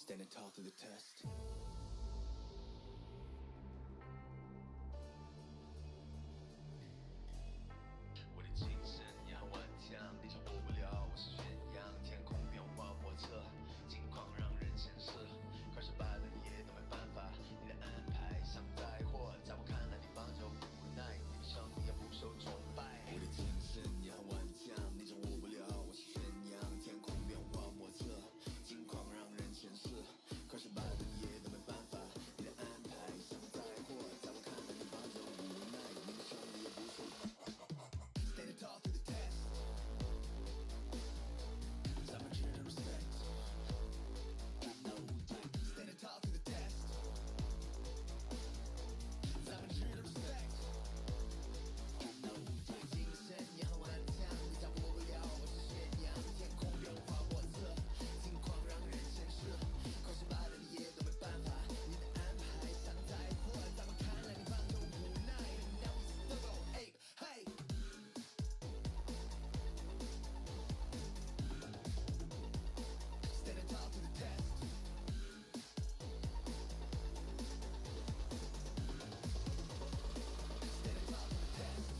Standing tall through the test. 我的精神呀顽强，地上过不了，我是宣扬天空变化莫测，境况让人牵涉，快失败了也都没办法，你的安排像灾祸，在我看来你放着无奈，你的胜利也不受崇拜。我的精神呀顽强，地上过不了，我是宣扬天空变化莫测，境况让人牵涉，快失败了也都没办法，你的安排像灾祸，在我看来你放着无奈，你的胜利也不受。Standing tall through the test. I'm a true to respect. Standing tall through the test. I'm a true to respect. 精神也很顽强，你掌握不了，我是宣扬天空变化莫测，境况让人牵涉，快失败了你也都没办法，你的安排像灾祸，在我看来你放着无奈。Now we still go ape, hey. Standing tall through the test. Standing tall through the test.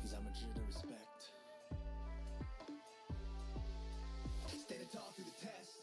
Cause I'm a Jew to respect. Standing tall through the test.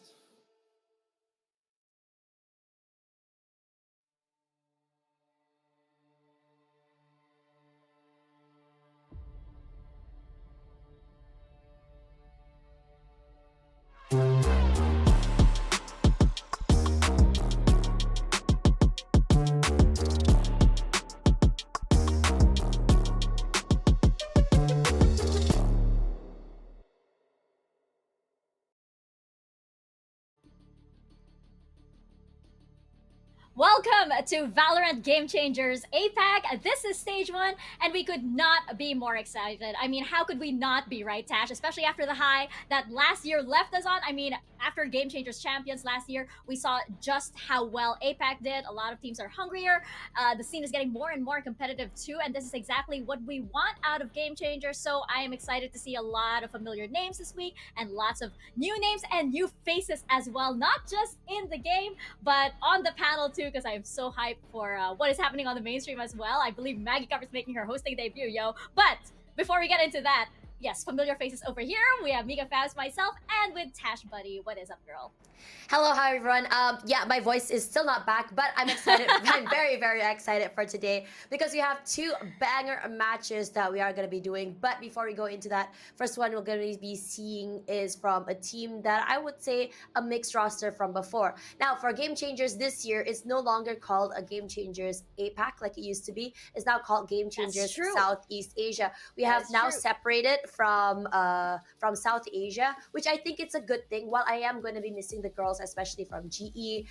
Welcome to Valorant Game Changers APAC. This is stage 1, and we could not be more excited. I mean, how could we not be, right, Tash? Especially after the high that last year left us on. I mean, after Game Changers Champions last year, we saw just how well APAC did. A lot of teams are hungrier. The scene is getting more and more competitive too, and this is exactly what we want out of Game Changers. So I am excited to see a lot of familiar names this week, and lots of new names and new faces as well, not just in the game, but on the panel too, because I am so hyped for what is happening on the mainstream as well. I believe Maggie Cover is making her hosting debut, yo. But before we get into that, yes, familiar faces over here. We have Mika Fabs, myself, and with Tash Buddy. What is up, girl? Hello, hi everyone. Yeah, my voice is still not back, but I'm excited. I'm very, very excited for today because we have 2 banger matches that we are going to be doing. But before we go into that, first one we're going to be seeing is from a team that I would say a mixed roster from before. Now, for Game Changers this year, it's no longer called a Game Changers APAC like it used to be. It's now called Game Changers Southeast Asia. We have now separated from South Asia, which I think it's a good thing. While I am going to be missing the girls, especially from GE,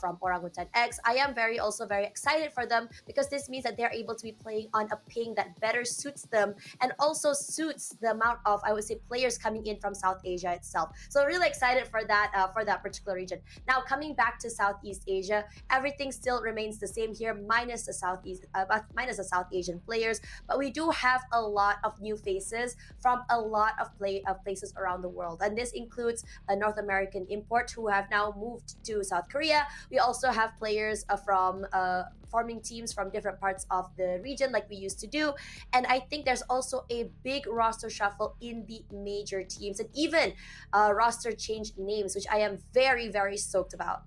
from Orangutan X, I am also very excited for them because this means that they're able to be playing on a ping that better suits them and also suits the amount of, I would say, players coming in from South Asia itself. So really excited for that particular region. Now coming back to Southeast Asia, everything still remains the same here, minus the South Asian players, but we do have a lot of new faces from a lot of places around the world, and this includes a North American import who have now moved to South Korea. We also have players from forming teams from different parts of the region like we used to do. And I think there's also a big roster shuffle in the major teams, and even roster change names, which I am very, very stoked about.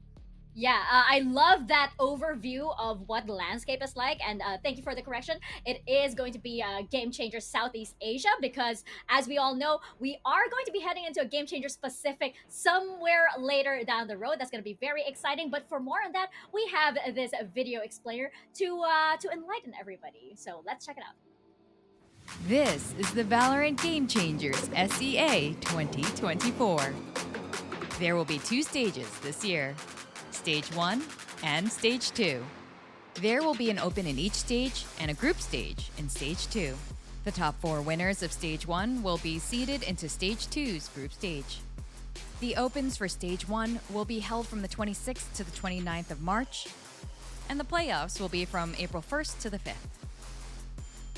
Yeah, I love that overview of what the landscape is like. And thank you for the correction. It is going to be Game Changer Southeast Asia because, as we all know, we are going to be heading into a Game Changer specific somewhere later down the road. That's going to be very exciting. But for more on that, we have this video explainer to enlighten everybody. So let's check it out. This is the Valorant Game Changers SEA 2024. There will be 2 stages this year, Stage 1 and Stage 2. There will be an open in each stage and a group stage in Stage 2. The top 4 winners of Stage 1 will be seeded into Stage 2's group stage. The opens for Stage 1 will be held from the 26th to the 29th of March, and the playoffs will be from April 1st to the 5th.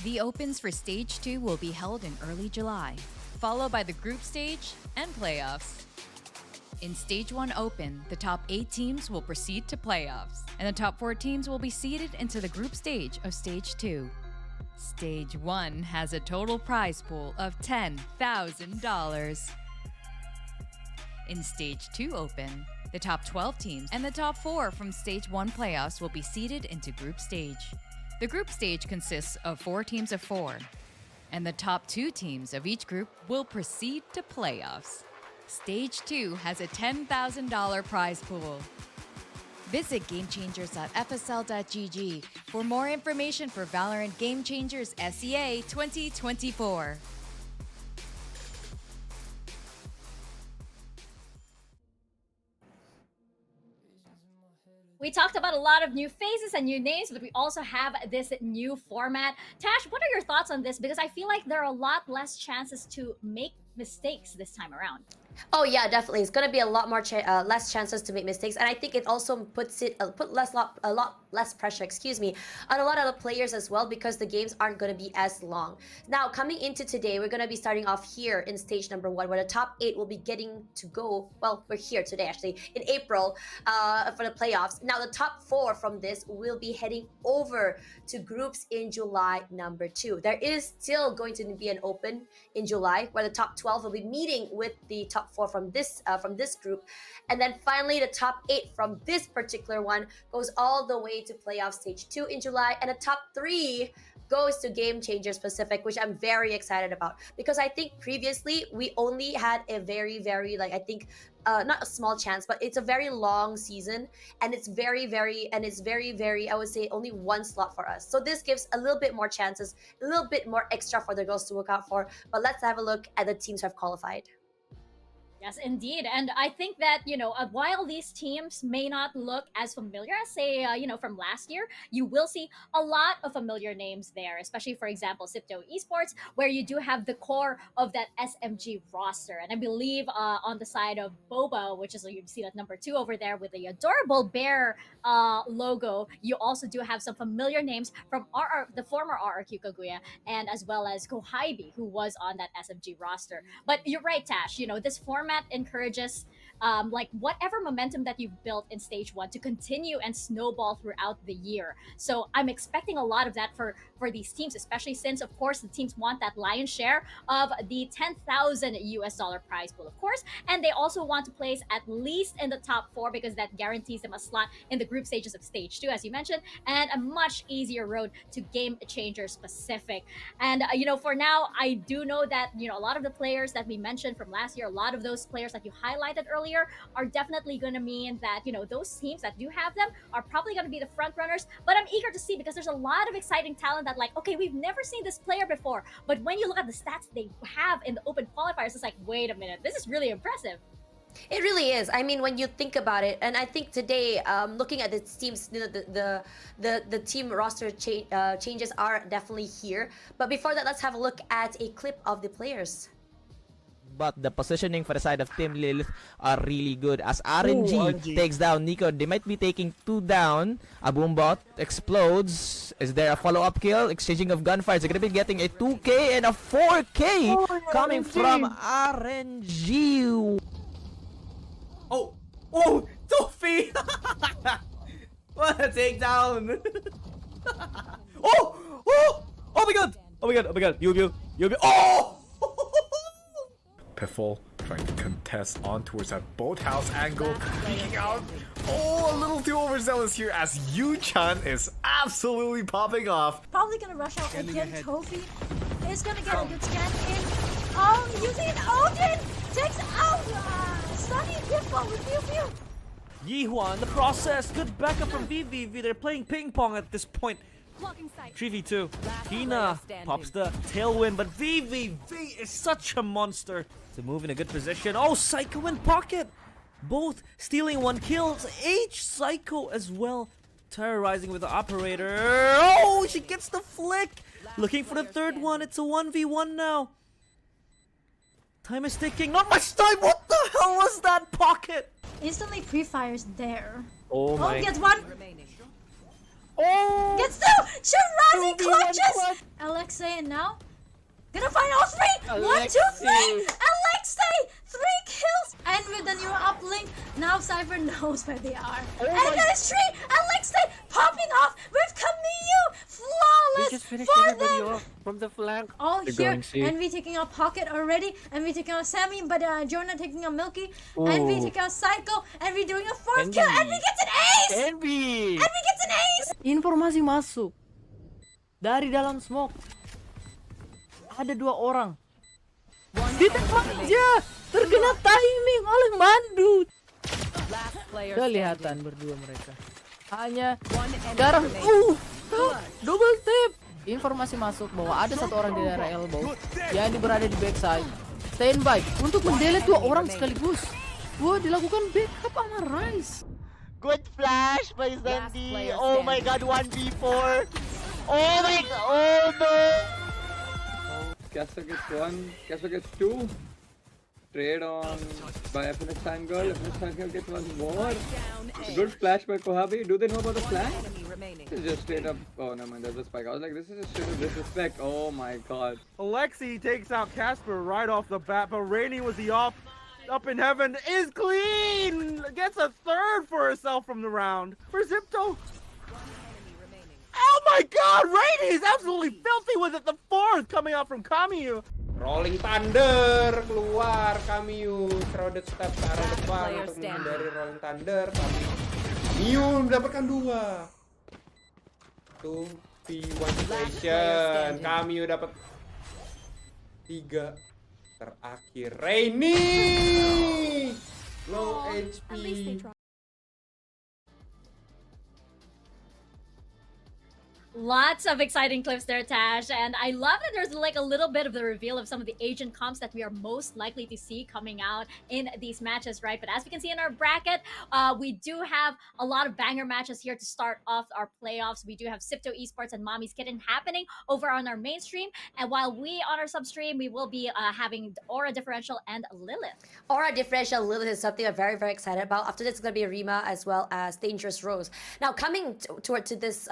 The opens for Stage 2 will be held in early July, followed by the group stage and playoffs. In Stage 1 Open, the top 8 teams will proceed to playoffs, and the top 4 teams will be seeded into the group stage of Stage 2. Stage 1 has a total prize pool of $10,000. In Stage 2 Open, the top 12 teams and the top 4 from Stage 1 playoffs will be seeded into group stage. The group stage consists of 4 teams of 4, and the top 2 teams of each group will proceed to playoffs. Stage 2 has a $10,000 prize pool. Visit gamechangers.fsl.gg for more information for Valorant Game Changers SEA 2024. We talked about a lot of new faces and new names, but we also have this new format. Tash, what are your thoughts on this? Because I feel like there are a lot less chances to make mistakes this time around. Oh yeah, definitely. It's gonna be a lot more less chances to make mistakes, and I think it also puts it a lot less pressure, excuse me, on a lot of the players as well because the games aren't gonna be as long. Now coming into today, we're gonna be starting off here in stage number 1, where the top 8 will be getting to go. Well, we're here today actually in April for the playoffs. Now the top 4 from this will be heading over to groups in July number 2. There is still going to be an open in July where the top 12 will be meeting with the top 4 from this group, and then finally the top 8 from this particular one goes all the way to playoff stage 2 in July, and the top 3 goes to Game Changer Pacific, which I'm very excited about because I think previously we only had a very I think not a small chance, but it's a very long season, and it's very I would say only one slot for us. So this gives a little bit more chances, a little bit more extra for the girls to look out for. But let's have a look at the teams who have qualified. Yes, indeed. And I think that, while these teams may not look as familiar as, say, from last year, you will see a lot of familiar names there, especially, for example, Sipto Esports, where you do have the core of that SMG roster. And I believe on the side of Boba, which is, you see that number 2 over there with the adorable bear logo, you also do have some familiar names from the former RRQ Kaguya, and as well as Kohaibi, who was on that SMG roster. But you're right, Tash, this format encourages whatever momentum that you've built in stage 1 to continue and snowball throughout the year. So I'm expecting a lot of that for these teams, especially since, of course, the teams want that lion's share of the $10,000 prize pool, of course, and they also want to place at least in the top 4 because that guarantees them a slot in the group stages of stage 2, as you mentioned, and a much easier road to Game Changer Pacific. And for now, I do know that a lot of the players that we mentioned from last year, a lot of those players that you highlighted earlier are definitely going to mean that those teams that do have them are probably going to be the front runners. But I'm eager to see because there's a lot of exciting talent that, okay, we've never seen this player before, but when you look at the stats they have in the open qualifiers, it's like, wait a minute, this is really impressive. It really is. I mean, when you think about it, and I think today, looking at the teams, the team roster changes are definitely here. But before that, let's have a look at a clip of the players. but the positioning for the side of Team Lilith are really good. As RNG takes down Nico, they might be taking 2 down. A Boombot explodes. Is there a follow-up kill? Exchanging of gunfires. They're gonna be getting a 2K and a 4K coming from RNG. Oh, Tofi! What a takedown! Oh my god! You. Oh! Piffle trying to contest on towards that boathouse angle, peeking out. Oh, a little too overzealous here as Yu-chan is absolutely popping off. Probably gonna rush out again. Tofi is gonna get a good scan in. Oh, using an Odin! Takes out Sunny Piffle with Pew Pew. Yihua in the process. Good backup from VVV. They're playing ping pong at this point. 3v2. Hina pops the tailwind, but VVV is such a monster. To move in a good position. Oh, Psycho and Pocket! Both stealing 1 kill. H Psycho as well. Terrorizing with the operator. Oh, she gets the flick! Looking for the third one. It's a 1v1 now. Time is ticking. Not much time! What the hell was that, Pocket? Instantly pre-fires there. Oh my. Gets one. Oh! Gets 2! Shirazi clutches! Alexei now gonna find all 3! 1, 2, 3! Alexei! 3 kills! And with the new uplink, now Cypher knows where they are. And there's 3! Alexei popping off with Camille! Flawless for them! From the flank. All here, and we taking out Pocket already, and we taking out Sammy, but Jonah taking out Milky, and we taking out Psycho, and we doing a 4th kill, and we get an ace! And we get an ace! Informasi masuk dari dalam smoke. Ada 2 orang. Ditembak aja. Terkena timing oleh Mandu. Kelihatan berdua mereka. Hanya sekarang. Double tap. Informasi masuk bahwa ada 1 orang di daerah elbow yang berada di backside. Standby untuk mendelete 2 orang sekaligus. Dilakukan backup sama Rice. Good flash by Zandy. Oh my god, 1v4. Oh my god. Oh no. Casper gets 1, Casper gets 2. Trade on by FNX Fangirl. FNX Fangirl gets 1 more. Good flash by Kohabi. Do they know about the flank? It's just straight up. Oh no man, there's a spike. I was like, this is just straight up disrespect. Oh my god. Alexi takes out Casper right off the bat, but Rainy was the up in heaven is clean! Gets a 3rd for herself from the round. For Zipto. Oh my god, Rainy is absolutely filthy with it. The 4th coming out from Kamiyu. Rolling Thunder keluar, Kamiyu crowded step ke arah depan untuk menghindari Rolling Thunder. Kamiyu mendapatkan 2. 2v1 situation. Kamiyu dapat 3. Terakhir Rainy low HP. Lots of exciting clips there, Tash, and I love that there's like a little bit of the reveal of some of the agent comps that we are most likely to see coming out in these matches, right? But as we can see in our bracket, we do have a lot of banger matches here to start off our playoffs. We do have Sipto Esports and Mommy's Kitten happening over on our main stream, and while we on our sub stream, we will be having Aura Differential and Lilith. Aura Differential Lilith is something I'm very, very excited about. After this, it's going to be Rima as well as Dangerous Rose. Now, coming toward this,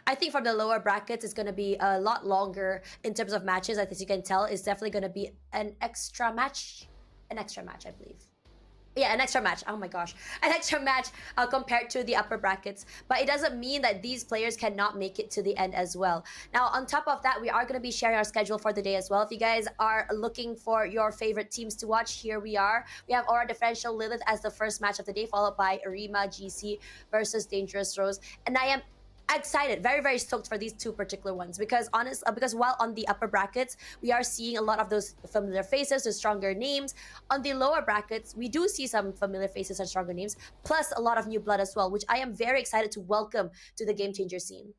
I think from the lower brackets, it's going to be a lot longer in terms of matches. As you can tell, it's definitely going to be an extra match, I believe. Yeah, an extra match. Oh my gosh. An extra match compared to the upper brackets. But it doesn't mean that these players cannot make it to the end as well. Now, on top of that, we are going to be sharing our schedule for the day as well. If you guys are looking for your favorite teams to watch, here we are. We have Aura Differential Lilith as the first match of the day, followed by Arima GC versus Dangerous Rose. And I am excited, very, very stoked for these 2 particular ones because while on the upper brackets we are seeing a lot of those familiar faces, the stronger names. On the lower brackets, we do see some familiar faces and stronger names, plus a lot of new blood as well, which I am very excited to welcome to the Game Changer scene.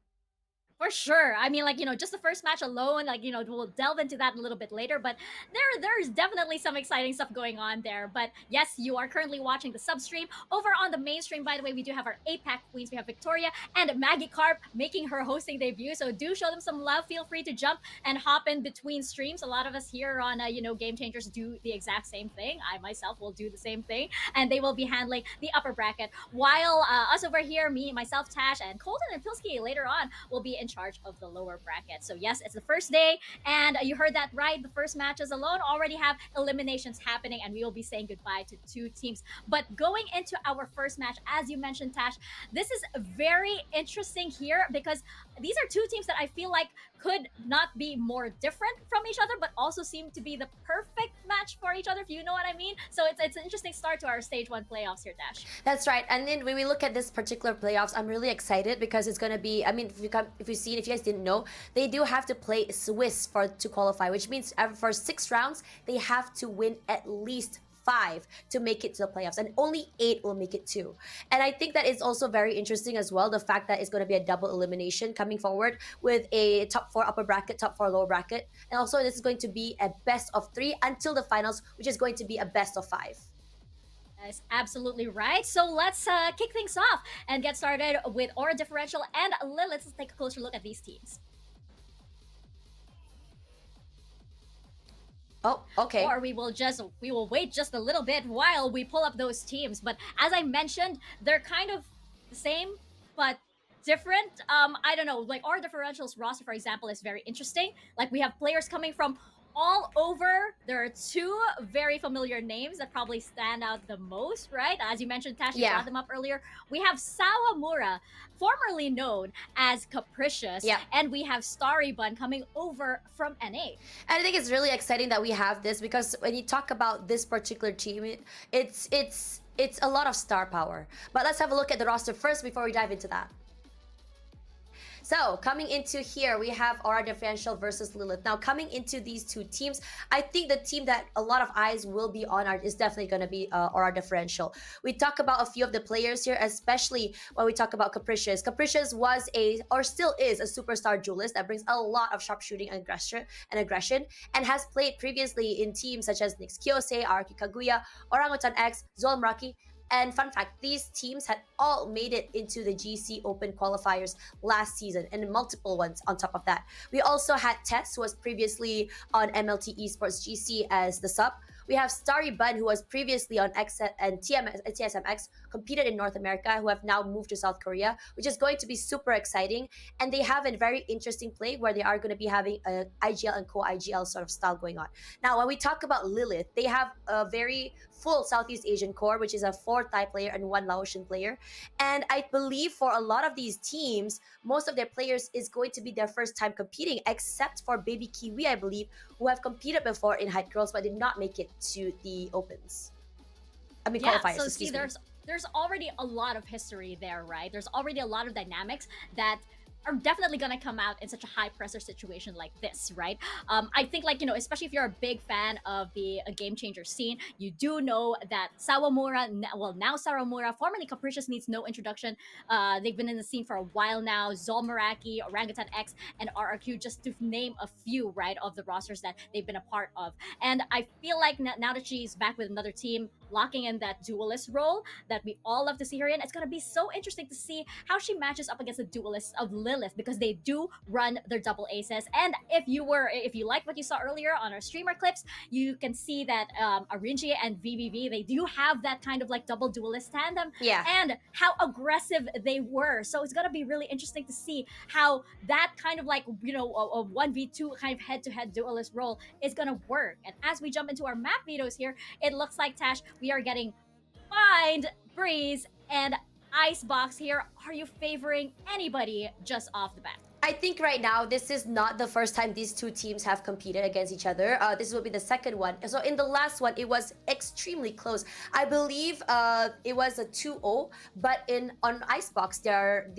For sure. I mean, like, just the first match alone, like, we'll delve into that a little bit later, but there's definitely some exciting stuff going on there. But yes, you are currently watching the sub stream. Over on the main stream, by the way, we do have our APAC queens. We have Victoria and Maggie Carp making her hosting debut. So do show them some love. Feel free to jump and hop in between streams. A lot of us here on, Game Changers do the exact same thing. I myself will do the same thing. And they will be handling the upper bracket. While us over here, me, myself, Tash, and Colton and Pilsky later on will be in charge of the lower bracket. So yes, it's the first day, and you heard that right. The first matches alone already have eliminations happening, and we will be saying goodbye to 2 teams. But going into our first match, as you mentioned, Tash, this is very interesting here because these are 2 teams that I feel like could not be more different from each other, but also seem to be the perfect match for each other, if you know what I mean. So it's an interesting start to our stage 1 playoffs here, Tash. That's right. And then when we look at this particular playoffs, I'm really excited because it's going to be, I mean, if you guys didn't know, they do have to play Swiss to qualify, which means for 6 rounds, they have to win at least 5 to make it to the playoffs, and only 8 will make it too. And I think that is also very interesting as well, the fact that it's going to be a double elimination coming forward with a top 4 upper bracket, top 4 lower bracket. And also this is going to be a best of 3 until the finals, which is going to be a best of 5. That's absolutely right. So let's kick things off and get started with Aura Differential and Lilith. Let's take a closer look at these teams. Oh, okay. Or we will wait just a little bit while we pull up those teams. But as I mentioned, they're kind of the same, but different. I don't know, like our differentials roster, for example, is very interesting. Like we have players coming from all over. There are 2 very familiar names that probably stand out the most, right? As you mentioned, Tash, you brought them up earlier. We have Sawamura, formerly known as Capricious, and we have Starry Bun coming over from NA. And I think it's really exciting that we have this because when you talk about this particular team, it's a lot of star power. But let's have a look at the roster first before we dive into that. So coming into here, we have Aura Differential versus Lilith. Now coming into these 2 teams, I think the team that a lot of eyes will be on is definitely going to be Aura Differential. We talk about a few of the players here, especially when we talk about Capricious. Capricious was or still is a superstar duelist that brings a lot of sharpshooting and aggression, and has played previously in teams such as Nyx Kyosei, Araki Kaguya, Orangutan X, Zol Meraki. And fun fact, these teams had all made it into the GC Open qualifiers last season, and multiple ones on top of that. We also had Tess, who was previously on MLT Esports GC as the sub. We have Starry Bun, who was previously on X and TSMX, competed in North America, who have now moved to South Korea, which is going to be super exciting. And they have a very interesting play where they are going to be having an IGL and co-IGL sort of style going on. Now, when we talk about Lilith, they have a very full Southeast Asian core, which is a 4 Thai player and 1 Laotian player. And I believe for a lot of these teams, most of their players is going to be their first time competing, except for Baby Kiwi, I believe, who have competed before in Hype Girls but did not make it to the Opens. I mean, qualifiers, so see, there's already a lot of history there, right? There's already a lot of dynamics that are definitely gonna come out in such a high pressure situation like this, right? I think, like, especially if you're a big fan of the Game Changer scene, you do know that Sawamura, now Sawamura, formerly Capricious, needs no introduction. They've been in the scene for a while now. Zol Meraki, Orangutan X, and RRQ, just to name a few, right, of the rosters that they've been a part of. And I feel like now that she's back with another team, locking in that duelist role that we all love to see her in, it's gonna be so interesting to see how she matches up against the duelists of Lilith, because they do run their double aces. And if you like what you saw earlier on our streamer clips, you can see that Arinji and VVV, they do have that kind of like double duelist tandem, and how aggressive they were. So it's gonna be really interesting to see how that kind of like, a 1v2 kind of head-to-head duelist role is gonna work. And as we jump into our map videos here, it looks like, Tash, we are getting Find, Breeze, and Icebox here. Are you favoring anybody just off the bat? I think right now, this is not the first time these 2 teams have competed against each other. This will be the second one. So in the last one, it was extremely close. I believe it was a 2-0, but on Icebox, their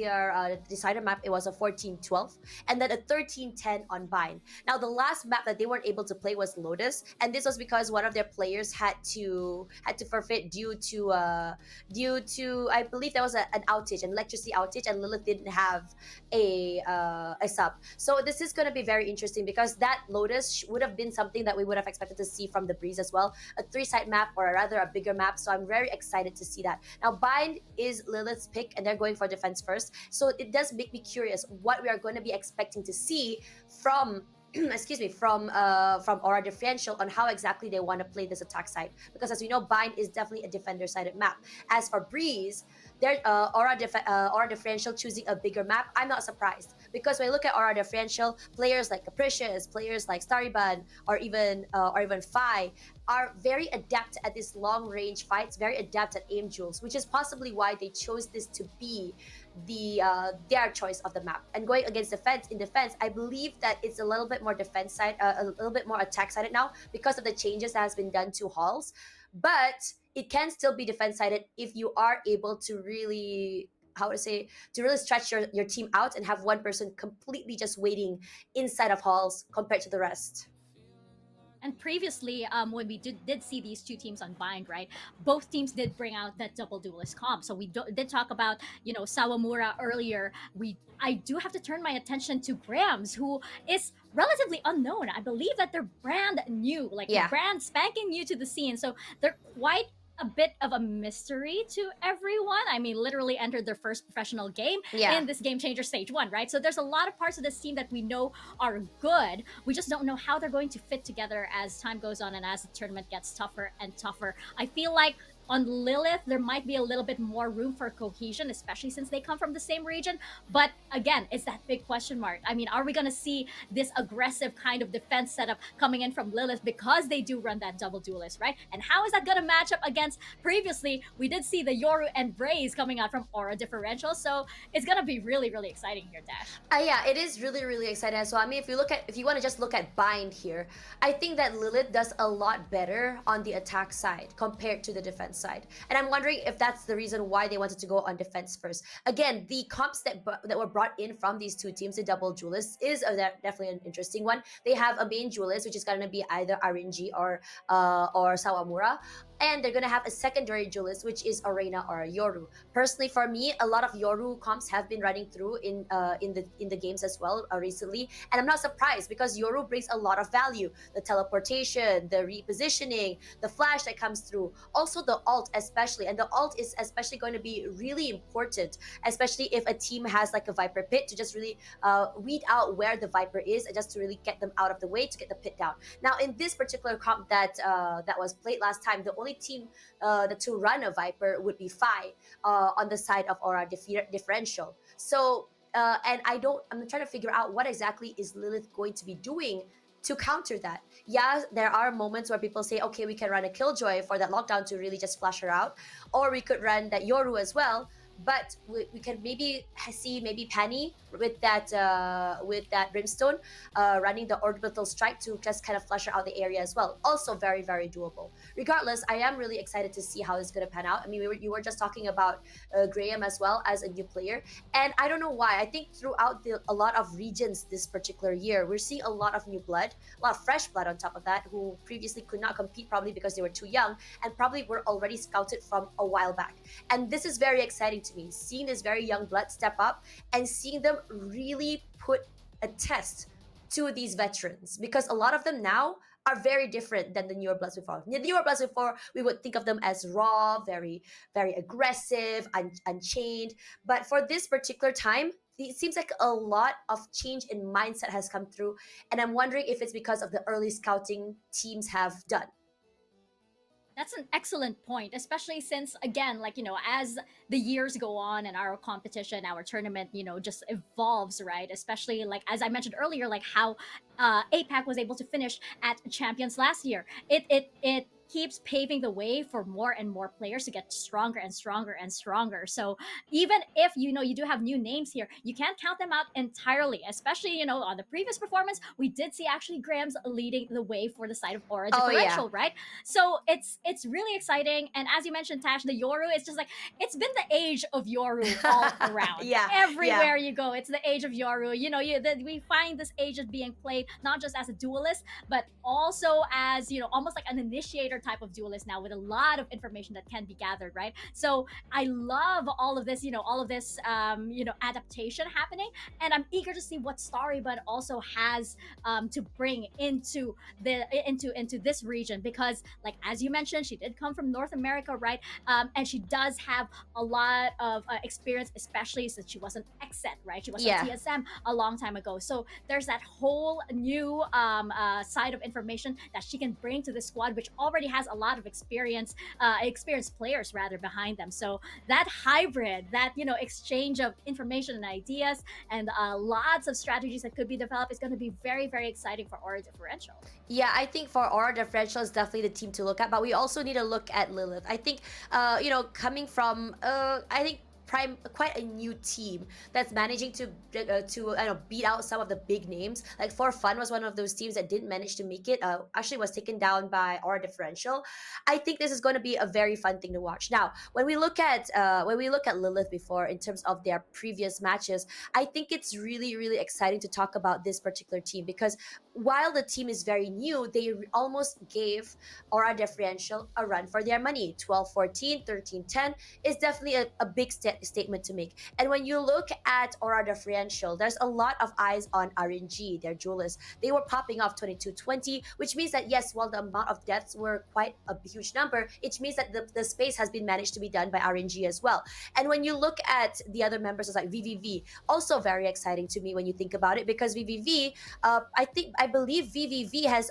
decider map, it was a 14-12, and then a 13-10 on Bind. Now, the last map that they weren't able to play was Lotus, and this was because one of their players had to forfeit due to I believe there was an outage, an electricity outage, and Lilith didn't have a a sub. So this is going to be very interesting because that Lotus would have been something that we would have expected to see from the Breeze as well, a 3-side map, or rather a bigger map. So I'm very excited to see that. Now Bind is Lilith's pick and they're going for defense first, so it does make me curious what we are going to be expecting to see from excuse me, from Aura Differential on how exactly they want to play this attack side, because as we know, Bind is definitely a defender sided map. As for Breeze, their Aura Differential choosing a bigger map, I'm not surprised, because when you look at Aura Differential, players like Capricious, players like Stariban, or even Fi are very adept at these long range fights, very adept at aim duels, which is possibly why they chose this to be their choice of the map. And going against defense, in defense, I believe that it's a little bit more defense side, a little bit more attack sided now because of the changes that has been done to halls. But it can still be defense sided if you are able to really, how to say, to really stretch your team out and have one person completely just waiting inside of halls compared to the rest. And previously, when we did see these two teams on Bind, right? Both teams did bring out that double duelist comp. So we did talk about, Sawamura earlier. I do have to turn my attention to Grams, who is relatively unknown. I believe that they're brand new, brand spanking new to the scene. So they're quite a bit of a mystery to everyone. I mean, literally entered their first professional game in this Game Changer Stage 1, right? So there's a lot of parts of this team that we know are good. We just don't know how they're going to fit together as time goes on and as the tournament gets tougher and tougher. I feel like on Lilith, there might be a little bit more room for cohesion, especially since they come from the same region. But again, it's that big question mark. I mean, are we going to see this aggressive kind of defense setup coming in from Lilith because they do run that double duelist, right? And how is that going to match up against previously? We did see the Yoru and Braze coming out from Aura Differential. So it's going to be really, really exciting here, Dash. Yeah, it is really, really exciting. So I mean, if you want to just look at Bind here, I think that Lilith does a lot better on the attack side compared to the defense side. And I'm wondering if that's the reason why they wanted to go on defense first. Again, the comps that were brought in from these two teams, the double duelists, is definitely an interesting one. They have a main duelist, which is going to be either RNG or Sawamura. And they're gonna have a secondary duelist, which is Arena or Yoru. Personally, for me, a lot of Yoru comps have been running through in the games as well recently, and I'm not surprised because Yoru brings a lot of value: the teleportation, the repositioning, the flash that comes through, also the ult especially. And the ult is especially going to be really important, especially if a team has like a Viper pit, to just really weed out where the Viper is and just to really get them out of the way to get the pit down. Now, in this particular comp that was played last time, the only team to run a Viper would be Fi on the side of Aura Differential. So and I'm trying to figure out what exactly is Lilith going to be doing to counter that. Yeah, there are moments where people say, okay, we can run a Killjoy for that lockdown to really just flush her out, or we could run that Yoru as well. But we can maybe see Penny with that Brimstone running the orbital strike to just kind of flush her out the area as well. Also very, very doable. Regardless, I am really excited to see how it's going to pan out. I mean, you were just talking about Graham as well as a new player, and I don't know why. I think throughout a lot of regions this particular year, we're seeing a lot of new blood, a lot of fresh blood on top of that, who previously could not compete probably because they were too young and probably were already scouted from a while back. And this is very exciting to me, seeing this very young blood step up and seeing them really put a test to these veterans, because a lot of them now are very different than the newer bloods before. The newer bloods before, we would think of them as raw, very, very aggressive, unchained. But for this particular time, it seems like a lot of change in mindset has come through, and I'm wondering if it's because of the early scouting teams have done. That's an excellent point, especially since, again, as the years go on and our competition, our tournament, just evolves, right? Especially, as I mentioned earlier, how APAC was able to finish at champions last year. It keeps paving the way for more and more players to get stronger and stronger and stronger. So even if you do have new names here, you can't count them out entirely, especially on the previous performance we did see actually Graham's leading the way for the side of Aura Differential, right? So it's really exciting. And as you mentioned, Tash, the Yoru, it's just it's been the age of Yoru all around. Everywhere you go, it's the age of Yoru. We find this age of being played not just as a duelist, but also as almost like an initiator fighter type of duelist now with a lot of information that can be gathered, right? So I love all of this, all of this, adaptation happening, and I'm eager to see what Starybud also has to bring into this region, because, like as you mentioned, she did come from North America, right? And she does have a lot of experience, especially since she was an exet, right? She was Yeah. on TSM a long time ago. So there's that whole new side of information that she can bring to the squad, which already has a lot of experienced players rather behind them. So that hybrid, that exchange of information and ideas, and lots of strategies that could be developed is going to be very, very exciting for Aura Differential. Yeah, I think for Aura Differential is definitely the team to look at, but we also need to look at Lilith. I think, coming from, I think quite a new team that's managing to beat out some of the big names. Like For Fun was one of those teams that didn't manage to make it. Actually was taken down by Aura Differential. I think this is going to be a very fun thing to watch. Now, when we look at Lilith before in terms of their previous matches, I think it's really, really exciting to talk about this particular team, because while the team is very new, they almost gave Aura Differential a run for their money. 12-14, 13-10 is definitely a big statement to make. And when you look at Aura Differential, there's a lot of eyes on RNG, their duelists. They were popping off 22-20, which means that yes, while the amount of deaths were quite a huge number, it means that the space has been managed to be done by RNG as well. And when you look at the other members, like VVV, also very exciting to me when you think about it, because VVV, I believe VVV has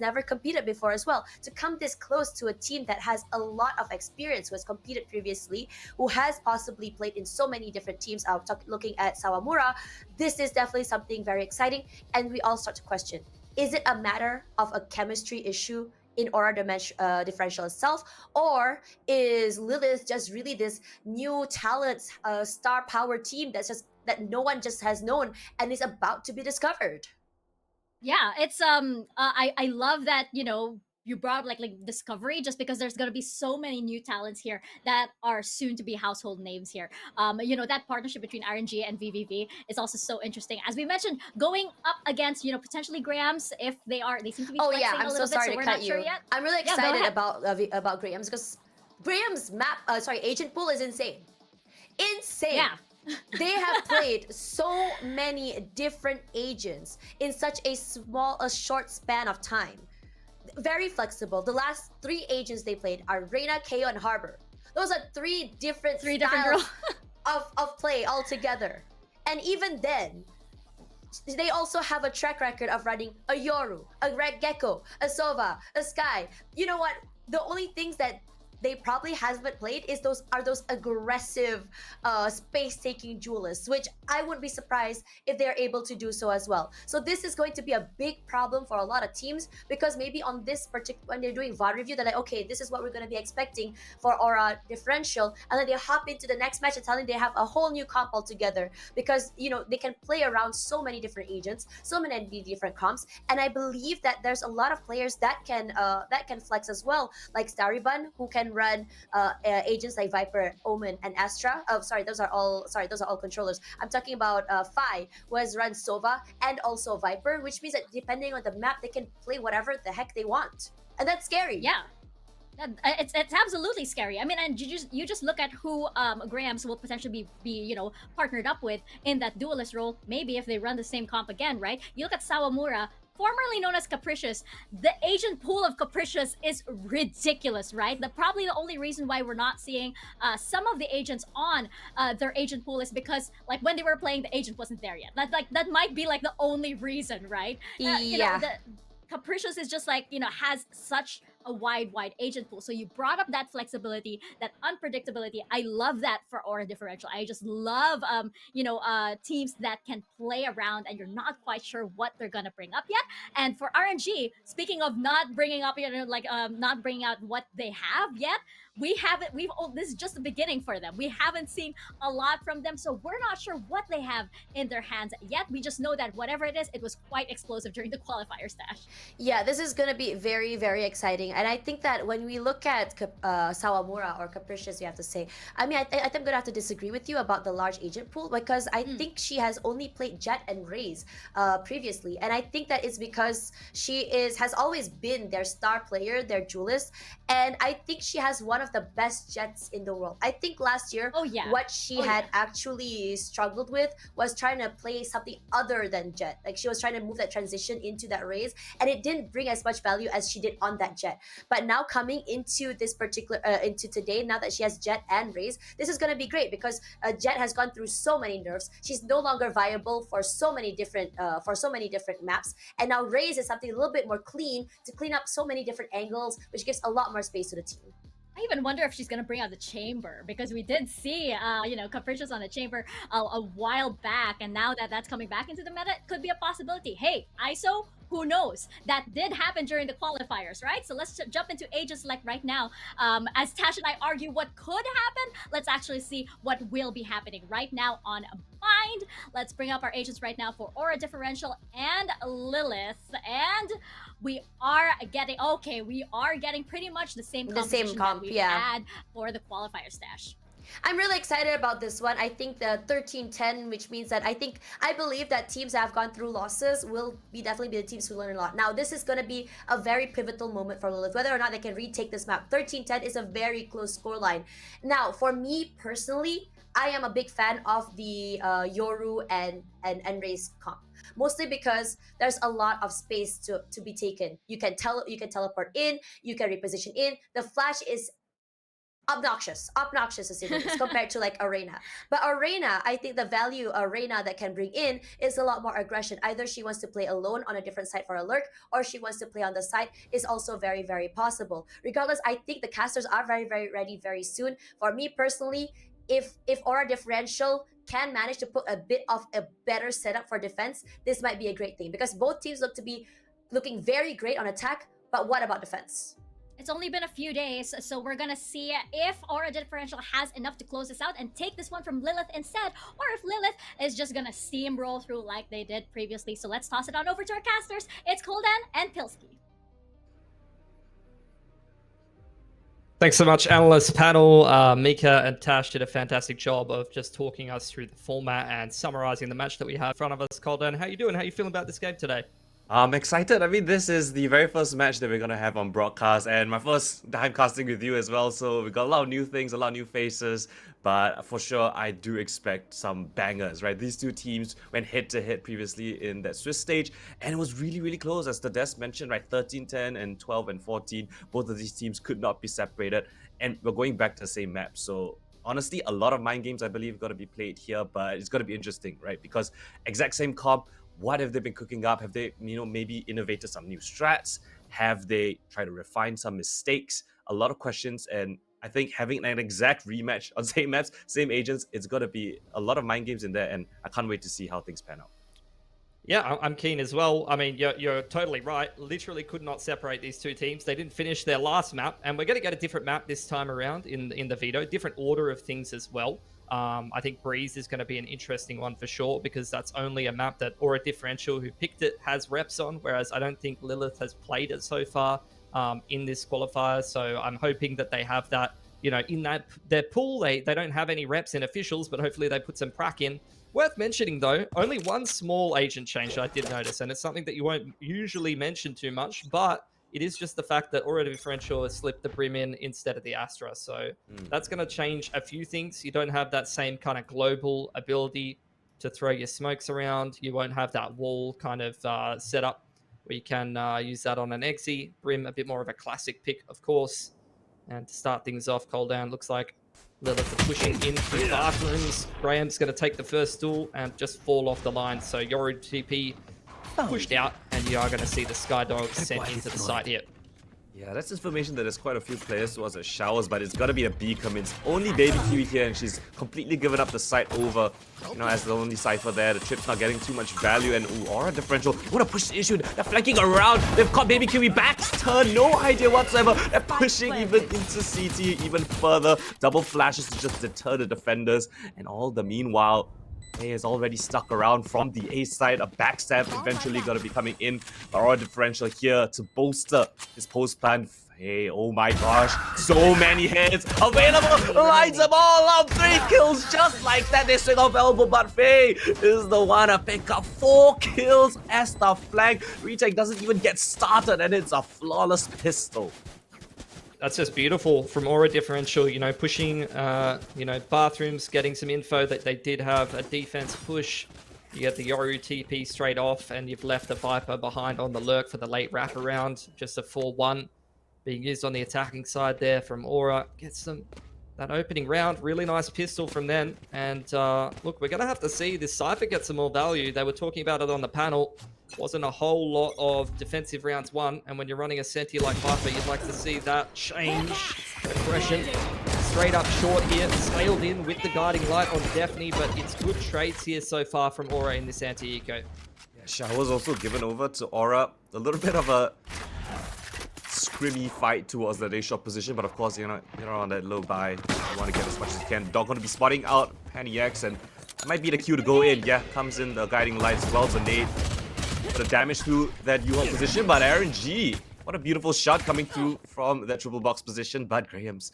never competed before as well. To come this close to a team that has a lot of experience, who has competed previously, who has possibly played in so many different teams, looking at Sawamura, this is definitely something very exciting. And we all start to question, is it a matter of a chemistry issue in Aura Differential itself, or is Lilith just really this new talent, star power team that no one just has known and is about to be discovered? Yeah, it's I love that, you brought up like Discovery, just because there's gonna be so many new talents here that are soon to be household names here. That partnership between RNG and VVV is also so interesting. As we mentioned, going up against, potentially Grams, if they seem to be flexing I'm a so little sorry bit, so to we're cut not you. sure yet. I'm really Yeah, go excited ahead. about Graham's, because Graham's agent pool is insane. Insane. Yeah. They have played so many different agents in such a short span of time. Very flexible. The last 3 agents they played are Reina, KO, and Harbor. Those are 3 different styles of play altogether. And even then, they also have a track record of running a Yoru, a Red Gecko, a Sova, a Sky. You know what? The only things that they probably haven't played is those aggressive space-taking duelists, which I wouldn't be surprised if they're able to do so as well. So this is going to be a big problem for a lot of teams, because maybe on this particular, when they're doing VOD review, they're like, okay, this is what we're going to be expecting for Aura Differential, and then they hop into the next match and telling they have a whole new comp altogether, because they can play around so many different agents, so many different comps, and I believe that there's a lot of players that can flex as well, like Starybun, who can run agents like Viper, Omen, and Astra. Those are all controllers. I'm talking about Fi, who has run Sova and also Viper, which means that depending on the map, they can play whatever the heck they want, and that's scary. Yeah. It's absolutely scary. I mean, and you just look at who Grams will potentially be partnered up with in that duelist role. Maybe if they run the same comp again, right? You look at Sawamura, formerly known as Capricious. The agent pool of Capricious is ridiculous, right? Probably the only reason why we're not seeing some of the agents on their agent pool is because, like, when they were playing, the agent wasn't there yet. That might be like the only reason, right? Capricious is just like, has such a wide agent pool. So you brought up that flexibility, that unpredictability. I love that for Aura Differential. I just love, teams that can play around and you're not quite sure what they're gonna bring up yet. And for RNG, speaking of not bringing up, not bringing out what they have yet, this is just the beginning for them. We haven't seen a lot from them, so we're not sure what they have in their hands yet. We just know that whatever it is, it was quite explosive during the qualifier stash. Yeah, this is going to be very, very exciting. And I think that when we look at Sawamura, or Capricious, you have to say, I mean, I think I'm going to have to disagree with you about the large agent pool, because I think she has only played Jet and Raze previously. And I think that it's because she has always been their star player, their duelist. And I think she has one of the best Jets in the world. I think last year, what she had actually struggled with was trying to play something other than Jet. Like, she was trying to move that transition into that Raze, and it didn't bring as much value as she did on that Jet. But now coming into this particular into today, now that she has Jet and Raze, this is going to be great, because Jet has gone through so many nerfs. She's no longer viable for so many different maps, and now Raze is something a little bit more clean to clean up so many different angles, which gives a lot more space to the team. I even wonder if she's gonna bring out the chamber, because we did see, Capricious on the chamber a while back, and now that that's coming back into the meta, it could be a possibility. Hey, ISO, who knows? That did happen during the qualifiers, right? So let's jump into Agent Select right now. As Tash and I argue what could happen, let's actually see what will be happening right now on Bind. Let's bring up our agents right now for Aura Differential and Lilith, and we are getting pretty much the same composition that we had for the qualifier stash. I'm really excited about this one. I think the 13-10, which means that I believe that teams that have gone through losses will definitely be the teams who learn a lot. Now, this is going to be a very pivotal moment for Lilith, whether or not they can retake this map. 13-10 is a very close scoreline. Now, for me personally, I am a big fan of the Yoru and Raze comp. Mostly because there's a lot of space to be taken. You can teleport in, you can reposition in. The flash is obnoxious as it is compared to like Arena. But Arena, I think the value Arena that can bring in is a lot more aggression. Either she wants to play alone on a different side for a lurk, or she wants to play on the side, is also very, very possible. Regardless, I think the casters are very, very ready very soon. For me personally, if Aura Differential can manage to put a bit of a better setup for defense, this might be a great thing, because both teams look to be looking very great on attack, but what about defense? It's only been a few days, so we're gonna see if Aura Differential has enough to close this out and take this one from Lilith instead, or if Lilith is just gonna steamroll through like they did previously. So let's toss it on over to our casters. It's Koldan and Pilsky. Thanks so much, analyst panel. Mika and Tash did a fantastic job of just talking us through the format and summarizing the match that we have in front of us. Koldan, how you doing? How you feeling about this game today? I'm excited. I mean, this is the very first match that we're going to have on broadcast, and my first time casting with you as well, so we got a lot of new things, a lot of new faces, but for sure, I do expect some bangers, right? These two teams went head-to-head previously in that Swiss stage, and it was really, really close, as the Des mentioned, right? 13-10 and 12 and 14, both of these teams could not be separated, and we're going back to the same map, so honestly, a lot of mind games, I believe, got to be played here, but it's got to be interesting, right? Because exact same comp, what have they been cooking up? Have they, maybe innovated some new strats? Have they tried to refine some mistakes? A lot of questions, and I think having an exact rematch on same maps, same agents, it's got to be a lot of mind games in there, and I can't wait to see how things pan out. Yeah, I'm keen as well. I mean, you're totally right. Literally could not separate these two teams. They didn't finish their last map, and we're going to get a different map this time around in the veto, different order of things as well. I think Breeze is going to be an interesting one for sure, because that's only a map that Aura Differential, who picked it, has reps on, whereas I don't think Lilith has played it so far in this qualifier. So I'm hoping that they have that, in their pool. They don't have any reps in officials, but hopefully they put some prac in. Worth mentioning though, only one small agent change I did notice, and it's something that you won't usually mention too much, but it is just the fact that Aura Differential has slipped the Brim in instead of the Astra. So that's going to change a few things. You don't have that same kind of global ability to throw your smokes around. You won't have that wall kind of setup where you can use that on an Exi. Brim, a bit more of a classic pick, of course. And to start things off, Koldan looks like Lilith are pushing in through bathrooms. Graham's going to take the first duel and just fall off the line. So Yoru TP pushed out, and you are going to see the Sky Dogs sent into the site here. Yeah, that's information that there's quite a few players towards the showers, but it's gotta be a B commits. Only Baby Kiwi here, and she's completely given up the site over, you know, as the only Cypher there. The trip's not getting too much value, and ooh, aura differential. What a push the issue. They're flanking around. They've caught Baby Kiwi back turn. No idea whatsoever. They're pushing even into CT even further. Double flashes to just deter the defenders, and all the meanwhile, A is already stuck around from the A side. A backstab eventually going to be coming in. Aura differential here to bolster his post plan. Hey, oh my gosh, so many hits available. Lights them all up. 3 kills just like that. They swing off elbow, but Faye is the one to pick up 4 kills as the flank. Retake doesn't even get started, and it's a flawless pistol. That's just beautiful from Aura Differential, you know, pushing, you know, bathrooms, getting some info that they did have a defense push. You get the Yoru TP straight off, and you've left the Viper behind on the lurk for the late wraparound. Just a 4-1 being used on the attacking side there from Aura. Gets them that opening round. Really nice pistol from them. And look, we're going to have to see this Cypher get some more value. They were talking about it on the panel. Wasn't a whole lot of defensive rounds won, and when you're running a Senti like Viper, you'd like to see that change. Aggression straight up short here, sailed in with the guiding light on Daphne, but it's good trades here so far from Aura in this anti-eco. Yeah, Shower's also given over to Aura. A little bit of a scrimmy fight towards the day shot position, but of course, you're on that low buy. You want to get as much as you can. Dog going to be spotting out Penny X, and it might be the cue to go in. Yeah, comes in the guiding light as well, so Nate. The damage to that U-Haul position, but RNG, what a beautiful shot coming through from that triple box position. But Graham's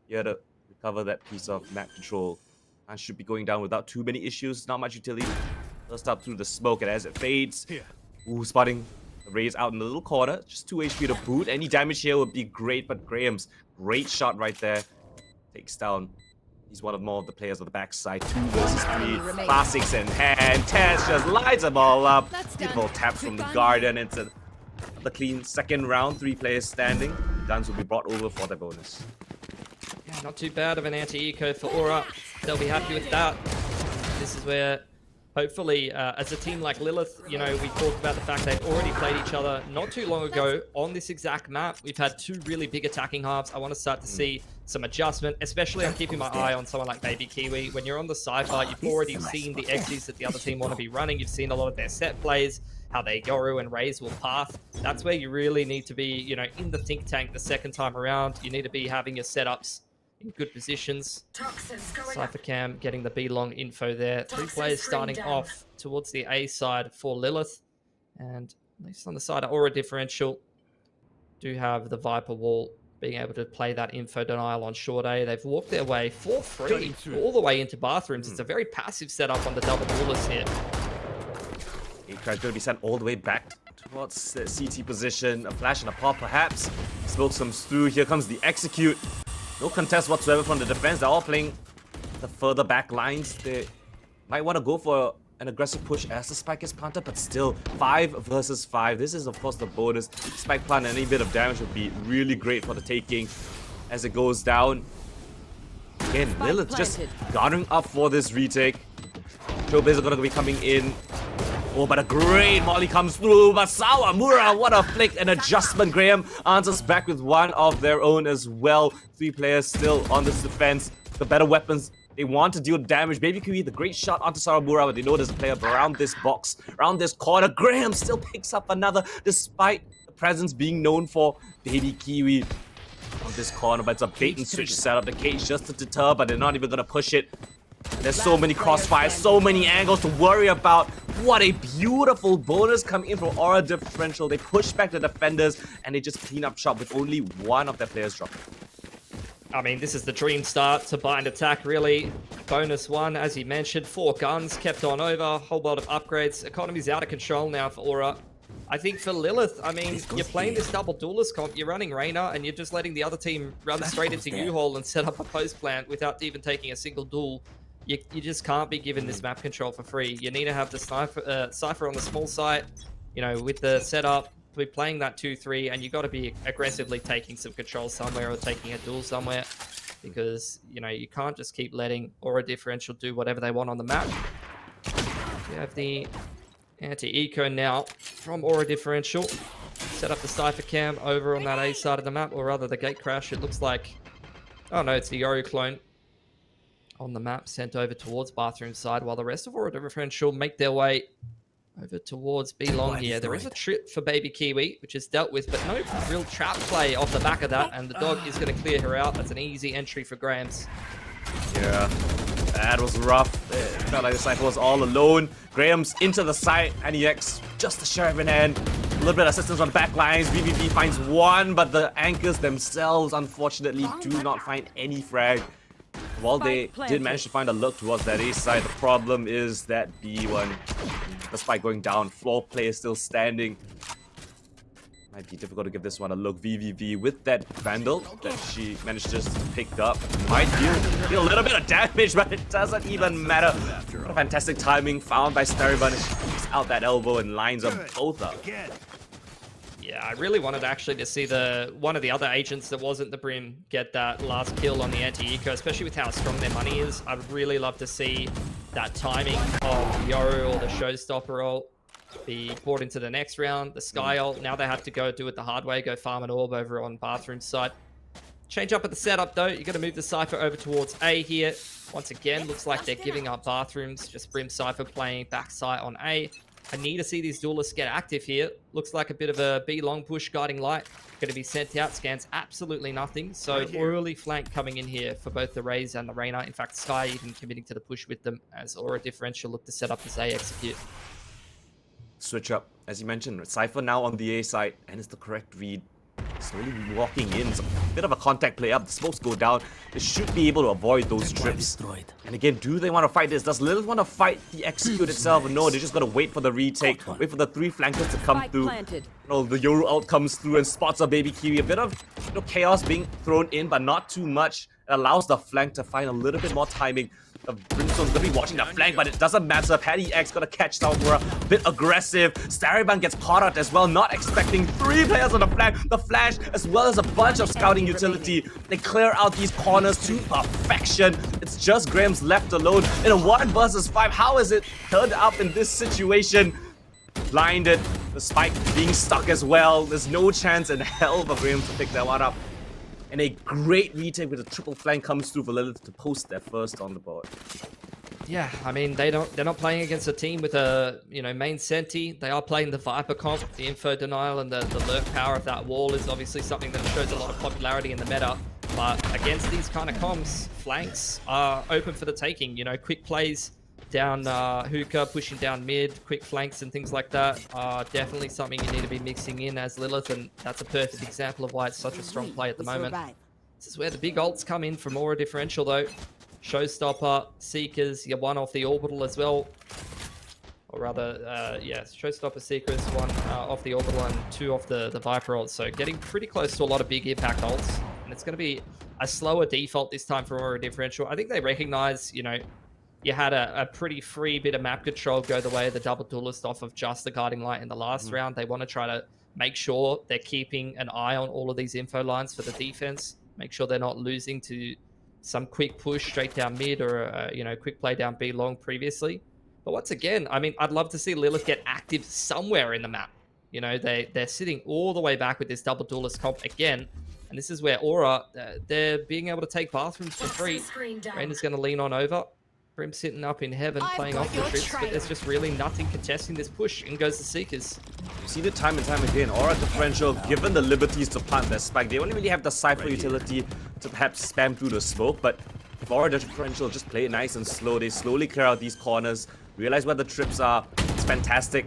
here to recover that piece of map control, and should be going down without too many issues. Not much utility. Burst up through the smoke, and as it fades, ooh, spotting the Raze out in the little corner. Just 2 HP to boot. Any damage here would be great, but Graham's great shot right there takes down. He's one of more of the players on the backside. 2 versus 3. Classics in hand. Tess just lights them all up. Beautiful taps from the Garden into the clean second round. 3 players standing. Guns will be brought over for the bonus. Yeah, not too bad of an anti-eco for Aura. They'll be happy with that. This is where, hopefully, as a team like Lilith, you know, we talked about the fact they've already played each other not too long ago on this exact map. We've had 2 really big attacking halves. I want to start to see some adjustment, especially I'm keeping my eye on someone like Baby Kiwi. When you're on the Cypher, you've already seen the X's that the other team want to be running. You've seen a lot of their set plays, how they Yoru and Raze will path. That's where you really need to be, you know, in the think tank the second time around. You need to be having your setups in good positions. Cypher Cam getting the B long info there. 3 players starting off towards the A side for Lilith. And at least on the side of Aura Differential, do have the Viper wall being able to play that info denial on short A. They've walked their way for free all the way into bathrooms. It's a very passive setup on the double duelist here. A-Crowd's going to be sent all the way back towards the CT position. A flash and a pop perhaps. Smoke comes through. Here comes the execute. No contest whatsoever from the defense. They're all playing the further back lines. They might want to go for an aggressive push as the spike is planted, but still 5 versus 5. This is of course the bonus. Spike plant, any bit of damage would be really great for the taking as it goes down. Again, Lilith just garnering up for this retake. Trailblazer gonna be coming in. Oh, but a great molly comes through. But Sawamura, what a flick and adjustment. Graham answers back with one of their own as well. 3 players still on this defense. The better weapons. They want to deal damage. Baby Kiwi, the great shot onto Sawamura, but they know there's a player around this box, around this corner. Graham still picks up another, despite the presence being known for Baby Kiwi on this corner. But it's a bait and switch setup. The cage just to deter, but they're not even gonna push it. There's so many crossfires, so many angles to worry about. What a beautiful bonus coming in from Aura Differential. They push back the defenders and they just clean up shop with only one of their players dropping. I mean, this is the dream start to bind attack, really. Bonus 1, as you mentioned, 4 guns kept on over, whole lot of upgrades. Economy's out of control now for Aura. I think for Lilith, I mean, you're playing this double duelist comp, you're running Reyna, and you're just letting the other team run straight into U-Haul and set up a post plant without even taking a single duel. You just can't be given this map control for free. You need to have the Cypher on the small site, you know, with the setup, to be playing that 2-3, and you got to be aggressively taking some control somewhere or taking a duel somewhere, because, you know, you can't just keep letting Aura Differential do whatever they want on the map. You have the anti-eco now from Aura Differential. set up the Cypher cam over on that A side of the map, or rather the gate crash. It looks like, oh no, it's the Yoru clone on the map sent over towards bathroom side, while the rest of Aura Differential make their way over towards B long here. There is a trip for Baby Kiwi, which is dealt with, but no real trap play off the back of that, and the dog is going to clear her out. That's an easy entry for Grams. Yeah, that was rough. It felt like the Cypher was all alone. Graham's into the side, and EX just the sheriff in hand. A little bit of assistance on the back lines. VVV finds one, but the anchors themselves, unfortunately, do not find any frag. While they did manage to find a look towards that A side, the problem is that B1, the spike going down, floor play is still standing. Might be difficult to give this one a look. VVV with that Vandal that she managed to just pick up might deal a little bit of damage, but it doesn't even matter. What a fantastic timing found by Starryban. She's out that elbow and lines them both up. Yeah, I really wanted actually to see one of the other agents that wasn't the Brim get that last kill on the anti-eco, especially with how strong their money is. I'd really love to see that timing of Yoru or the Showstopper ult be brought into the next round. The Sky ult, now they have to go do it the hard way, go farm an orb over on bathroom side. Change up at the setup though. You got to move the Cypher over towards A here. Once again, looks like they're giving up bathrooms. Just Brim Cypher playing backside on A. I need to see these duelists get active here. Looks like a bit of a B long push guarding light. Going to be sent out. Scans absolutely nothing. So early flank coming in here for both the Raze and the Reyna. In fact, Sky even committing to the push with them as Aura Differential look to set up as they execute. Switch up, as you mentioned. Cypher now on the A side, and it's the correct read. Slowly walking in. It's a bit of a contact play up. The smokes go down. They should be able to avoid those trips. And again, do they want to fight this? Does Lilith want to fight the execute itself? No, they're just going to wait for the retake. Wait for the three flankers to come through. The Yoru ult comes through and spots a Baby Kiwi. A bit of chaos being thrown in, but not too much. It allows the flank to find a little bit more timing. Brimstone's gonna be watching the flank, but it doesn't matter. Paddy X gonna catch Saumura, a bit aggressive. Starryban gets caught out as well, not expecting three players on the flank. The flash, as well as a bunch of scouting utility. They clear out these corners to perfection. It's just Graham's left alone in a 1 versus 5. How is it turned up in this situation? Blinded, the spike being stuck as well. There's no chance in hell for Graham to pick that one up. And a great retake with a triple flank comes through for Lilith to post their first on the board. Yeah, I mean, they're not playing against a team with a, main Senti. They are playing the Viper comp. The info denial and the lurk power of that wall is obviously something that shows a lot of popularity in the meta. But against these kind of comps, flanks are open for the taking. Quick plays down hookah, pushing down mid, quick flanks and things like that are definitely something you need to be mixing in as Lilith, and that's a perfect example of why it's such a strong play at the moment. This is where the big ults come in from Aura Differential though. Showstopper, Seekers, you one off the orbital as well. Or rather, Showstopper, Seekers, one off the orbital and two off the Viper ult. So getting pretty close to a lot of big impact ults. And it's going to be a slower default this time for Aura Differential. I think they recognize, you had a pretty free bit of map control go the way of the double duelist off of just the guarding light in the last round. They want to try to make sure they're keeping an eye on all of these info lines for the defense. Make sure they're not losing to some quick push straight down mid or, quick play down B long previously. But once again, I mean, I'd love to see Lilith get active somewhere in the map. They're sitting all the way back with this double duelist comp again. And this is where Aura, they're being able to take bathrooms for free. Reyna's going to lean on over. Brim sitting up in heaven playing off the trips, but there's just really nothing contesting this push. In goes the Seekers. You see it time and time again. Aura Differential, given the liberties to plant their spike, they only really have the Cypher utility to perhaps spam through the smoke, but if Aura Differential just play it nice and slow, they slowly clear out these corners, realize where the trips are. It's fantastic.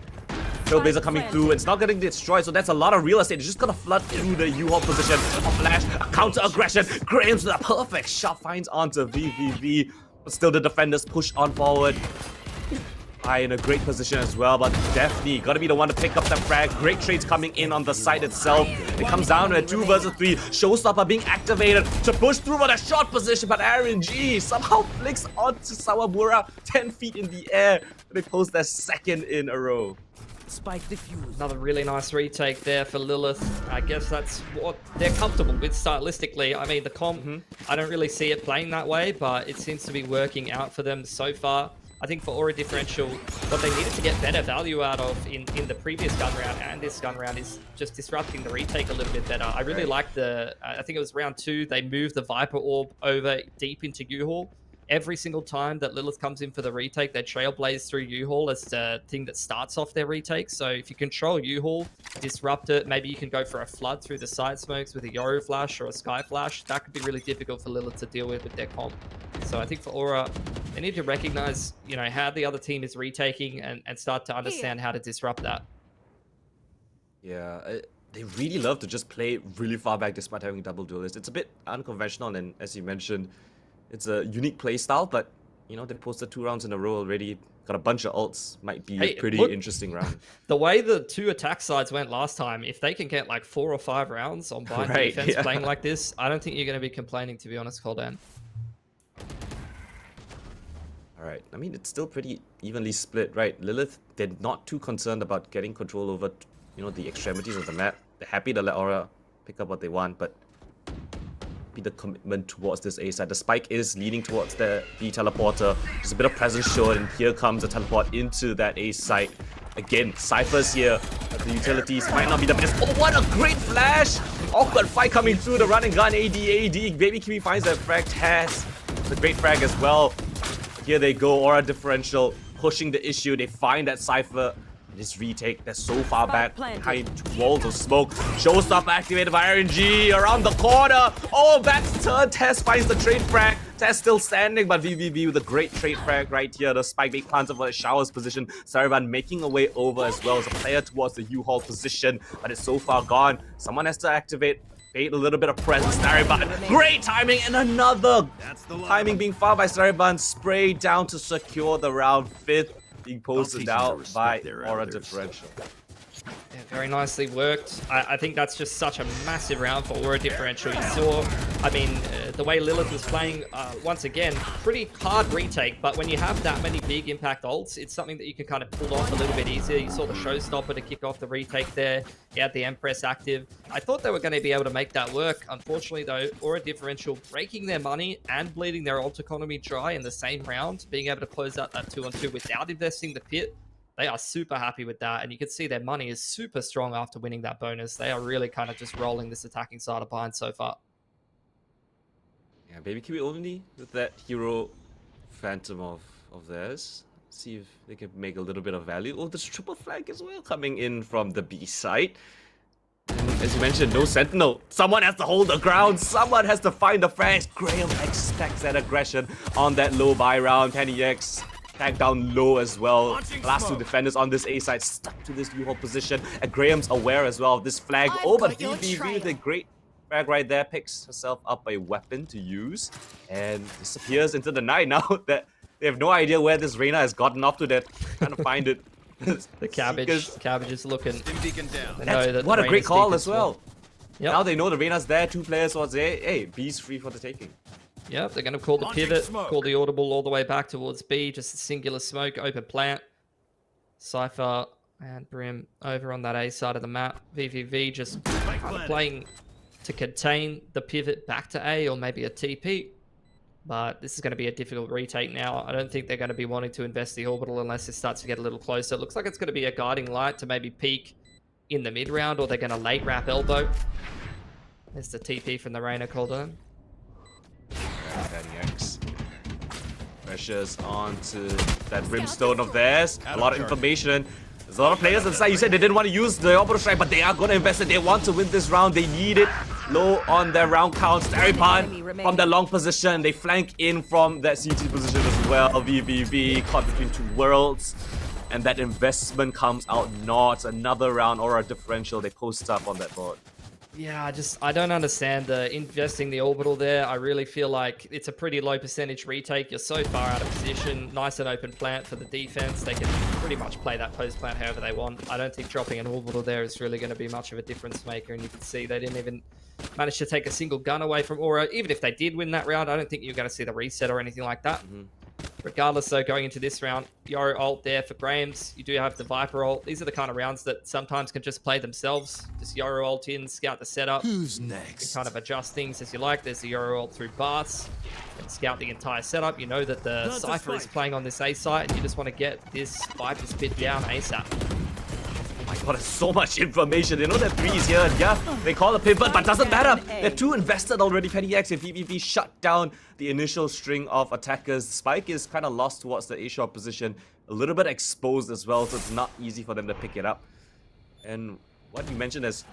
Trailblazer coming through, it's not getting destroyed, so that's a lot of real estate. It's just gonna flood through the U-Haul position. A flash, a counter aggression. Graham's with a perfect shot finds onto VVV. But still the defenders push on forward. In a great position as well, but definitely gotta be the one to pick up that frag. Great trades coming in on the site itself. It comes down to a 2 versus 3. Showstopper being activated to push through on a short position, but RNG somehow flicks onto Sawamura 10 feet in the air. They post their second in a row. Spike defused. Another really nice retake there for Lilith. I guess that's what they're comfortable with stylistically. I mean, the comp, I don't really see it playing that way, but it seems to be working out for them so far. I think for Aura Differential, what they needed to get better value out of in the previous gun round and this gun round is just disrupting the retake a little bit better. I really like the, I think it was round 2, they moved the Viper Orb over deep into U-Haul. Every single time that Lilith comes in for the retake, they trailblaze through U-Haul as the thing that starts off their retake. So if you control U-Haul, disrupt it, maybe you can go for a flood through the side smokes with a Yoru flash or a Sky flash. That could be really difficult for Lilith to deal with their comp. So I think for Aura, they need to recognize, you know, how the other team is retaking and start to understand how to disrupt that. Yeah, they really love to just play really far back despite having double duelists. It's a bit unconventional, and as you mentioned, it's a unique play style, but you know, they posted 2 rounds in a row already. Got a bunch of ults. Might be a pretty interesting round. The way the 2 attack sides went last time, if they can get like 4 or 5 rounds on bind defense playing like this, I don't think you're going to be complaining, to be honest, Coldan. Alright, I mean, it's still pretty evenly split, right? Lilith, they're not too concerned about getting control over, you know, the extremities of the map. They're happy to let Aura pick up what they want, but the commitment towards this A side. The spike is leaning towards the B teleporter. There's a bit of presence shown, and here comes the teleport into that A site. Again, Cypher's here. The utilities might not be the best. Oh, what a great flash! Awkward fight coming through the run and gun. AD. Baby Kiwi finds that frag. Taz, the great frag as well. Here they go. Aura Differential pushing the issue. They find that Cypher. This retake, they're so far back behind walls of smoke. Showstopper activated by RNG around the corner. Oh, back to turn. Tess finds the trade frag. Tess still standing, but VVV with a great trade frag right here. The spike being planted for the Shower's position. Sariban making a way over as well as a player towards the U-Haul position, but it's so far gone. Someone has to activate. Bait a little bit of presence. Sariban, great timing, and another timing being fouled by Sariban. Spray down to secure the round. 5th. Being posted out by Aura Differential. Yeah, very nicely worked. I think that's just such a massive round for Aura Differential. You saw, I mean, the way Lilith was playing, once again, pretty hard retake, but when you have that many big impact ults, it's something that you can kind of pull off a little bit easier. You saw the Showstopper to kick off the retake there. He had the Empress active. I thought they were going to be able to make that work. Unfortunately, though, Aura Differential breaking their money and bleeding their ult economy dry in the same round, being able to close out that 2-on-2 without investing the pit. They are super happy with that, and you can see their money is super strong after winning that bonus. They are really kind of just rolling this attacking side of bind so far. Yeah, Baby Kiwi only with that hero phantom of theirs. See if they can make a little bit of value. Oh, there's triple flag as well coming in from the B side. And as you mentioned, no sentinel. Someone has to hold the ground. Someone has to find the frags. Graham expects that aggression on that low buy round. Penny X tag down low as well. Last 2 defenders on this A side stuck to this U-Haul position. And Graham's aware as well of this flag. Oh, but VVV with a great frag right there picks herself up a weapon to use and disappears into the night. Now that they have no idea where this Reyna has gotten up to, that trying to find it. The cabbage is looking. What a great call as well. Yep. Now they know the Reyna's there. 2 players towards A. Hey, B's free for the taking. Yep, they're going to call the pivot, call the audible all the way back towards B. Just a singular smoke, open plant. Cypher and Brim over on that A side of the map. VVV just kind of playing to contain the pivot back to A, or maybe a TP. But this is going to be a difficult retake now. I don't think they're going to be wanting to invest the orbital unless it starts to get a little closer. It looks like it's going to be a guiding light to maybe peek in the mid round, or they're going to late wrap elbow. There's the TP from the Reyna cooldown. Pressures onto that brimstone of theirs. A lot of information. There's a lot of players inside. You said they didn't want to use the orbital strike, but they are going to invest it. They want to win this round. They need it. Low on their round counts. Tariban from the long position. They flank in from that CT position as well. VVV caught between 2 worlds. And that investment comes out not. Another round Aura Differential. They post up on that board. Yeah, I don't understand the investing the orbital there. I really feel like it's a pretty low percentage retake. You're so far out of position. Nice and open plant for the defense. They can pretty much play that post plant however they want. I don't think dropping an orbital there is really going to be much of a difference maker. And you can see they didn't even manage to take a single gun away from Aura. Even if they did win that round, I don't think you're going to see the reset or anything like that. Regardless, though, going into this round, Yoru ult there for Graves. You do have the Viper ult. These are the kind of rounds that sometimes can just play themselves. Just Yoru ult in, scout the setup. Who's next? You kind of adjust things as you like. There's the Yoru ult through Baths. And scout the entire setup. You know that the Cypher is playing on this A site, and you just want to get this Viper's pit down ASAP. My god, there's so much information. They know that 3 is here, and yeah, they call a pivot, but doesn't matter. They're too invested already. Petty X and VVV shut down the initial string of attackers. Spike is kind of lost towards the A-short position, a little bit exposed as well, so it's not easy for them to pick it up. And what you mentioned as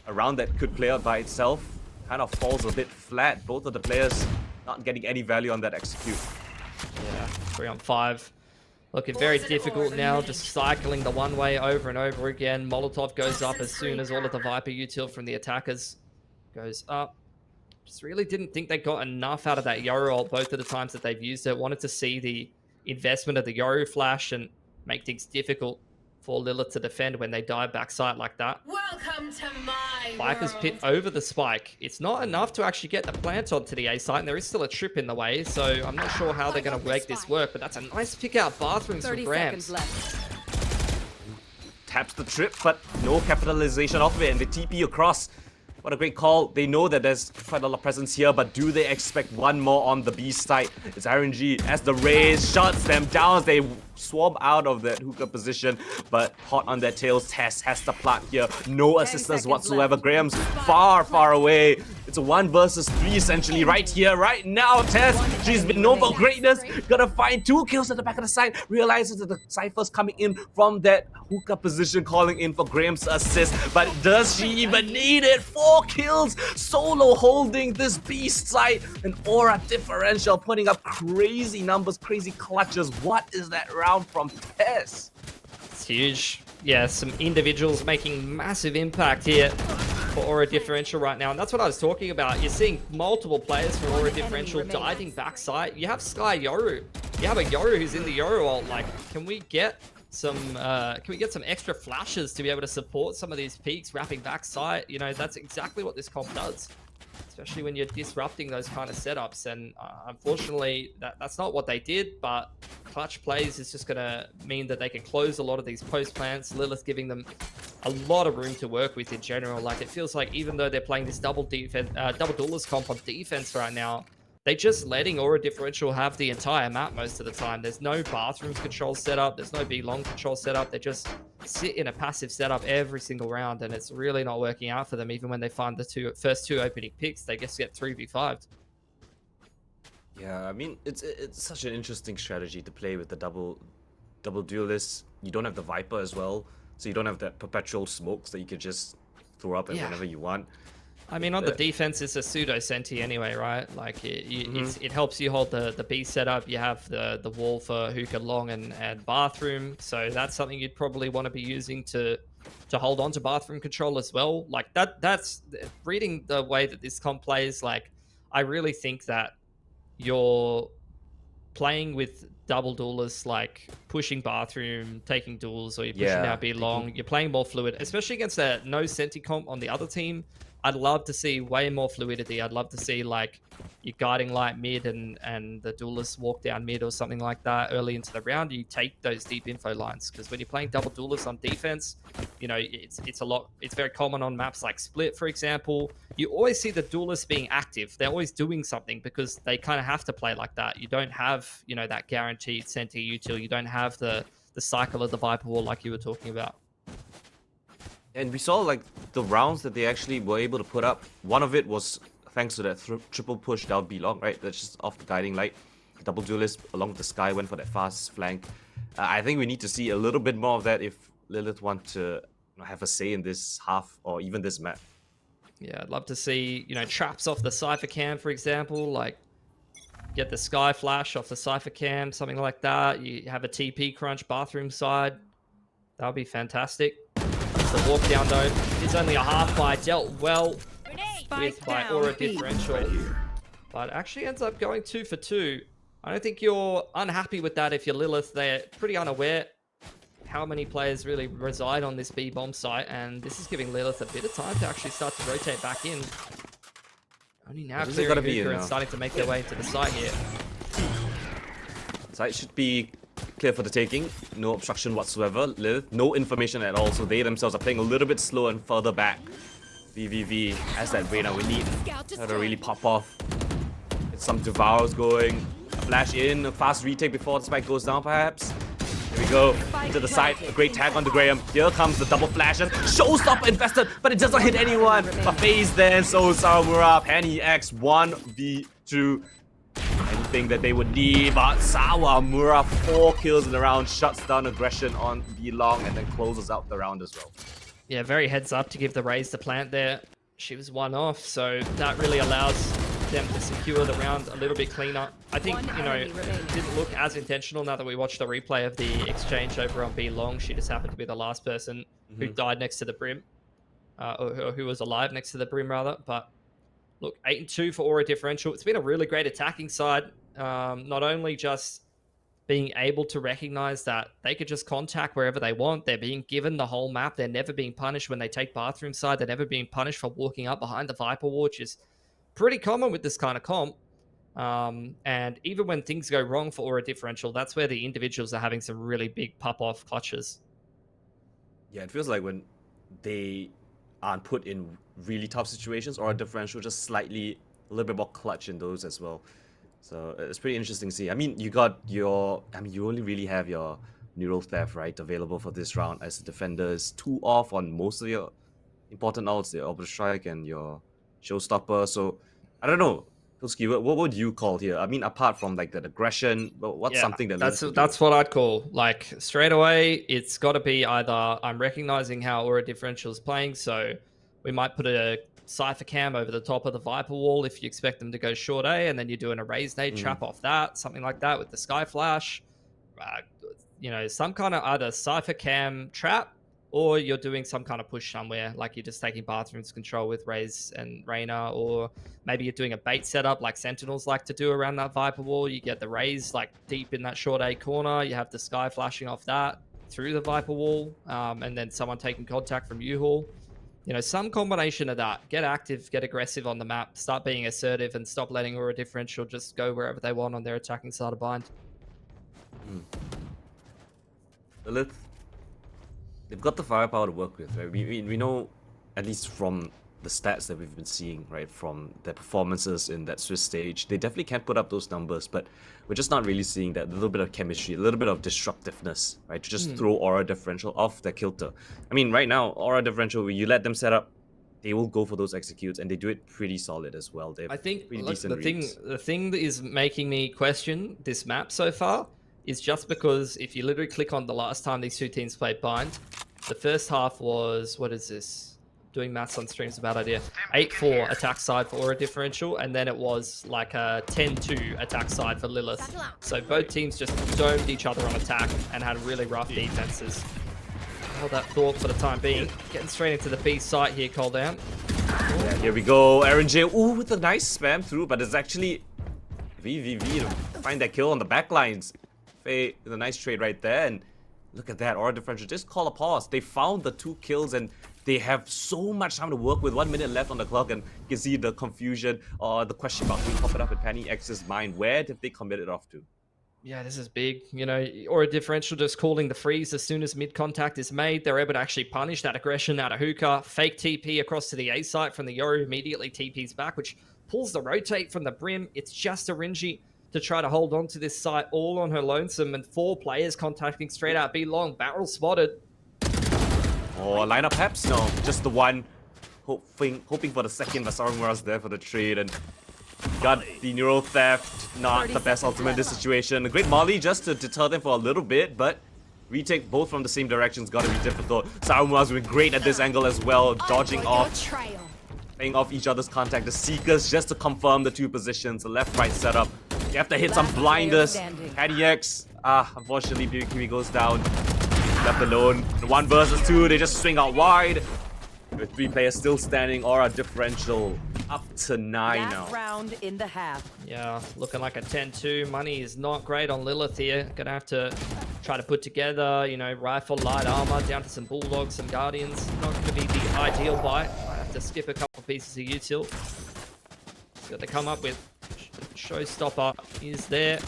a round that could play out by itself kind of falls a bit flat. Both of the players not getting any value on that execute. Yeah, 3 on 5. Looking very difficult now, just cycling the one way over and over again. Molotov goes up as soon as all of the Viper util from the attackers goes up. Just really didn't think they got enough out of that Yoru ult both of the times that they've used it. Wanted to see the investment of the Yoru flash and make things difficult for Lilith to defend when they dive backside like that. Welcome to my Viper's pit over the spike. It's not enough to actually get the plant onto the A site, and there is still a trip in the way, so I'm not sure how they're going to make this work, but that's a nice pick out bathrooms from Grams. Taps the trip, but no capitalization off of it, and the TP across. What a great call. They know that there's quite a lot of presence here, but do they expect one more on the B side? It's RNG as the Raze shuts them down. They swarm out of that hookah position, but hot on their tails. Tess has the plant here. No assistance whatsoever. Graham's far, far away. It's a 1 versus 3 essentially right here, right now. Tess, she's been known for greatness. Gonna find 2 kills at the back of the side. Realizes that the Cypher's coming in from that hookah position, calling in for Graham's assist. But does she even need it? 4 kills. Solo holding this beast side. An aura differential, putting up crazy numbers, crazy clutches. What is that round from Tess? It's huge. Yeah, some individuals making massive impact here for Aura Differential right now. And that's what I was talking about. You're seeing multiple players for Aura Differential diving backside. You have Sky Yoru. You have a Yoru who's in the Yoru ult. Like, can we get some extra flashes to be able to support some of these peaks wrapping backside? You know, that's exactly what this comp does. Especially when you're disrupting those kind of setups, and unfortunately that's not what they did, but clutch plays is just going to mean that they can close a lot of these post plants. Lilith giving them a lot of room to work with in general. Like, it feels like even though they're playing this double duelist comp on defense right now, they're just letting Aura Differential have the entire map most of the time. There's no bathrooms control setup, there's no B long control setup. They just sit in a passive setup every single round, and it's really not working out for them. Even when they find the first two opening picks, they just get 3v5'd. Yeah, I mean, it's such an interesting strategy to play with the double duelist. You don't have the Viper as well, so you don't have that perpetual smokes that you could just throw up whenever you want. I mean, on the defense, it's a pseudo senti anyway, right? Like, it helps you hold the B setup. You have the wall for hookah long and bathroom, so that's something you'd probably want to be using to hold on to bathroom control as well. Like, that's reading the way that this comp plays. Like, I really think that you're playing with double duelists, like pushing bathroom, taking duels, or you're pushing out B long. You're playing more fluid, especially against a no senti comp on the other team. I'd love to see way more fluidity. I'd love to see, like, you guiding light mid and the duelists walk down mid or something like that early into the round. You take those deep info lines, because when you're playing double duelists on defense, you know, it's very common on maps like Split, for example. You always see the duelists being active. They're always doing something because they kind of have to play like that. You don't have, you know, that guaranteed senti util. You don't have the cycle of the Viper wall like you were talking about. And we saw, like, the rounds that they actually were able to put up. One of it was thanks to that triple push down B long, right? That's just off the guiding light. Double duelist along with the Sky went for that fast flank. I think we need to see a little bit more of that if Lilith want to have a say in this half or even this map. Yeah, I'd love to see, you know, traps off the Cypher cam, for example. Like, get the Sky flash off the Cypher cam, something like that. You have a TP crunch bathroom side. That would be fantastic. The walk down, though, is only a half buy, dealt well with by Aura Differential, but actually ends up going 2 for 2. I don't think you're unhappy with that if you're Lilith. They're pretty unaware how many players really reside on this B bomb site, and this is giving Lilith a bit of time to actually start to rotate back in. Only now clearing hookah and starting to make their way into the site here. Side should be clear for the taking. No obstruction whatsoever. Lilith, no information at all. So they themselves are playing a little bit slow and further back. VVV has that Reyna we need her to really pop off. Get some Devours going. A flash in, a fast retake before the spike goes down perhaps. Here we go, into the side, a great tag onto Graham. Here comes the double flash and Showstopper invested, but it doesn't hit anyone. A phase then, so Sawamura, Penny X, 1v2. Anything that they would need, but Sawamura, 4 kills in the round, shuts down aggression on Belong and then closes out the round as well. Yeah, very heads up to give the raise to plant there. She was one off, so that really allows them to secure the round a little bit cleaner. I think, you know, it didn't look as intentional now that we watched the replay of the exchange over on B Long. She just happened to be the last person who died next to the brim, or who was alive next to the brim rather. But look, 8-2 for Aura Differential. It's been a really great attacking side. Not only just being able to recognize that they could just contact wherever they want. They're being given the whole map. They're never being punished when they take bathroom side. They're never being punished for walking up behind the Viper Wall, which is pretty common with this kind of comp. And even when things go wrong for Aura Differential, that's where the individuals are having some really big pop-off clutches. Yeah, it feels like when they aren't put in really tough situations, Aura Differential just slightly a little bit more clutch in those as well. So it's pretty interesting to see. I mean, you got your... I mean, you only really have your Neural Theft, right, available for this round as the defenders. 2 off on most of your important ults, the Orbital Strike and your Showstopper. So, I don't know. Pilski, what would you call here? I mean, apart from like the aggression, what's something that... That's what I'd call. Like, straight away, it's got to be either I'm recognizing how Aura Differential is playing, so we might put a Cypher Cam over the top of the Viper Wall if you expect them to go short A, and then you're doing a raise nade trap off that, something like that with the Sky Flash. You know, some kind of either Cypher Cam trap, or you're doing some kind of push somewhere, like you're just taking Bathrooms control with Raze and Reyna, or maybe you're doing a bait setup like Sentinels like to do around that Viper Wall. You get the Raze like deep in that short A corner, you have the Sky flashing off that through the Viper Wall, and then someone taking contact from U-Haul. You know, some combination of that. Get active, get aggressive on the map, start being assertive, and stop letting Aura Differential just go wherever they want on their attacking side of bind. Lilith, they've got the firepower to work with, right? We know, at least from the stats that we've been seeing, right, from their performances in that Swiss stage, they definitely can put up those numbers, but we're just not really seeing that little bit of chemistry, a little bit of disruptiveness, right, to just throw Aura Differential off their kilter. I mean, right now, Aura Differential, when you let them set up, they will go for those executes, and they do it pretty solid as well. They have I think pretty look, decent the thing that is making me question this map so far is just because if you literally click on the last time these two teams played bind, the first half was, what is this? Doing maths on stream is a bad idea. 8-4 attack side for Aura Differential, and then it was like a 10-2 attack side for Lilith. So both teams just domed each other on attack and had really rough defenses. Hold that thought for the time being. Getting straight into the B site here, Call Down. Yeah, here we go. Aaron J. Ooh, with a nice spam through, but it's actually VVV to find that kill on the backlines. Faye with a nice trade right there, and look at that, Aura Differential just call a pause. They found the 2 kills and they have so much time to work with. 1 minute left on the clock, and you can see the confusion or the question mark being popping up in Penny X's mind. Where did they commit it off to? Yeah, this is big. You know, Aura Differential just calling the freeze as soon as mid contact is made. They're able to actually punish that aggression out of Hookah. Fake TP across to the A site from the Yoru, immediately TP's back, which pulls the rotate from the brim. It's just a Rinji to try to hold on to this site all on her lonesome, and 4 players contacting straight out B long. Barrel spotted. Or lineup perhaps? No, just the one. Hoping for the second, but Sawamura's there for the trade, and got the Neural Theft. Not the best ultimate in this situation. A great Molly just to deter them for a little bit, but retake both from the same direction is gotta be difficult. Sawamura's been great at this angle as well, dodging off, playing off each other's contact. The Seekers just to confirm the 2 positions, the left-right setup. You have to hit some blinders. Patty X, unfortunately, BBQ goes down. Left alone. 1 versus 2, they just swing out wide. With 3 players still standing, Aura Differential up to 9 now. Round in the half. Yeah, looking like a 10-2. Money is not great on Lilith here. Gonna have to try to put together, you know, rifle, light armor, down to some Bulldogs, some Guardians. Not gonna be the ideal buy. I have to skip a couple pieces of util. Got to come up with Showstopper is there.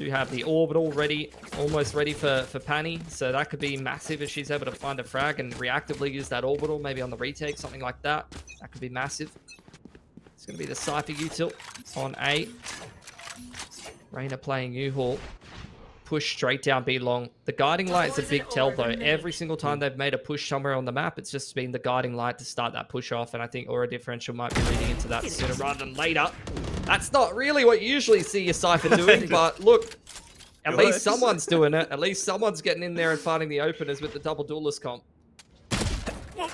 Do have the orbital ready, almost ready for Panny, so that could be massive if she's able to find a frag and reactively use that orbital, maybe on the retake, something like that. That could be massive. It's going to be the Cypher util on A. Reyna playing U-Haul. Push straight down B long. The guiding light is a big tell though. Every single time they've made a push somewhere on the map, it's just been the guiding light to start that push off, and I think Aura Differential might be reading into that sooner rather than later. That's not really what you usually see your Cypher doing, but look, at least someone's doing it. At least someone's getting in there and finding the openers with the double duelist comp. Feels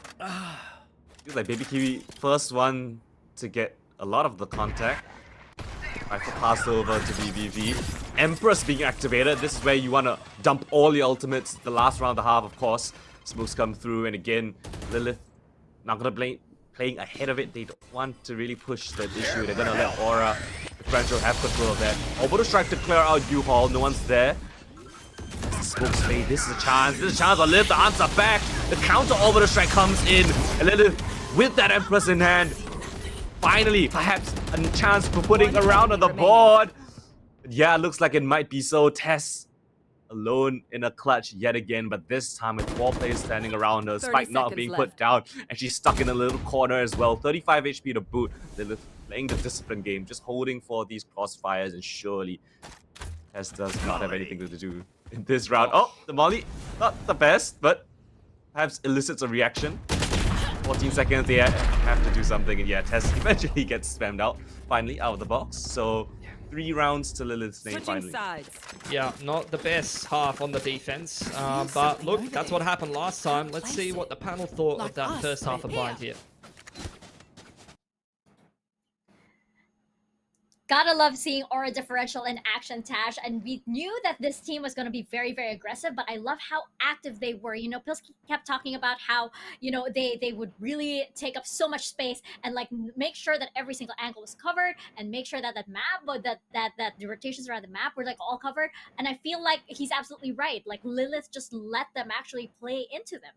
like Baby Kiwi, first one to get a lot of the contact. Rifle passed over to BBV. Empress being activated. This is where you want to dump all your ultimates. The last round, the half, of course. Smokes come through, and again, Lilith not going to playing ahead of it. They don't want to really push that issue. They're going to let Aura Differential have control of that. Orbital Strike to clear out U-Haul. No one's there. Smokes fade. This is a chance. This is a chance for Lilith to answer back. The counter Orbital Strike comes in. And Lilith, with that Empress in hand, finally, perhaps a chance for putting a round on the board. Yeah, looks like it might be so. Tess alone in a clutch yet again, but this time with 4 players standing around her, Spike not being put down, and she's stuck in a little corner as well. 35 HP to boot. Lilith playing the discipline game, just holding for these crossfires, and surely Tess does not have anything to do in this round. Oh, the Molly, not the best, but perhaps elicits a reaction. 14 seconds, they have to do something, and yeah, Tess eventually gets spammed out, finally, out of the box. So, 3 rounds to Lilith's name, finally. Yeah, not the best half on the defense, but look, that's what happened last time. Let's see what the panel thought of that first half of blind here. Gotta love seeing Aura Differential in action, Tash, and we knew that this team was going to be very, very aggressive, but I love how active they were. You know, Pilsky kept talking about how, you know, they would really take up so much space and like make sure that every single angle was covered and make sure that that map, that the rotations around the map were like all covered. And I feel like he's absolutely right. Like Lilith just let them actually play into them.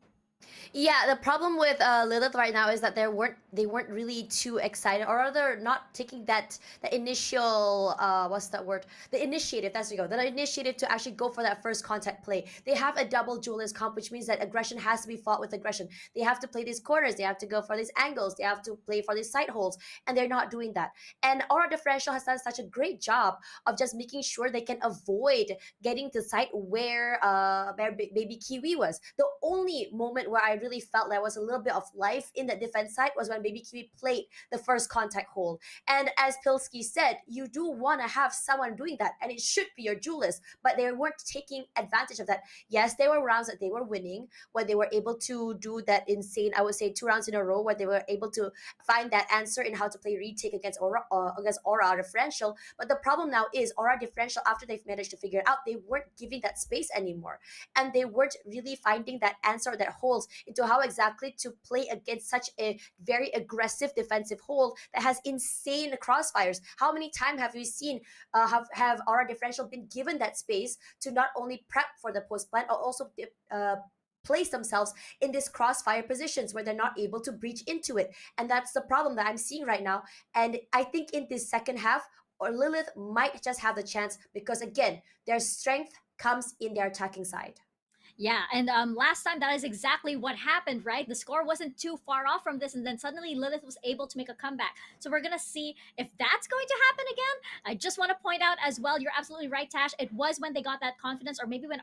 Yeah, the problem with Lilith right now is that they weren't really too excited, or rather not taking the initial what's that word? The initiative. That's the initiative to actually go for that first contact play. They have a double duelist comp, which means that aggression has to be fought with aggression. They have to play these corners. They have to go for these angles. They have to play for these side holes, and they're not doing that. And Aura Differential has done such a great job of just making sure they can avoid getting to the site where Baby Kiwi was. The only moment where I really felt there was a little bit of life in the defense side was when Baby Kiwi played the first contact hole. And as Pilsky said, you do want to have someone doing that, and it should be your duelist, but they weren't taking advantage of that. Yes, there were rounds that they were winning when they were able to do that insane, I would say 2 rounds in a row, where they were able to find that answer in how to play retake against Aura Differential. But the problem now is Aura Differential, after they've managed to figure it out, they weren't giving that space anymore, and they weren't really finding that answer, that holes into how exactly to play against such a very aggressive defensive hold that has insane crossfires. How many times have we seen have Aura Differential been given that space to not only prep for the post plant, or also place themselves in these crossfire positions where they're not able to breach into it? And that's the problem that I'm seeing right now. And I think in this second half, or Lilith might just have the chance, because again, their strength comes in their attacking side. Yeah, and last time that is exactly what happened, right? The score wasn't too far off from this, and then suddenly Lilith was able to make a comeback. So we're gonna see if that's going to happen again. I just want to point out as well, you're absolutely right, Tash. It was when they got that confidence, or maybe when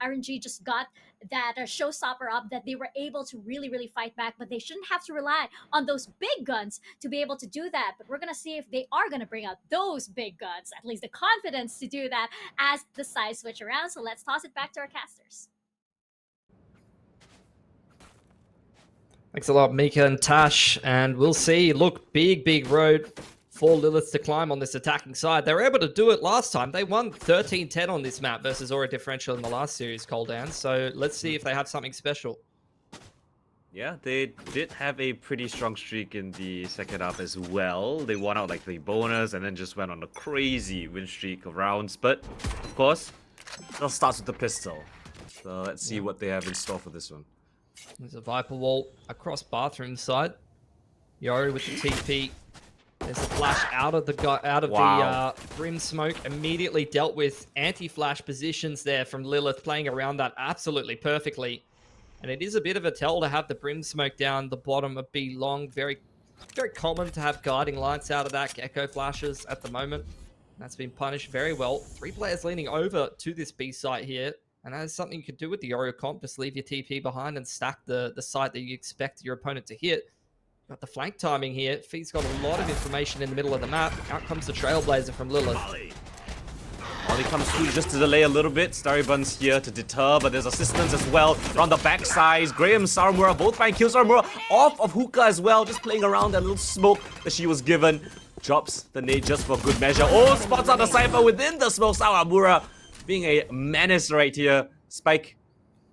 RNG just got that showstopper up, that they were able to really, really fight back. But they shouldn't have to rely on those big guns to be able to do that. But we're gonna see if they are gonna bring out those big guns, at least the confidence to do that as the sides switch around. So let's toss it back to our casters. Thanks a lot, Mika and Tash, and we'll see. Look, big road for Lilith to climb on this attacking side. They were able to do it last time. They won 13-10 on this map versus Aura Differential in the last series, Coldan. So let's see if they have something special. Yeah, they did have a pretty strong streak in the second half as well. They won out like the bonus and then just went on a crazy win streak of rounds. But, of course, it all starts with the pistol. So let's see what they have in store for this one. There's a Viper wall across bathroom side. Yori with the TP. There's a flash out of the Brim smoke. Immediately dealt with anti-flash positions there from Lilith, playing around that absolutely perfectly. And it is a bit of a tell to have the Brim smoke down the bottom of B long. Very, very common to have guiding lights out of that. Gecko flashes at the moment. That's been punished very well. 3 players leaning over to this B site here. And that is something you could do with the Oreo comp. Just leave your TP behind and stack the site that you expect your opponent to hit. Got the flank timing here. Fee's got a lot of information in the middle of the map. Out comes the Trailblazer from Lilith. Molly comes through just to delay a little bit. Starry Bun's here to deter, but there's assistance as well. On the backside, Graham, Saramura both find kills. Saramura off of Hookah as well, just playing around that little smoke that she was given. Drops the nade just for good measure. Oh, spots out the Cypher within the smoke. Saramura being a menace right here. Spike,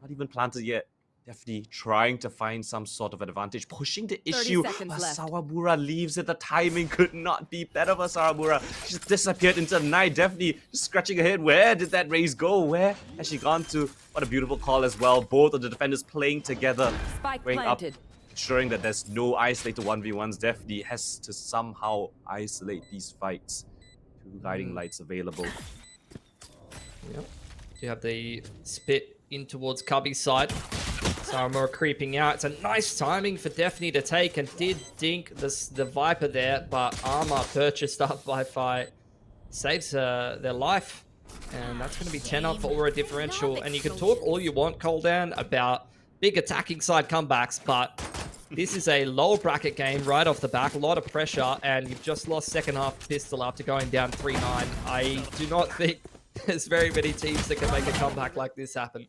not even planted yet. Definitely trying to find some sort of advantage, pushing the issue. But Sawamura leaves it. The timing could not be better for Sawamura. She just disappeared into the night. Definitely just scratching her head. Where did that raise go? Where has she gone to? What a beautiful call as well. Both of the defenders playing together. Going up, ensuring that there's no isolated 1v1s. Definitely has to somehow isolate these fights. 2 guiding lights available. Yep. You have the spit in towards Cubby's side. Saramura creeping out. It's a nice timing for Daphne to take, and did dink the Viper there, but armor purchased up by Fi saves their life. And that's going to be 10 up for Aura differential. And you can talk all you want, Coldan, about big attacking side comebacks, but this is a low bracket game right off the back. A lot of pressure, and you've just lost second half pistol after going down 3-9. I do not think there's very many teams that can make a comeback like this happen.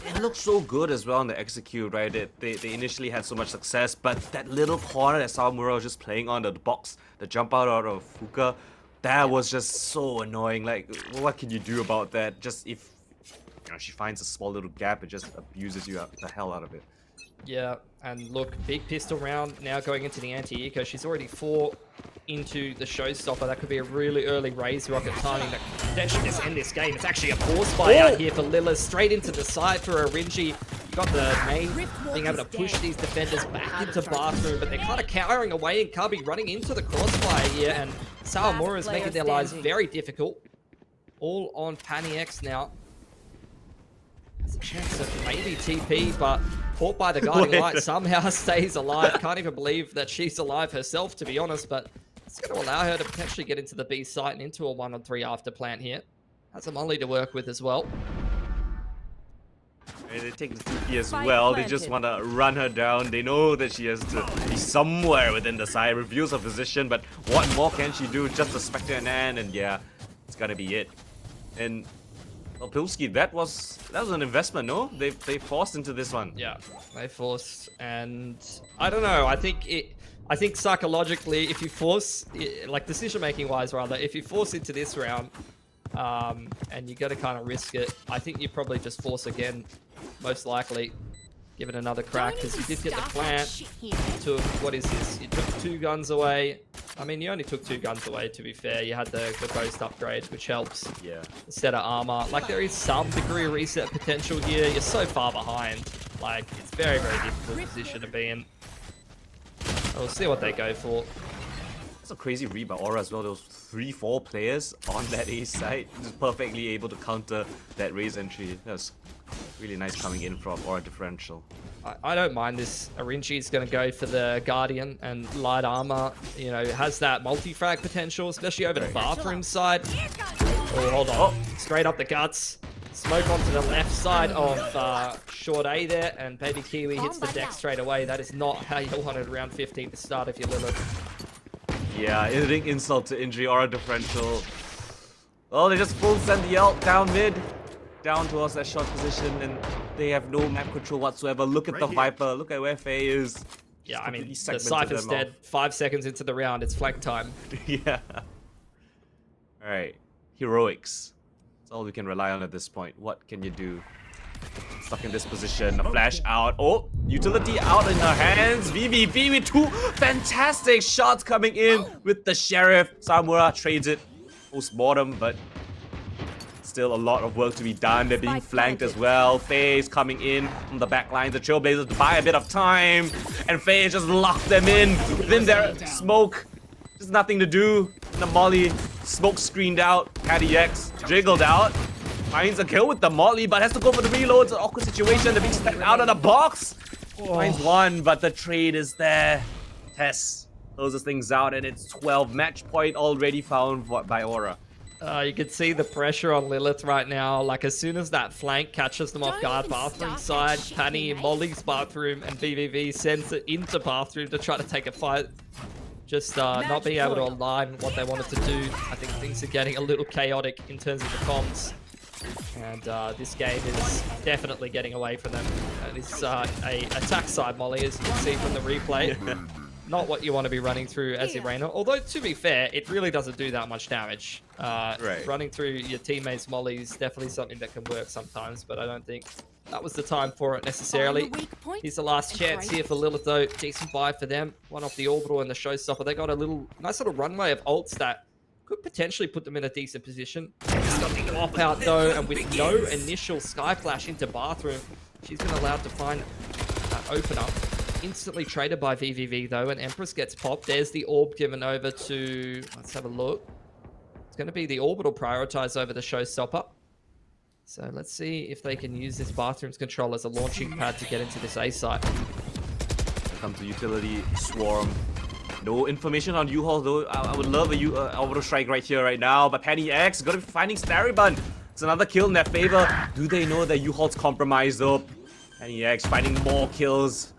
It looked so good as well in the execute, right? They initially had so much success, but that little corner that Sawamura was just playing on, the box, the jump out of Fuka, that was just so annoying. Like, what can you do about that? Just if she finds a small little gap, it just abuses you the hell out of it. Yeah, and look, big pistol round now going into the anti-eco. She's already 4 into the showstopper. That could be a really early raise rocket timing that could potentially just end this game. It's actually a force buy out here for Lilith, straight into the side for Arinji. You got the main being able to push these defenders back into bathroom, but they're kind of cowering away, and Cubby running into the crossfire here, and Sawamura is making their lives very difficult. All on Panny X now. Has a chance of maybe TP, but caught by the guiding light, somehow stays alive. Can't even believe that she's alive herself, to be honest, but it's going to allow her to potentially get into the B site and into a 1-on-3 after plant here. Has a molly to work with as well. And they take the TP as well. They just want to run her down. They know that she has to be somewhere within the site. Reveals her position, but what more can she do? Just a Spectre and yeah, it's going to be it. And well, Pilski, that was an investment, no? They forced into this one. Yeah, they forced, and I don't know. I think psychologically, if you force, like decision-making wise rather, if you force into this round, and you got to kind of risk it, I think you probably just force again, most likely. Give it another crack, because you did get the plant. You took, what is this? You took 2 guns away. I mean, you only took 2 guns away, to be fair. You had the ghost upgrade, which helps. Yeah. Instead of armor. Like, there is some degree of reset potential here. You're so far behind. Like, it's very, very difficult position to be in. We'll see what they go for. That's a crazy read by Aura as well. There was 3-4 players on that A side, just perfectly able to counter that raise entry. That was really nice coming in from Aura differential. I don't mind this. Arinji is going to go for the Guardian and light armor. You know, has that multi-frag potential, especially over the bathroom side. Oh, hold on. Straight up the guts. Smoke onto the left side of Short A there, and Baby Kiwi hits the deck straight away. That is not how you wanted round 15 to start if you're Lilith. Yeah, adding insult to injury, Aura differential. Oh, they just full send the ult down mid. Down towards that short position, and they have no map control whatsoever. Look at the Viper. Look at where Faye is. Yeah, I mean, the Cypher's dead. 5 seconds into the round. It's flank time. Yeah. Alright. Heroics. That's all we can rely on at this point. What can you do? Stuck in this position. A flash out. Oh, utility out in her hands. VVV with 2 fantastic shots coming in with the Sheriff. Samura trades it post-mortem, but still a lot of work to be done. They're being flanked as well. FaZe coming in from the back lines. The Trailblazers to buy a bit of time. And FaZe just locked them in within their smoke. There's nothing to do. The molly, smoke screened out. Patty X jiggled out. Finds a kill with the molly, but has to go for the reloads. An awkward situation. The big step out of the box. Finds one, but the trade is there. Tess closes things out, and it's 12. Match point already found by Aura. You can see the pressure on Lilith right now. Like, as soon as that flank catches them off guard, bathroom side, Penny, Molly's bathroom, and VVV sends it into bathroom to try to take a fight. Just not being able to align what they wanted to do. I think things are getting a little chaotic in terms of the comms. And this game is definitely getting away from them. It's a attack side Molly, as you can see from the replay. Not what you want to be running through as Irena. Although, to be fair, it really doesn't do that much damage. Running through your teammates' Molly is definitely something that can work sometimes, but I don't think that was the time for it necessarily. Here's the last chance here for Lilith, though. Decent buy for them. One off the orbital and the showstopper. They got a nice little runway of ults that could potentially put them in a decent position. Just got the off out, though, and with no initial sky flash into bathroom, she's been allowed to find that opener. Instantly traded by VVV, though, and Empress gets popped. There's the orb given over to... Let's have a look. It's going to be the orbital prioritized over the showstopper. So let's see if they can use this bathroom's control as a launching pad to get into this A site. Comes the utility swarm. No information on U-Haul, though. I would love a orbital strike right here, right now. But Penny X gonna be finding Staribun. It's another kill in their favor. Do they know that U-Haul's compromised, though? Penny X finding more kills.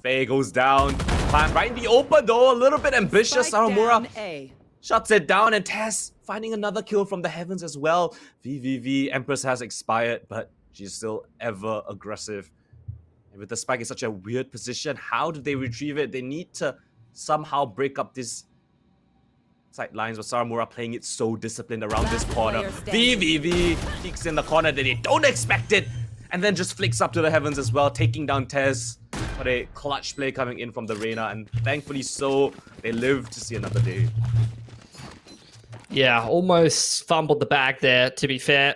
Faye goes down. Right in the open, though. A little bit ambitious. Saramura shuts it down, and Tess finding another kill from the heavens as well. VVV, Empress has expired, but she's still ever aggressive. And with the spike in such a weird position, how do they retrieve it? They need to somehow break up this sight lines, with Saramura playing it so disciplined around this corner. VVV peeks in the corner that they don't expect it, and then just flicks up to the heavens as well, taking down Tess. But a clutch play coming in from the Reyna, and thankfully so, they live to see another day. Yeah, almost fumbled the bag there, to be fair.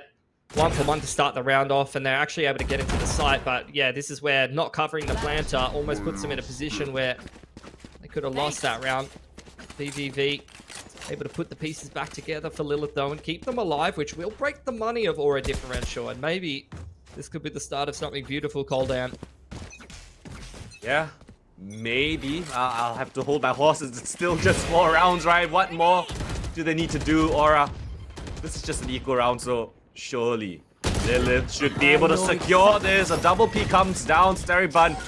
1-for-1 to start the round off, and they're actually able to get into the site. But yeah, this is where not covering the planter almost puts them in a position where they could have lost that round. VVV able to put the pieces back together for Lilith, though, and keep them alive, which will break the money of Aura differential. And maybe this could be the start of something beautiful, Coldan. Yeah, maybe. I'll have to hold my horses. It's still just 4 rounds, right? What more do they need to do, Aura? This is just an equal round, so surely Lilith should be able to secure this. A double P comes down. Staribun,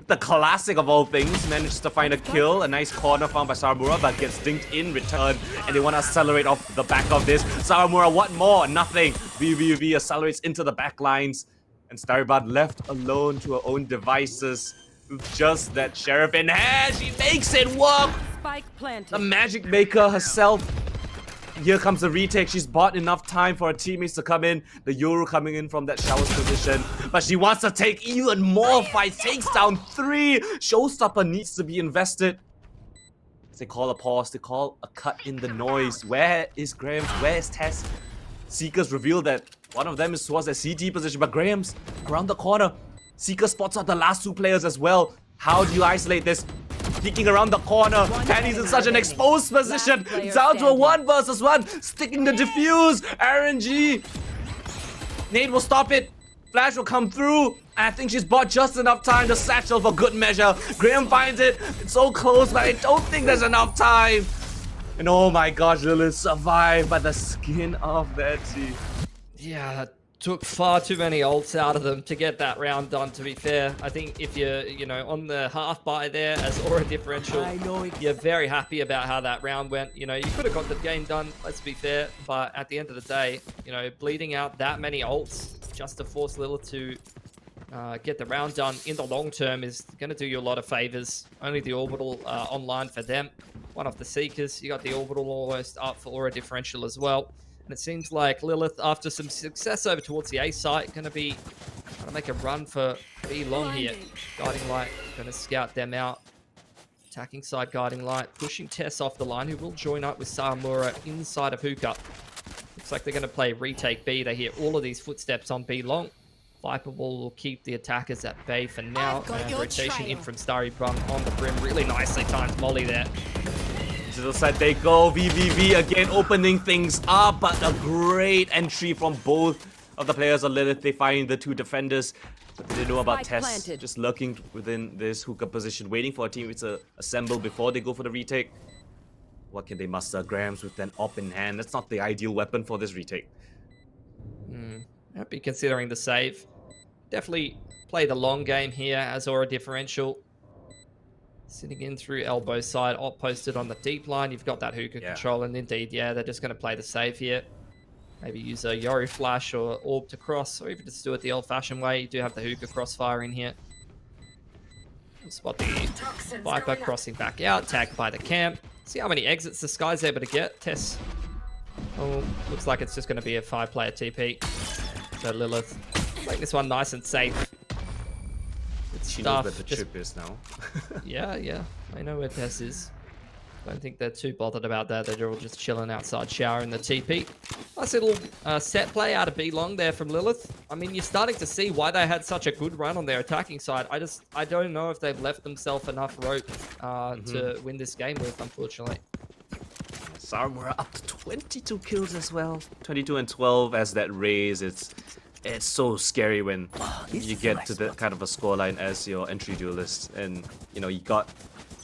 the classic of all things, manages to find a kill. A nice corner found by Saramura, but gets dinked in return. And they want to accelerate off the back of this. Saramura, what more? Nothing. VVV accelerates into the back lines. And Staribun left alone to her own devices. With just that Sheriff in hand, she makes it work! Spike planted. The Magic Maker herself. Here comes the retake. She's bought enough time for her teammates to come in. The Yoru coming in from that showers position. But she wants to take even more fights. Takes down 3. Showstopper needs to be invested. They call a pause. They call a cut in the noise. Where is Graham? Where is Tess? Seekers reveal that one of them is towards the CT position, but Graham's around the corner. Seeker spots out the last 2 players as well. How do you isolate this? Peeking around the corner. Penny's in such an exposed position. Down to a 1 versus 1. Sticking the defuse. RNG. Nate will stop it. Flash will come through. And I think she's bought just enough time to satchel for good measure. Graham finds it. It's so close, but I don't think there's enough time. And oh my gosh, Lilith survived by the skin of their teeth. Yeah, took far too many ults out of them to get that round done, to be fair. I think if you're, on the half buy there as Aura differential, you're very happy about how that round went. You could have got the game done, let's be fair. But at the end of the day, bleeding out that many ults just to force Lilith to get the round done in the long term is going to do you a lot of favors. Only the orbital online for them. One off the Seekers. You got the orbital almost up for Aura differential as well. And it seems like Lilith, after some success over towards the A site, going to make a run for B long here. Guiding Light going to scout them out. Attacking side Guiding Light, pushing Tess off the line, who will join up with Saramura inside of Hookah. Looks like they're going to play retake B. They hear all of these footsteps on B long. Viper Ball will keep the attackers at bay for now. And rotation in from Starry Brung on the brim. Really nicely timed Molly there. Into the side they go. VVV again opening things up, but a great entry from both of the players on Lilith. They find the two defenders. But they know about Tess just lurking within this hookah position, waiting for a teammate to assemble before they go for the retake. What can they muster? Grams with an op in hand. That's not the ideal weapon for this retake. I'd be considering the save. Definitely play the long game here as Aura differential. Sitting in through elbow side, op posted on the deep line. You've got that hookah control, and indeed, yeah, they're just going to play the save here. Maybe use a Yori flash or orb to cross, or even just do it the old-fashioned way. You do have the hookah crossfire in here. Spot the Viper crossing back out, tagged by the camp. See how many exits this guy's able to get. Tess. Oh, looks like it's just going to be a 5-player TP. So Lilith playing this one nice and safe. She knows where the chip is now. yeah. I know where Tess is. Don't think they're too bothered about that. They're all just chilling outside, showering the TP. Nice little set play out of B long there from Lilith. I mean, you're starting to see why they had such a good run on their attacking side. I don't know if they've left themselves enough rope to win this game with, unfortunately. Sarmura up to 22 kills as well. 22 and 12 as that raise. It's so scary when you get to that kind of a scoreline as your entry duelist. And, you know, you got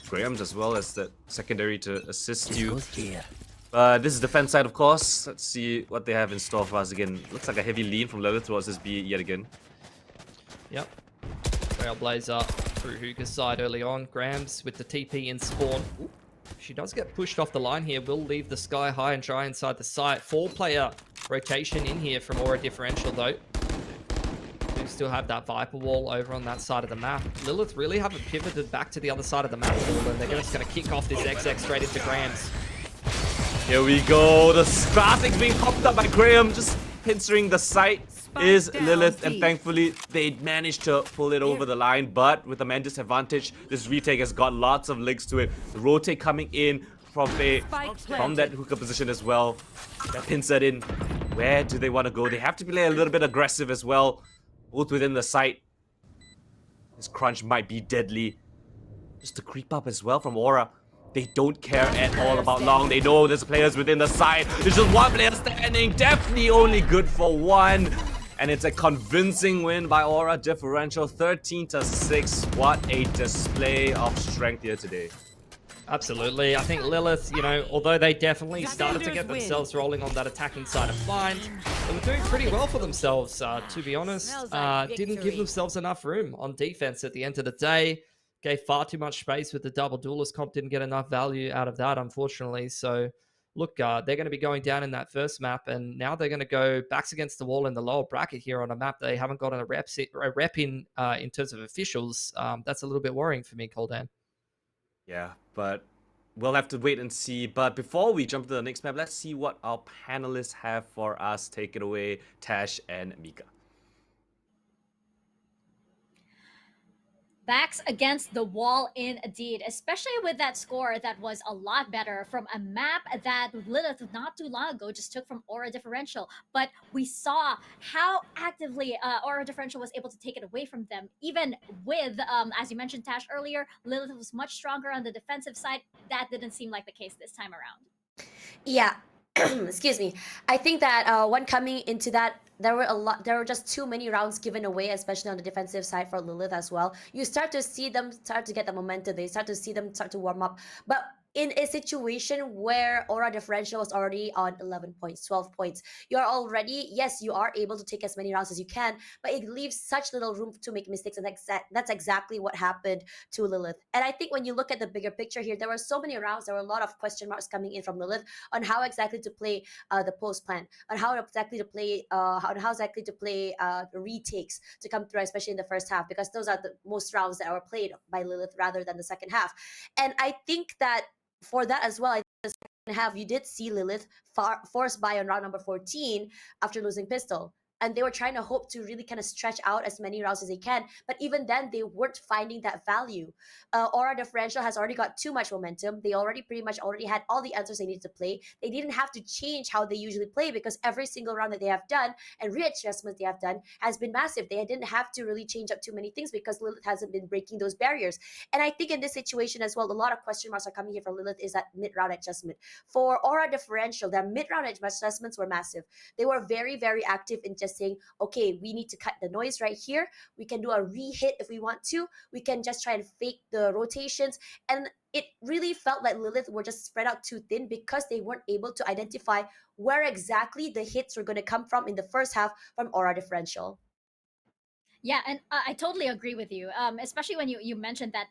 Grahams as well as that secondary to assist you. This is defense side, of course. Let's see what they have in store for us again. Looks like a heavy lean from Lilith towards this B yet again. Yep. Trailblazer through Hookah's side early on. Grams with the TP in spawn. Ooh. She does get pushed off the line here. Will leave the sky high and dry inside the site. 4-player rotation in here from Aura differential though. Do still have that Viper wall over on that side of the map. Lilith really haven't pivoted back to the other side of the map at all, and they're just going to kick off this XX straight into Grams. Here we go. The graphics being popped up by Graham, just pincering the site is Lilith, and thankfully they managed to pull it over the line, but with a man disadvantage, this retake has got lots of legs to it. The rotate coming in from that hookah position as well. That pincer in. Where do they want to go? They have to play a little bit aggressive as well, both within the site. This crunch might be deadly. Just to creep up as well from Aura. They don't care at all about long. They know there's players within the side. There's just one player standing. Definitely only good for one. And it's a convincing win by Aura differential. 13-6. What a display of strength here today. Absolutely. I think Lilith, you know, although they definitely started to get themselves rolling on that attacking side of Blind, they were doing pretty well for themselves, to be honest. Didn't give themselves enough room on defense at the end of the day. Gave far too much space with the double duelist comp. Didn't get enough value out of that, unfortunately. So, look, they're going to be going down in that first map, and now they're going to go backs against the wall in the lower bracket here on a map they haven't gotten a rep in terms of officials. That's a little bit worrying for me, Coldan. Yeah, but we'll have to wait and see. But before we jump to the next map, let's see what our panelists have for us. Take it away, Tash and Mika. Backs against the wall indeed, especially with that score that was a lot better from a map that Lilith not too long ago just took from Aura Differential. But we saw how actively Aura Differential was able to take it away from them, even with, as you mentioned, Tash, earlier, Lilith was much stronger on the defensive side. That didn't seem like the case this time around. Yeah. Excuse me. I think that when coming into that, there were just too many rounds given away, especially on the defensive side for Lilith as well. You start to see them start to get the momentum. They start to see them start to warm up. But in a situation where Aura Differential was already on 11 points, 12 points, you're already, yes, you are able to take as many rounds as you can, but it leaves such little room to make mistakes, and that's exactly what happened to Lilith. And I think when you look at the bigger picture here, there were so many rounds, there were a lot of question marks coming in from Lilith on how exactly to play the post plan, on how exactly to play retakes to come through, especially in the first half, because those are the most rounds that were played by Lilith rather than the second half. And I think that for that as well, I think the second half, you did see Lilith forced by on round number 14 after losing pistol. and they were trying to hope to really kind of stretch out as many rounds as they can. But even then, they weren't finding that value. Aura Differential has already got too much momentum. They already pretty much already had all the answers they needed to play. They didn't have to change how they usually play because every single round that they have done and readjustments they have done has been massive. They didn't have to really change up too many things because Lilith hasn't been breaking those barriers. And I think in this situation as well, a lot of question marks are coming here for Lilith is that mid-round adjustment. For Aura Differential, their mid-round adjustments were massive. They were very, very active in just saying, okay, we need to cut the noise right here. We can do a re-hit if we want to. We can just try and fake the rotations. And it really felt like Lilith were just spread out too thin because they weren't able to identify where exactly the hits were going to come from in the first half from Aura Differential. Yeah, and I totally agree with you. Especially when you mentioned that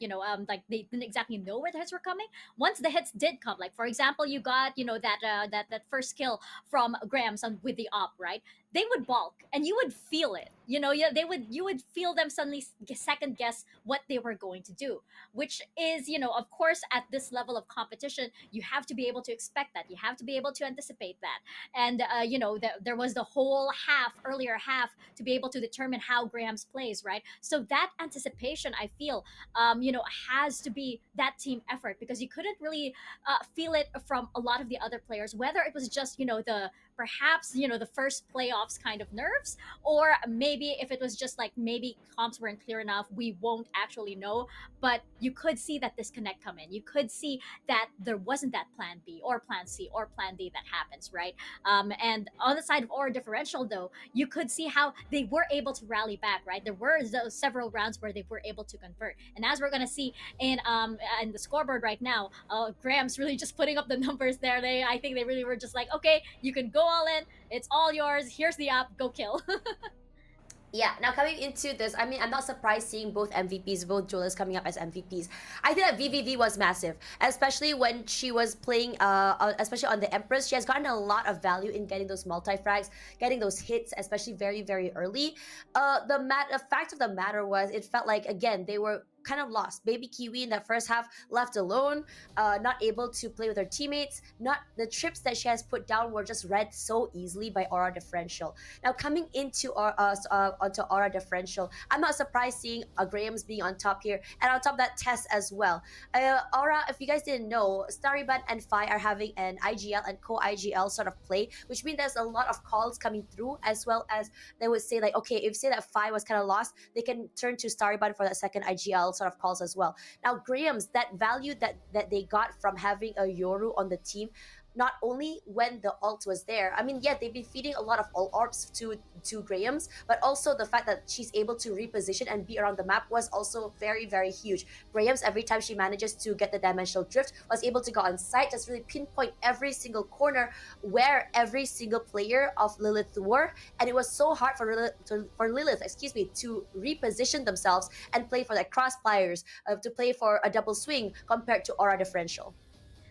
like they didn't exactly know where the hits were coming. Once the hits did come, like for example, you got that first kill from Grams on with the op, right? They would balk, and you would feel it. Yeah, you would feel them suddenly second guess what they were going to do, which is of course at this level of competition, you have to be able to expect that. You have to be able to anticipate that, and there was the whole earlier half to be able to determine how Graham's plays, right? So that anticipation, I feel, has to be that team effort because you couldn't really feel it from a lot of the other players, whether it was just the perhaps the first playoffs kind of nerves, or maybe if it was just like maybe comps weren't clear enough, we won't actually know. But you could see that disconnect come in. You could see that there wasn't that plan B or plan C or plan D that happens, right? And on the side of Aura Differential, though, you could see how they were able to rally back, right? There were those several rounds where they were able to convert, and as we're gonna see in the scoreboard right now, Graham's really just putting up the numbers there. I think they really were just like, okay, you can go all in, it's all yours. Here's the app, go kill. Yeah, now coming into this, I mean, I'm not surprised seeing both MVPs, both Jolas coming up as MVPs. I think that VVV was massive, especially when she was playing, especially on the Empress. She has gotten a lot of value in getting those multi-frags, getting those hits, especially very, very early. The fact of the matter was, it felt like, again, they were kind of lost. Baby Kiwi in that first half left alone, not able to play with her teammates. Not the trips that she has put down were just read so easily by Aura Differential. Now coming into onto Aura Differential, I'm not surprised seeing Graham's being on top here, and on top of that Tess as well. Aura, if you guys didn't know, Stariban and Fi are having an IGL and co-IGL sort of play, which means there's a lot of calls coming through, as well as they would say like, okay, if say that Fi was kind of lost, they can turn to Stariban for that second IGL sort of calls as well. Now Graham's, that value that they got from having a Yoru on the team, not only when the ult was there, I mean, yeah, they've been feeding a lot of ult orbs to Graham's, but also the fact that she's able to reposition and be around the map was also very, very huge. Graham's, every time she manages to get the dimensional drift, was able to go on site, just really pinpoint every single corner where every single player of Lilith were, and it was so hard for Lilith, to reposition themselves and play for their cross players, to play for a double swing compared to Aura Differential.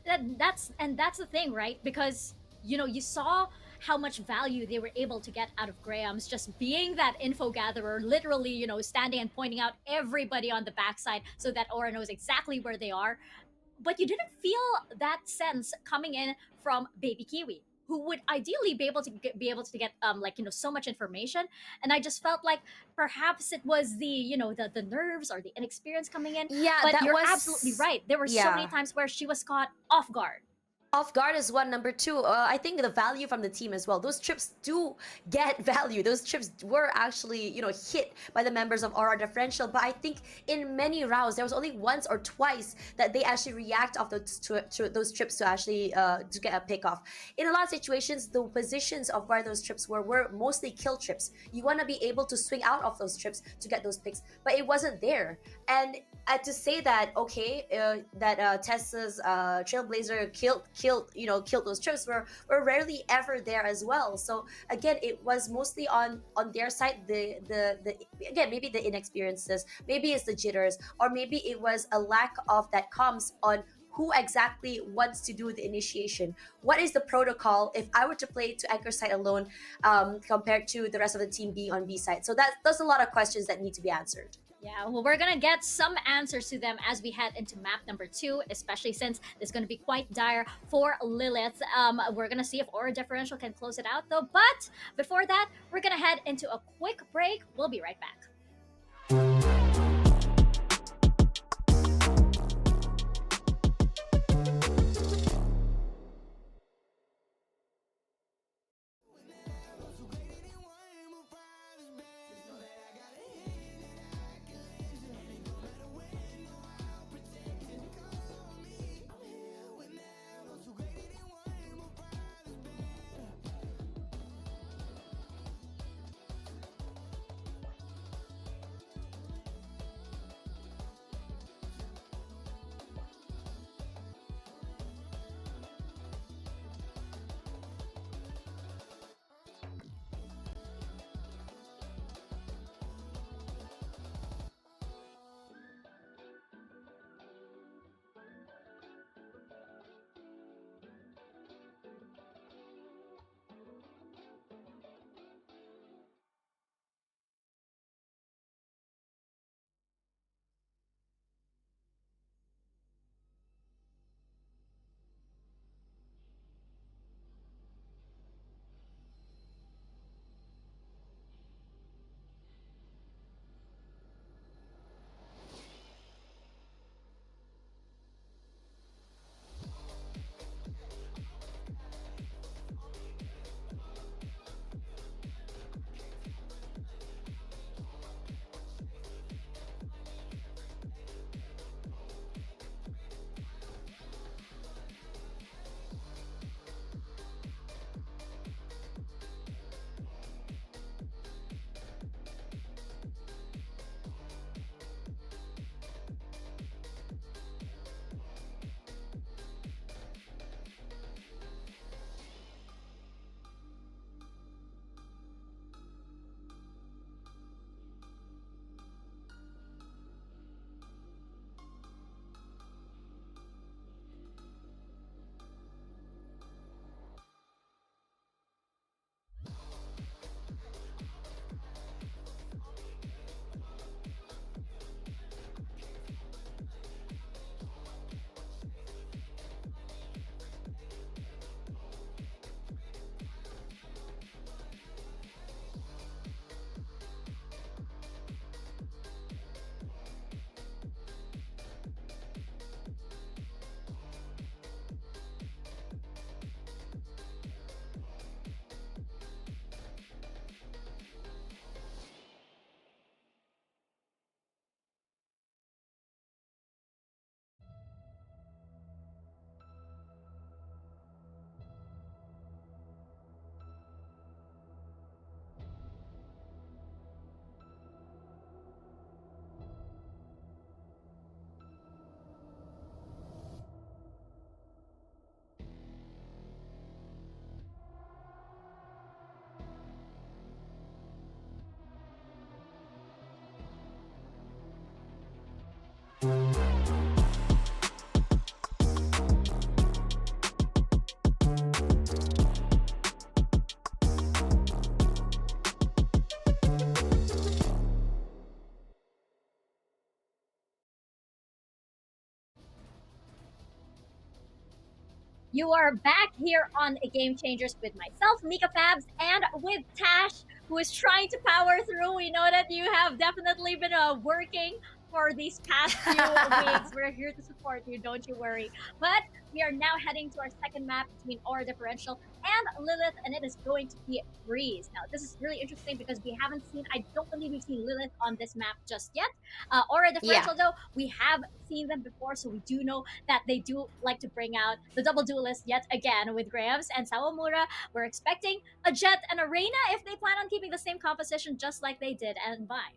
That's the thing, right? Because you saw how much value they were able to get out of Graham's just being that info gatherer, literally, standing and pointing out everybody on the backside so that Aura knows exactly where they are. But you didn't feel that sense coming in from Baby Kiwi, who would ideally be able to get so much information. And I just felt like perhaps it was the the nerves or the inexperience coming in. Yeah, but that you're was absolutely right. There were so many times where she was caught off guard. Off guard is one. Number two, I think the value from the team as well. Those trips do get value. Those trips were actually, hit by the members of Aura Differential. But I think in many rounds, there was only once or twice that they actually react off those trips to actually to get a pick off. In a lot of situations, the positions of where those trips were mostly kill trips. You want to be able to swing out of those trips to get those picks, but it wasn't there. And to say that, okay, that Tessa's Trailblazer killed those trips were rarely ever there as well. So again, it was mostly on their side. The again, maybe the inexperiences, maybe it's the jitters, or maybe it was a lack of that comms on who exactly wants to do the initiation. What is the protocol if I were to play to anchor side alone, compared to the rest of the team being on B side? So there's a lot of questions that need to be answered. Yeah, well, we're gonna get some answers to them as we head into map number 2, especially since this is gonna be quite dire for Lilith. We're gonna see if Aura Differential can close it out though. But before that, we're gonna head into a quick break. We'll be right back. You are back here on the Game Changers with myself, Mika Fabs, and with Tash, who is trying to power through. We know that you have definitely been working for these past few weeks. We're here to support you, don't you worry. But we are now heading to our second map between Aura Differential and Lilith, and it is going to be Breeze. Now, this is really interesting because we haven't seen, I don't believe we've seen Lilith on this map just yet. Aura Differential, though, we have seen them before, so we do know that they do like to bring out the double duelist yet again with Grams and Sawamura. We're expecting a Jet and a Reina if they plan on keeping the same composition just like they did and Bind.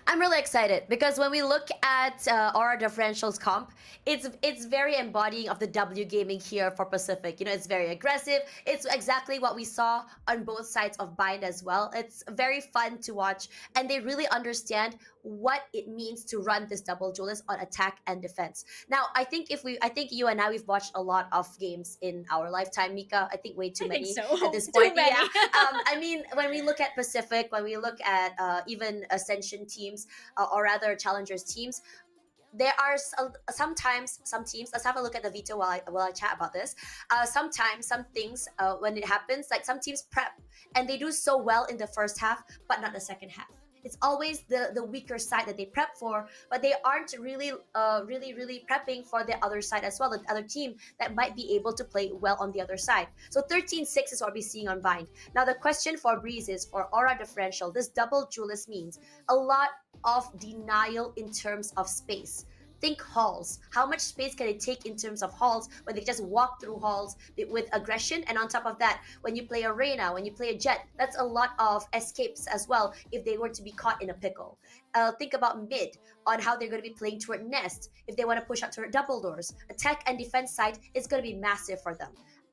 I'm really excited because when we look at Aura Differential's comp, it's very embodying of the W gaming here for Pacific. You know, it's very aggressive. It's exactly what we saw on both sides of Bind as well. It's very fun to watch, and they really understand what it means to run this double duelist on attack and defense. Now, I think you and I, we've watched a lot of games in our lifetime, Mika. I think way too I think many so. at this Too point. many. Yeah. I mean, when we look at Pacific, when we look at even Ascension teams, or rather Challengers teams, there are sometimes some teams. Let's have a look at the veto while I chat about this. Sometimes some things, when it happens, like some teams prep and they do so well in the first half, but not the second half. It's always the weaker side that they prep for, but they aren't really prepping for the other side as well, the other team that might be able to play well on the other side. So 13-6 is what we're seeing on Bind. Now the question for Breeze is, for aura differential, this double duelist means a lot of denial in terms of space. Think halls. How much space can they take in terms of halls when they just walk through halls with aggression? And on top of that, when you play a Reyna, when you play a Jet, that's a lot of escapes as well if they were to be caught in a pickle. Think about mid, on how they're going to be playing toward Nest. If they want to push out toward double doors, attack and defense side is going to be massive for them.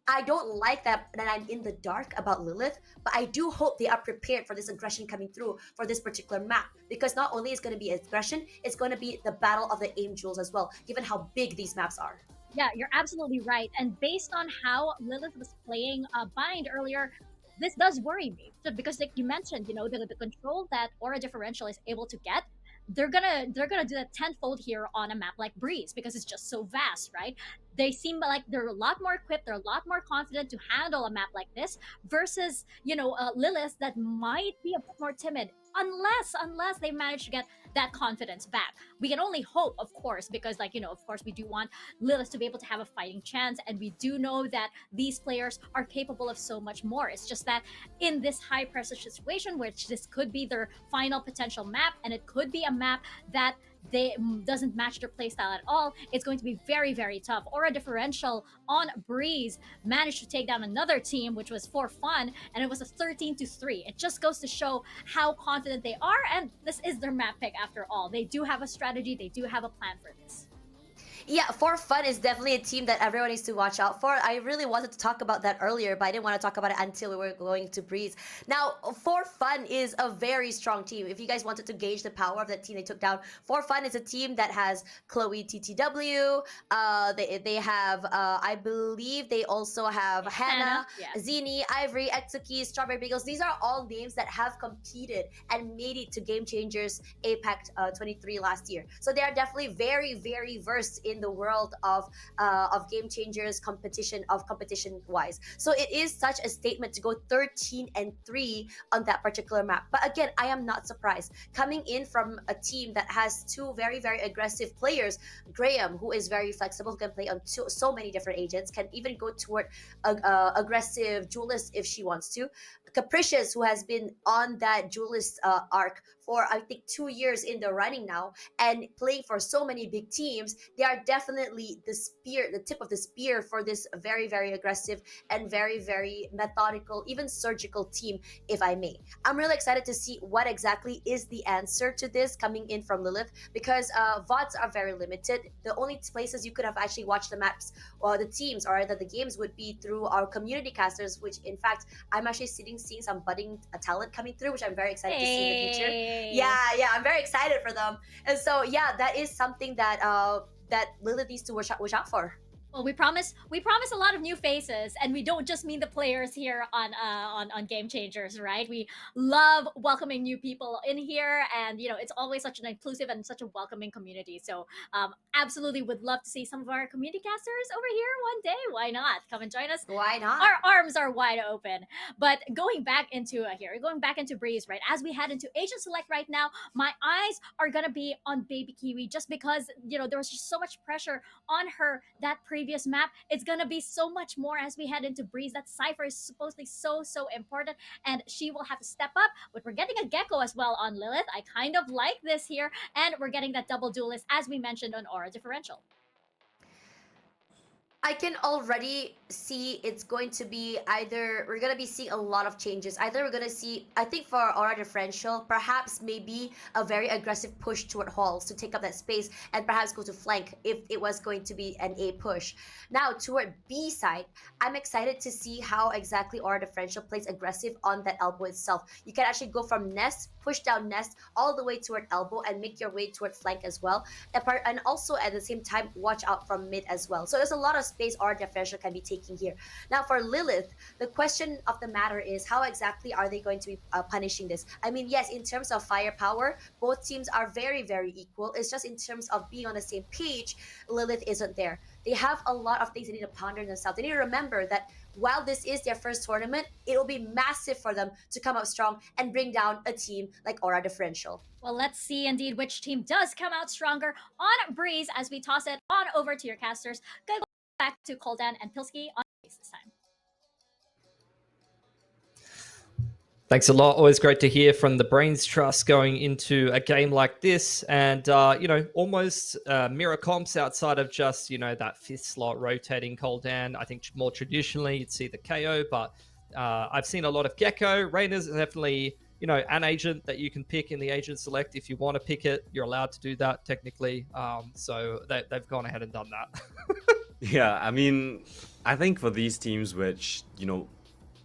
I don't like that I'm in the dark about Lilith, but I do hope they are prepared for this aggression coming through for this particular map, because not only is going to be aggression, it's going to be the battle of the aim jewels as well, given how big these maps are. Yeah, you're absolutely right. And based on how Lilith was playing Bind earlier, this does worry me. Just because, like you mentioned, the control that Aura Differential is able to get, they're gonna do that tenfold here on a map like Breeze, because it's just so vast, right? They seem like they're a lot more equipped, they're a lot more confident to handle a map like this versus Lilith that might be a bit more timid, unless they manage to get that confidence back. We can only hope, of course, because of course we do want Lilith to be able to have a fighting chance, and we do know that these players are capable of so much more. It's just that in this high pressure situation, which this could be their final potential map, and it could be a map that they doesn't match their playstyle at all, it's going to be very, very tough. Aura Differential on Breeze managed to take down another team, which was for fun, and it was a 13-3. It just goes to show how confident they are, and this is their map pick after all. They do have a strategy, they do have a plan for this. Yeah, For Fun is definitely a team that everyone needs to watch out for. I really wanted to talk about that earlier, but I didn't want to talk about it until we were going to Breeze. Now, For Fun is a very strong team. If you guys wanted to gauge the power of that team they took down, For Fun is a team that has Chloe TTW. They have, I believe they also have Hannah, yeah. Zini, Ivory, Exuki, Strawberry Bagels. These are all names that have competed and made it to Game Changers APAC 23 last year. So they are definitely very, very versed in the world of Game Changers competition wise. So it is such a statement to go 13-3 on that particular map. But again, I am not surprised coming in from a team that has two very, very aggressive players. Graham, who is very flexible, who can play on so many different agents, can even go toward aggressive duelist if she wants to. Capricious, who has been on that duelist arc for I think 2 years in the running now, and playing for so many big teams, they are definitely the tip of the spear for this very, very aggressive and very, very methodical, even surgical team, if I may. I'm really excited to see what exactly is the answer to this coming in from Lilith, because VODs are very limited. The only places you could have actually watched the maps or the teams or the games would be through our community casters, which in fact I'm actually seeing some budding talent coming through, which I'm very excited to see in the future. Yeah, I'm very excited for them. And so yeah, that is something that that Lilith needs to watch out for. Well, we promise a lot of new faces, and we don't just mean the players here on Game Changers, right? We love welcoming new people in here, and it's always such an inclusive and such a welcoming community. So absolutely would love to see some of our community casters over here one day. Why not? Come and join us. Why not? Our arms are wide open. But going back into Breeze, right? As we head into Agent Select right now, my eyes are gonna be on Baby Kiwi, just because there was just so much pressure on her that previous map. It's gonna be so much more as we head into Breeze. That Cypher is supposedly so important, and she will have to step up. But we're getting a Gecko as well on Lilith. I kind of like this here, and we're getting that double duelist as we mentioned on Aura Differential. I can already see it's going to be either we're gonna be seeing a lot of changes. Either we're gonna see, I think for aura differential, perhaps maybe a very aggressive push toward halls to take up that space and perhaps go to flank if it was going to be an A push. Now toward B side, I'm excited to see how exactly aura differential plays aggressive on that elbow itself. You can actually go from nest, push down nest all the way toward elbow and make your way toward flank as well. And also at the same time, watch out from mid as well. So there's a lot of space aura differential can be taking here. Now for Lilith, the question of the matter is how exactly are they going to be punishing this? I mean, yes, in terms of firepower, both teams are very, very equal. It's just in terms of being on the same page, Lilith isn't there. They have a lot of things they need to ponder themselves. They need to remember that while this is their first tournament, it will be massive for them to come up strong and bring down a team like Aura Differential. Well, let's see indeed which team does come out stronger on Breeze as we toss it on over to your casters. Go back to Koldan and Pilski on Breeze this time. Thanks a lot. Always great to hear from the Brains Trust going into a game like this. And, you know, almost mirror comps outside of just, you know, that fifth slot rotating Koldan. I think more traditionally you'd see the KO, but I've seen a lot of Gecko. Reyna's definitely, you know, an agent that you can pick in the agent select. If you want to pick it, you're allowed to do that technically. So they've gone ahead and done that. Yeah, I mean, I think for these teams which, you know,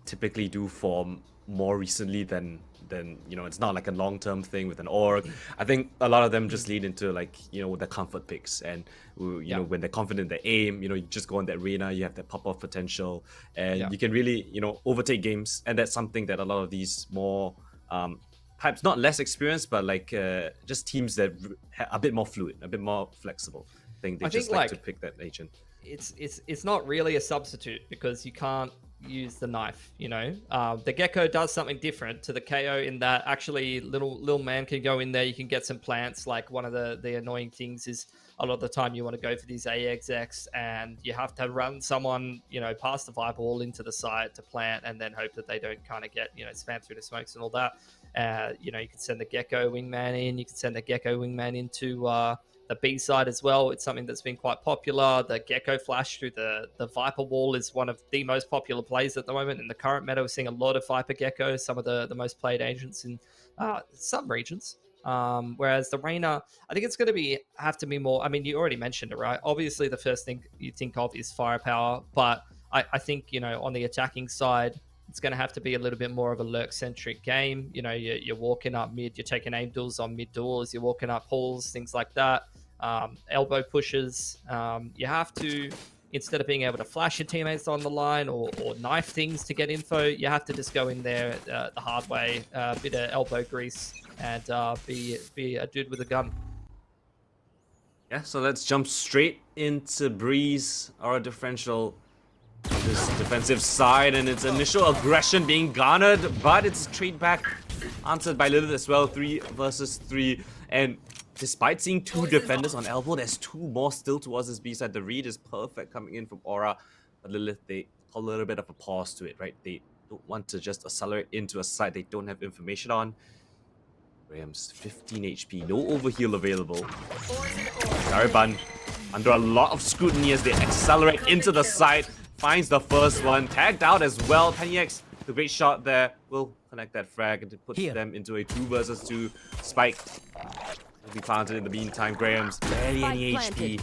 typically do form more recently than you know, it's not like a long-term thing with an org. I think a lot of them just lead into like, you know, the comfort picks, and you know, when they're confident in their aim, you know, you just go on that arena, you have that pop-off potential, and you can really, you know, overtake games. And that's something that a lot of these more perhaps not less experienced, but like just teams that are a bit more fluid, a bit more flexible. I think they just like to pick that agent. It's not really a substitute because you can't use the knife, you know. The Gecko does something different to the KO in that actually little man can go in there, you can get some plants. Like one of the annoying things is a lot of the time you want to go for these AXX and you have to run someone, you know, past the Viper wall into the site to plant and then hope that they don't kind of get, you know, spam through the smokes and all that. You know, you can send the Gecko wingman in, you can send the Gecko wingman into the B side as well. It's something that's been quite popular. The Gecko flash through the Viper wall is one of the most popular plays at the moment. In the current meta, we're seeing a lot of Viper Gecko, some of the most played agents in some regions. Whereas the Reyna, I think it's going to have to be more, I mean, you already mentioned it, right? Obviously, the first thing you think of is firepower, but I think, you know, on the attacking side, it's going to have to be a little bit more of a lurk-centric game. You know, you're walking up mid, you're taking aim duels on mid doors, you're walking up pulls, things like that. Elbow pushes. You have to, instead of being able to flash your teammates on the line or knife things to get info, you have to just go in there the hard way, a bit of elbow grease, and be a dude with a gun. Yeah, so let's jump straight into Breeze, Aura Differential. This defensive side, and its initial aggression being garnered, but it's trade back answered by Lilith as well. 3 versus 3, and despite seeing 2 defenders on elbow, there's 2 more still towards this B side. The read is perfect coming in from Aura, but Lilith, they call a little bit of a pause to it, right? They don't want to just accelerate into a side they don't have information on. Graham's 15 HP, no overheal available. Caravan under a lot of scrutiny as they accelerate into the side. Finds the first one, tagged out as well. PennyX, the great shot there, will connect that frag and puts them into a 2 versus 2. Spike will be planted in the meantime. Graham's barely any HP.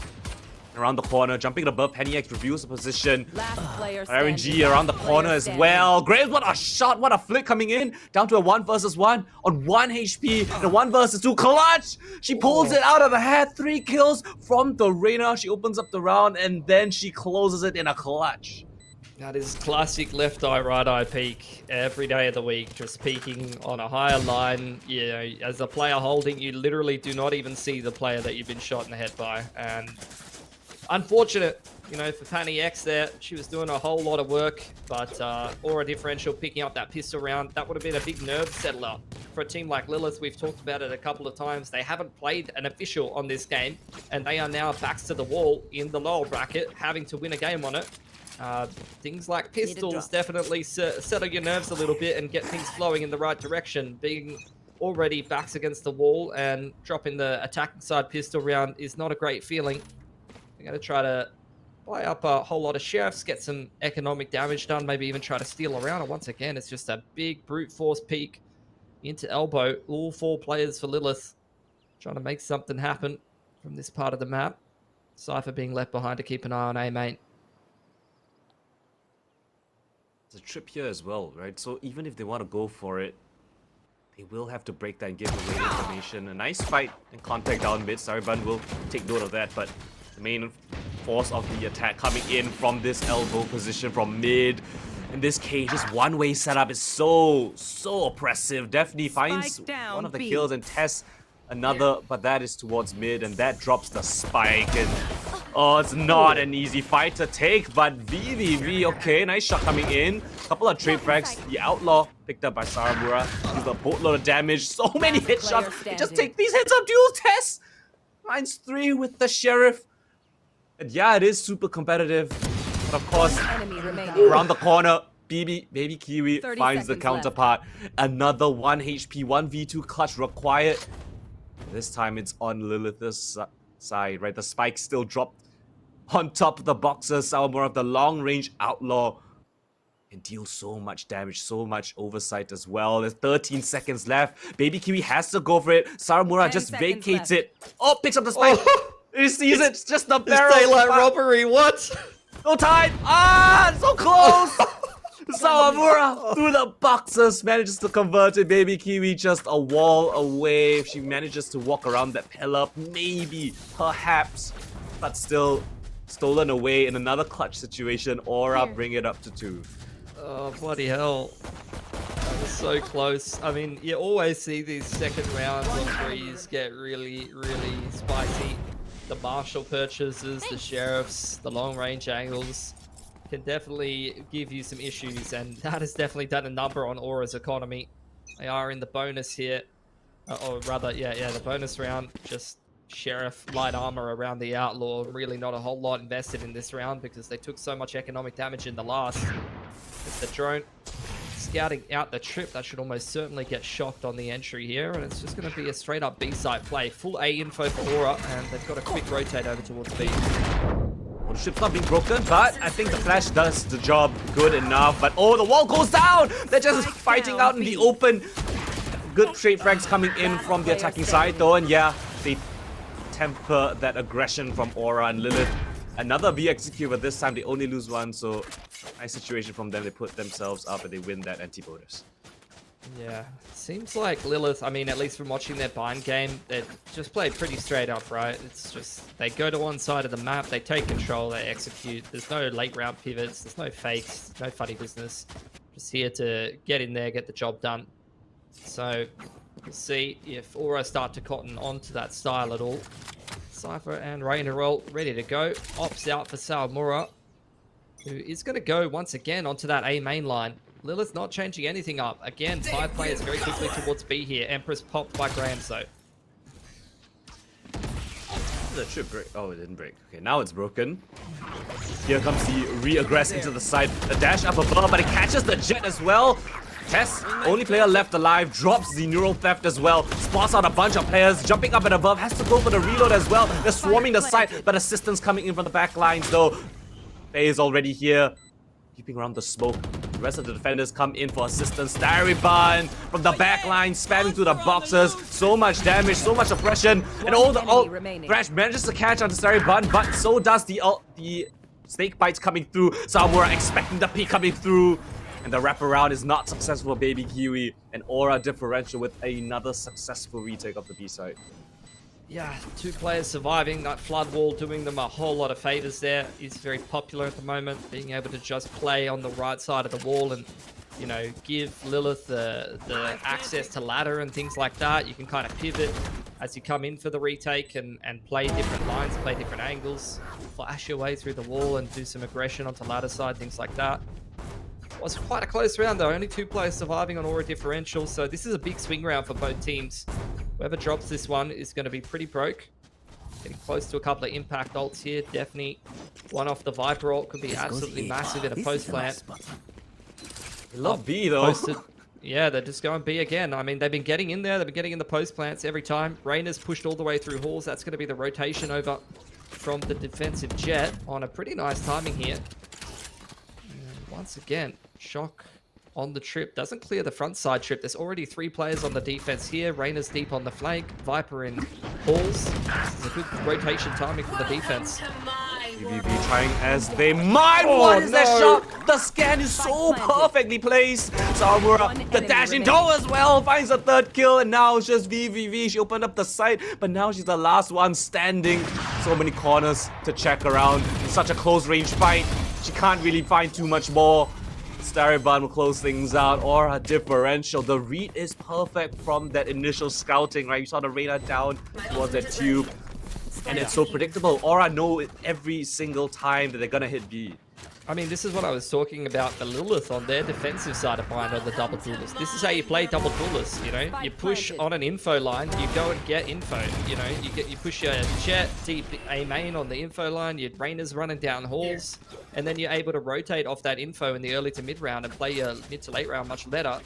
Around the corner, jumping above, PennyX reviews the position. RNG around the corner as well. Graves, what a shot, what a flick coming in. Down to a 1 versus 1 on 1 HP. And a 1 versus 2 clutch. She pulls it out of the hat. 3 kills from the Reyna. She opens up the round and then she closes it in a clutch. That is classic left eye, right eye peek every day of the week, just peeking on a higher line. You know, as a player holding, you literally do not even see the player that you've been shot in the head by. And unfortunate, you know, for Panny X there. She was doing a whole lot of work, but Aura Differential picking up that pistol round, that would have been a big nerve settler for a team like Lilith. We've talked about it a couple of times. They haven't played an official on this game, and they are now backs to the wall in the lower bracket, having to win a game on it. Things like pistols definitely settle your nerves a little bit and get things flowing in the right direction. Being already backs against the wall and dropping the attacking side pistol round is not a great feeling. I'm going to try to buy up a whole lot of sheriffs, get some economic damage done, maybe even try to steal around. And once again, it's just a big brute force peek into elbow. All 4 players for Lilith trying to make something happen from this part of the map. Cypher being left behind to keep an eye on A main. It's a trip here as well, right? So even if they want to go for it, they will have to break that and give away information. A nice fight and contact down mid. Sariban will take note of that, but the main force of the attack coming in from this elbow position from mid. In this case, just one-way setup is so oppressive. Definitely finds one of the kills and tests another, but that is towards mid, and that drops the spike. And oh, it's not an easy fight to take, but VVV, okay, nice shot coming in. Couple of trade frags. The Outlaw picked up by Saramura. He's a boatload of damage. So many headshots. Just take these heads up duel tests. Finds 3 with the Sheriff. And yeah, it is super competitive. But of course, around the corner, Baby Kiwi finds the counterpart. Another 1 HP, 1v2 clutch required. This time it's on Lilith's side, right? The spike still dropped on top of the boxers. Saramura of the long-range Outlaw can deal so much damage, so much oversight as well. There's 13 seconds left. Baby Kiwi has to go for it. Saramura just vacates it. Oh, picks up the spike. He sees it. It's just the barrel. Daylight robbery, what? No time. Ah, so close. Saramura through the boxers manages to convert it. Baby Kiwi just a wall away. If she manages to walk around that pillar, maybe, perhaps, but still stolen away in another clutch situation. Aura bring it up to 2. Oh, bloody hell. That was so close. I mean, you always see these second rounds or 3s get really spicy. The Marshall purchases, the Sheriffs, the long-range angles can definitely give you some issues, and that has definitely done a number on Aura's economy. They are in the bonus here, or rather, yeah, the bonus round. Just Sheriff, light armor around the Outlaw. Really not a whole lot invested in this round because they took so much economic damage in the last. It's the drone scouting out the trip. That should almost certainly get shocked on the entry here, and it's just going to be a straight up B side play. Full A info for Aura, and they've got a quick rotate over towards B. Well, the ship's not being broken, but I think the flash does the job good enough. But oh, the wall goes down! They're just fighting out in the open. Good trade frags coming in from the attacking side though, and yeah, they temper that aggression from Aura and Lilith. Another B execute, but this time they only lose 1, so nice situation from them. They put themselves up and they win that anti-bonus. Yeah, seems like Lilith, I mean, at least from watching their bind game, they just play pretty straight up, right? It's just, they go to one side of the map, they take control, they execute. There's no late round pivots, there's no fakes, no funny business. Just here to get in there, get the job done. So, we'll see if Aura start to cotton onto that style at all. Cypher and Rainer roll ready to go. Ops out for Saramura, who is going to go once again onto that A main line. Lilith not changing anything up. Again, 5 players very quickly towards B here. Empress popped by Grams though. The trip break. Oh, it didn't break. Okay, now it's broken. Here comes the re-aggress into the side. The dash up above, but it catches the jet as well. Tess, only player left alive, drops the neural theft as well. Spots out a bunch of players, jumping up and above, has to go for the reload as well. They're swarming the side, but assistance coming in from the back lines though. Faye is already here, keeping around the smoke. The rest of the defenders come in for assistance. Staribun from the back line, spamming through the boxes. So much damage, so much oppression. And all the Thrash manages to catch onto Staribun, but so does the snake bites coming through. Saramura expecting the peek coming through. And the wraparound is not successful for Baby Kiwi. And Aura differential with another successful retake of the B side. Yeah, 2 players surviving. That flood wall doing them a whole lot of favors there. Is very popular at the moment. Being able to just play on the right side of the wall and, you know, give Lilith the access to ladder and things like that. You can kind of pivot as you come in for the retake and play different lines, play different angles, flash your way through the wall and do some aggression onto ladder side, things like that. Was quite a close round though, only 2 players surviving on Aura differential, so this is a big swing round for both teams. Whoever drops this one is going to be pretty broke. Getting close to a couple of impact ults here, definitely one off the Viper ult could be absolutely massive in a post plant. They love B though. Yeah, they're just going B again. I mean, they've been getting in there, they've been getting in the post plants every time. Rainer's pushed all the way through halls, that's going to be the rotation over from the defensive Jet on a pretty nice timing here. And once again, Shock on the trip. Doesn't clear the front side trip. There's already 3 players on the defense here. Reyna's deep on the flank. Viper in halls. This is a good rotation timing from the defense. VVV trying as they might. What is that shot? The scan is so perfectly placed. Sawamura, the dash in tow as well, finds a 3rd kill, and now it's just VVV. She opened up the site, but now she's the last one standing. So many corners to check around. It's such a close range fight. She can't really find too much more. Staribun will close things out, or a differential. The read is perfect from that initial scouting, right? You saw the radar down towards that tube, and it's so predictable. Aura know it every single time that they're gonna hit B. I mean, this is what I was talking about, the Lilith on their defensive side of mind on the double duelist. This is how you play double duelist, you know? You push on an info line, you go and get info, you know? You push your Jet deep A main on the info line, your Reyna's running down halls, and then you're able to rotate off that info in the early to mid round and play your mid to late round much better.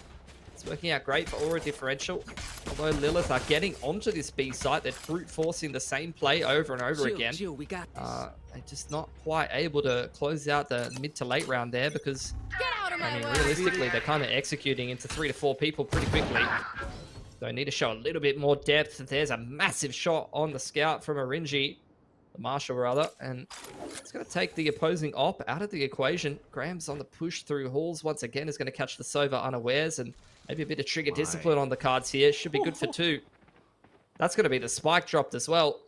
It's working out great for Aura differential. Although Lilith are getting onto this B site, they're brute forcing the same play over and over again. They're just not quite able to close out the mid to late round there because, I mean, realistically, they're kind of executing into 3 to 4 people pretty quickly. So they need to show a little bit more depth. There's a massive shot on the scout from Arinji, the Marshal rather, and it's going to take the opposing op out of the equation. Graham's on the push through halls once again, is going to catch the Sova unawares, and maybe a bit of trigger discipline on the cards here. Should be good for 2. That's going to be the spike dropped as well.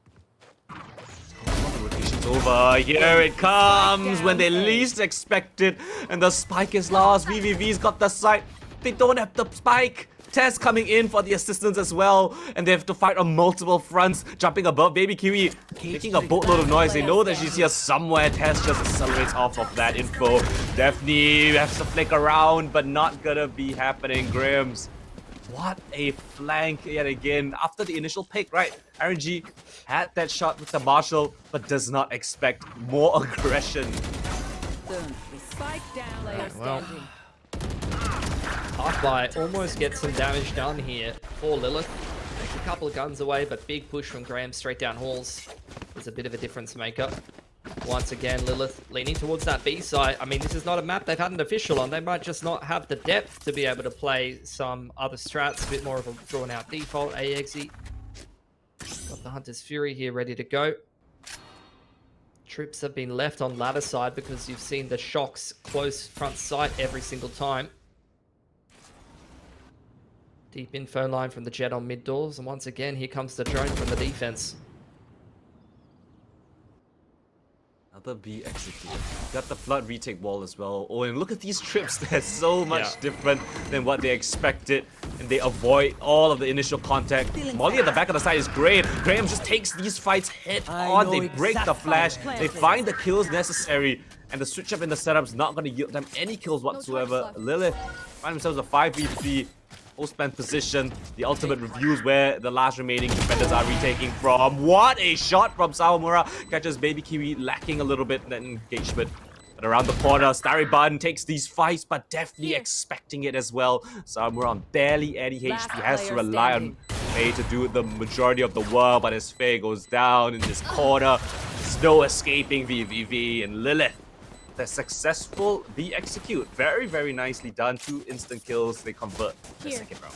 Rotation's over. Here it comes when they least expect it. And the spike is lost. VVV's got the site. They don't have the spike. Tess coming in for the assistance as well. And they have to fight on multiple fronts. Jumping above Baby Kiwi. Making a boatload of noise. They know that she's here somewhere. Tess just accelerates off of that info. Daphne has to flick around, but not gonna be happening. Grims. What a flank yet again. After the initial pick, right? RNG had that shot with the Marshal, but does not expect more aggression. Well, Half-By almost gets some damage done here for Lilith. Takes a couple of guns away, but big push from Graham straight down halls is a bit of a difference maker. Once again, Lilith leaning towards that B side. I mean, this is not a map they've had an official on. They might just not have the depth to be able to play some other strats. A bit more of a drawn-out default. AXE. Got the Hunter's Fury here ready to go. Trips have been left on ladder side because you've seen the Shocks close front sight every single time. Deep info line from the Jet on mid doors. And once again, here comes the drone from the defense. Another B executed. Got the flood retake wall as well. Oh, and look at these trips. They're so much different than what they expected. And they avoid all of the initial contact. Molly at the back of the side is great. Graham just takes these fights head on. They break the flash. They find the kills necessary. And the switch up in the setup is not going to yield them any kills whatsoever. Lilith find themselves a 5v3. Post-plant position. The ultimate reviews where the last remaining defenders are retaking from. What a shot from Sawamura. Catches Baby Kiwi lacking a little bit in that engagement. But around the corner, Starry Bun takes these fights, but definitely expecting it as well. Sawamura on barely any HP. Has to rely on Faye to do the majority of the work, but as Faye goes down in this corner, there's no escaping VVV and Lilith. They're successful. The execute. Very, very nicely done. 2 instant kills. They convert the second round.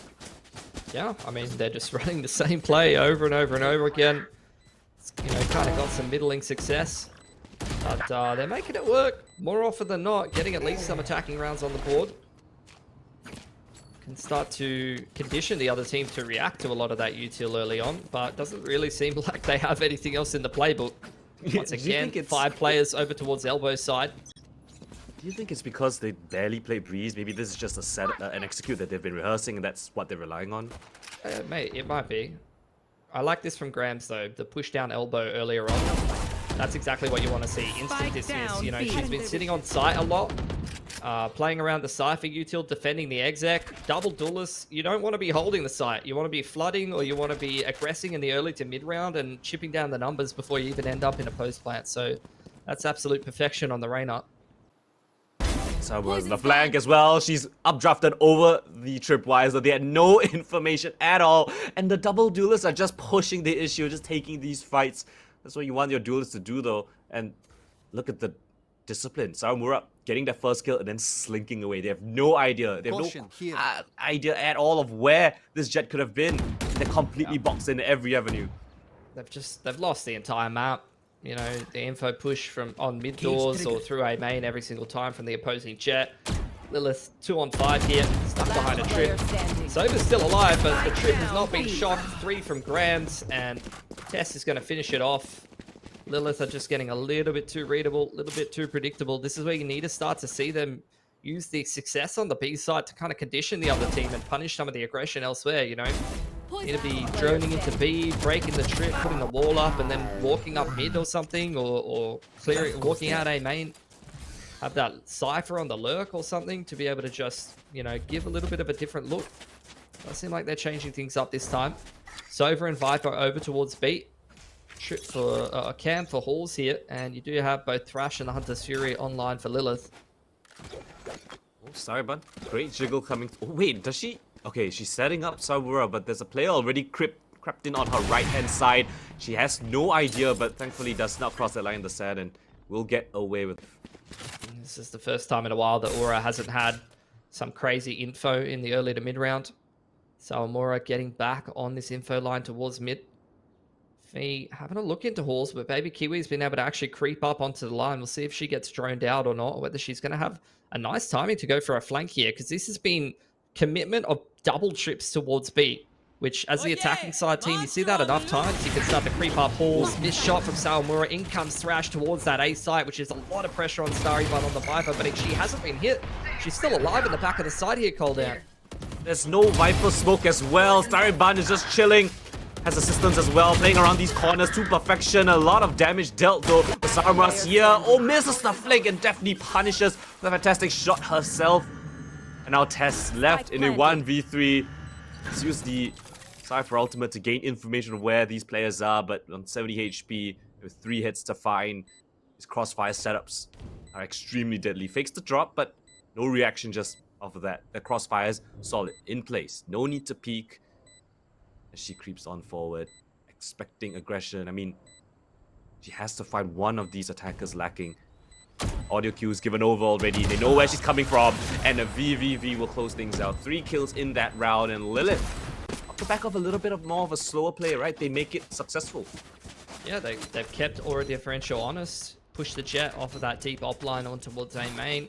Yeah, I mean, they're just running the same play over and over and over again. It's, you know, kind of got some middling success. But they're making it work more often than not. Getting at least some attacking rounds on the board. Can start to condition the other team to react to a lot of that util early on. But doesn't really seem like they have anything else in the playbook. Once again, 5 players over towards elbow side. Do you think it's because they barely play Breeze? Maybe this is just a set, an execute that they've been rehearsing and that's what they're relying on? Mate, it might be. I like this from Grams though, the push down elbow earlier on. That's exactly what you want to see. Instant dismiss. You know, she's been sitting on site a lot. Playing around the Cypher util, defending the exec. Double duelists, you don't want to be holding the site. You want to be flooding or you want to be aggressing in the early to mid round and chipping down the numbers before you even end up in a post plant. So that's absolute perfection on the Reyna. Sawamura's on the flank as well. She's updrafted over the tripwire. They had no information at all. And the double duelists are just pushing the issue, just taking these fights. That's what you want your duelists to do, though. And look at the discipline. Saramura getting their first kill and then slinking away. They have no idea. They have no idea at all of where this jet could have been. They're completely boxed in every avenue. They've lost the entire map. You know, the info push from on mid doors or through A main every single time from the opposing jet. Lilith 2 on 5 here, stuck behind a trip. Sova's still alive, but the trip has not been shocked. 3 from Grams, and Tess is going to finish it off. Lilith are just getting a little bit too readable, a little bit too predictable. This is where you need to start to see them use the success on the B side to kind of condition the other team and punish some of the aggression elsewhere, you know? You need to be droning into B, breaking the trip, putting the wall up, and then walking up mid or something, or clearing, walking out A main. Have that Cypher on the lurk or something to be able to just, you know, give a little bit of a different look. Does seem like they're changing things up this time. Sova and Viper over towards B. Trip for a cam for Halls here, and you do have both Thrash and the Hunter's Fury online for Lilith. Oh, sorry, bud. Great jiggle coming. Oh, wait, does she? Okay, she's setting up Saramura, but there's a player already crept in on her right-hand side. She has no idea, but thankfully does not cross that line in the sand and will get away with. This is the first time in a while that Aura hasn't had some crazy info in the early to mid round. Saramura getting back on this info line towards mid. Fee having a look into Halls, but Baby Kiwi's been able to actually creep up onto the line. We'll see if she gets droned out or not, or whether she's going to have a nice timing to go for a flank here, because this has been commitment of double trips towards B, which as the attacking side team, you see that enough times, you can start to creep up Halls. Missed shot from Saramura. In comes Thrash towards that A site, which is a lot of pressure on Starry Bun on the Viper, but she hasn't been hit. She's still alive in the back of the side here, Cooldown. There's no Viper smoke as well. Starry Bun is just chilling. Has assistance as well, playing around these corners to perfection. A lot of damage dealt though. The Saramura's here. Oh, misses the flank and definitely punishes the fantastic shot herself. And now Tess left in a 1v3. Let's use the Cypher ultimate to gain information of where these players are, but on 70 HP with 3 hits to find, his crossfire setups are extremely deadly. Fakes the drop, but no reaction just off of that. The crossfire's solid, in place. No need to peek. As she creeps on forward, expecting aggression. I mean, she has to find one of these attackers lacking. Audio cues given over already. They know where she's coming from, and a VVV will close things out. 3 kills in that round, and Lilith, off the back of a little bit of more of a slower play, right? They make it successful. Yeah, they've kept Aura differential honest. Pushed the jet off of that deep op line on towards A main,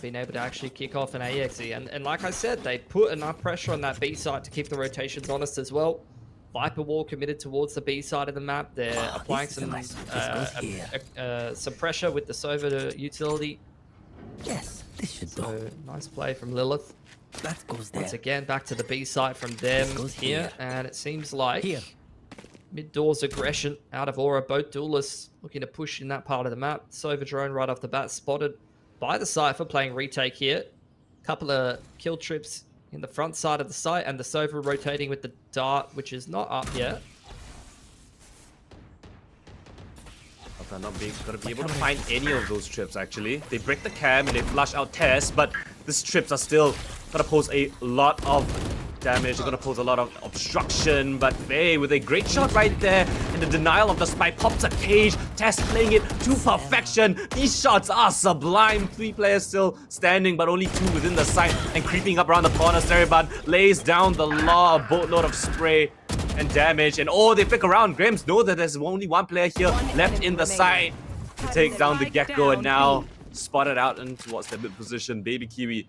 been able to actually kick off an AXE. And like I said, they put enough pressure on that B side to keep the rotations honest as well. Viper wall committed towards the B side of the map. They're applying some pressure with the Sova utility. Yes, this should do. Nice play from Lilith. That goes there. Once again, back to the B side from them here. And it seems like mid-doors aggression out of Aura. Both duelists looking to push in that part of the map. Sova drone right off the bat spotted by the Cypher playing retake here. Couple of kill trips in the front side of the site, and the Sova rotating with the dart, which is not up yet. They're not going to be able to find any of those trips, actually. They break the cam and they flush out Tess, but these trips are still going to pose a lot of damage. They're going to pose a lot of obstruction, but hey, with a great shot right there, and the denial of the spike pops a cage. Tess playing it to perfection. These shots are sublime. 3 players still standing, but only 2 within the site, and creeping up around the corner. Seriban lays down the law, a boatload of spray and damage, and oh, they pick around. Grams know that there's only 1 player here left in the site to take down the Gecko, and now spotted out and towards the mid position. Baby Kiwi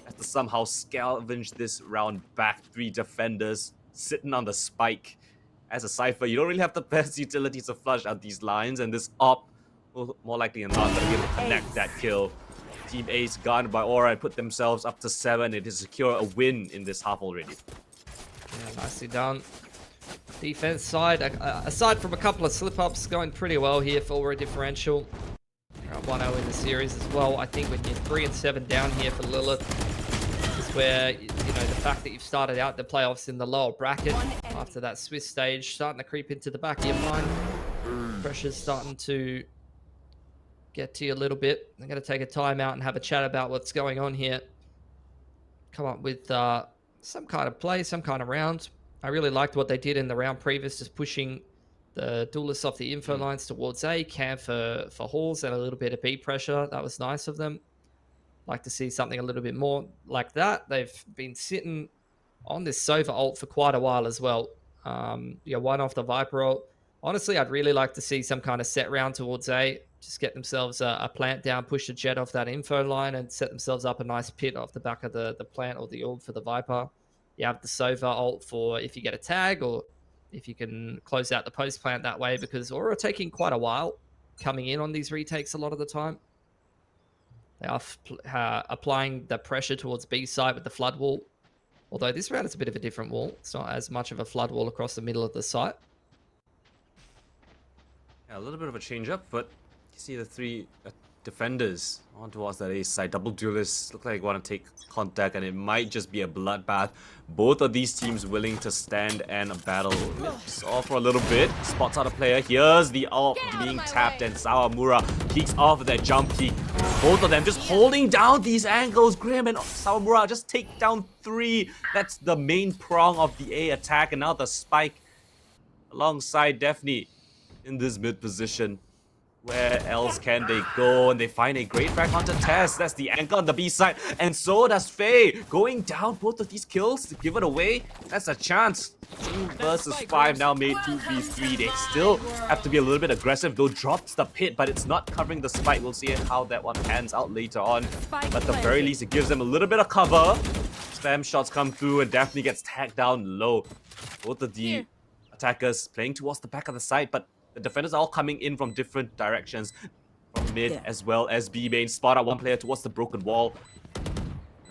has to somehow scavenge this round back. 3 defenders sitting on the spike. As a Cypher, you don't really have the best utility to flush out these lines, and this op will more likely than not going to be able to connect that kill. Team Ace gunned by Aura and put themselves up to 7. It is secure a win in this half already. Yeah, nicely done. Defense side, aside from a couple of slip-ups, going pretty well here for Aura differential. 1-0 in the series as well. I think when you're 3 and 7 down here for Lilith, is where, you know, the fact that you've started out the playoffs in the lower bracket after that Swiss stage, starting to creep into the back of your mind. Pressure's starting to get to you a little bit. I'm going to take a time out and have a chat about what's going on here. Come up with some kind of play, some kind of round. I really liked what they did in the round previous, just pushing the duelists off the info lines towards A, camp for halls and a little bit of B pressure. That was nice of them. Like to see something a little bit more like that. They've been sitting on this Sova ult for quite a while as well. One off the Viper ult. Honestly, I'd really like to see some kind of set round towards A. Just get themselves a plant down, push the jet off that info line, and set themselves up a nice pit off the back of the plant or the orb for the Viper. You have the Sova ult for if you get a tag or if you can close out the post plant that way, because Aura are taking quite a while coming in on these retakes a lot of the time. They are applying the pressure towards B side with the flood wall. Although this round is a bit of a different wall. It's not as much of a flood wall across the middle of the site. Yeah, a little bit of a change up, but you see the three defenders on towards that A side. Double duelists look like they want to take contact, and it might just be a bloodbath. Both of these teams willing to stand and battle. It's off for a little bit. Spots out a player. Here's the ult being tapped, and Sawamura peeks off of that jump peek. Both of them just holding down these angles. Grim and Sawamura just take down 3. That's the main prong of the A attack, and now the spike alongside Daphne in this mid position. Where else can they go? And they find a great frag onto Tess. That's the anchor on the B side. And so does Faye. Going down both of these kills to give it away. That's a chance. 2 versus 5 now made 2v3. They still have to be a little bit aggressive. Though drops the pit, but it's not covering the spike. We'll see how that one pans out later on. But at the very least, it gives them a little bit of cover. Spam shots come through and Daphne gets tagged down low. Both of the attackers playing towards the back of the site, but the defenders are all coming in from different directions. From mid as well as B main. Spot out one player towards the broken wall.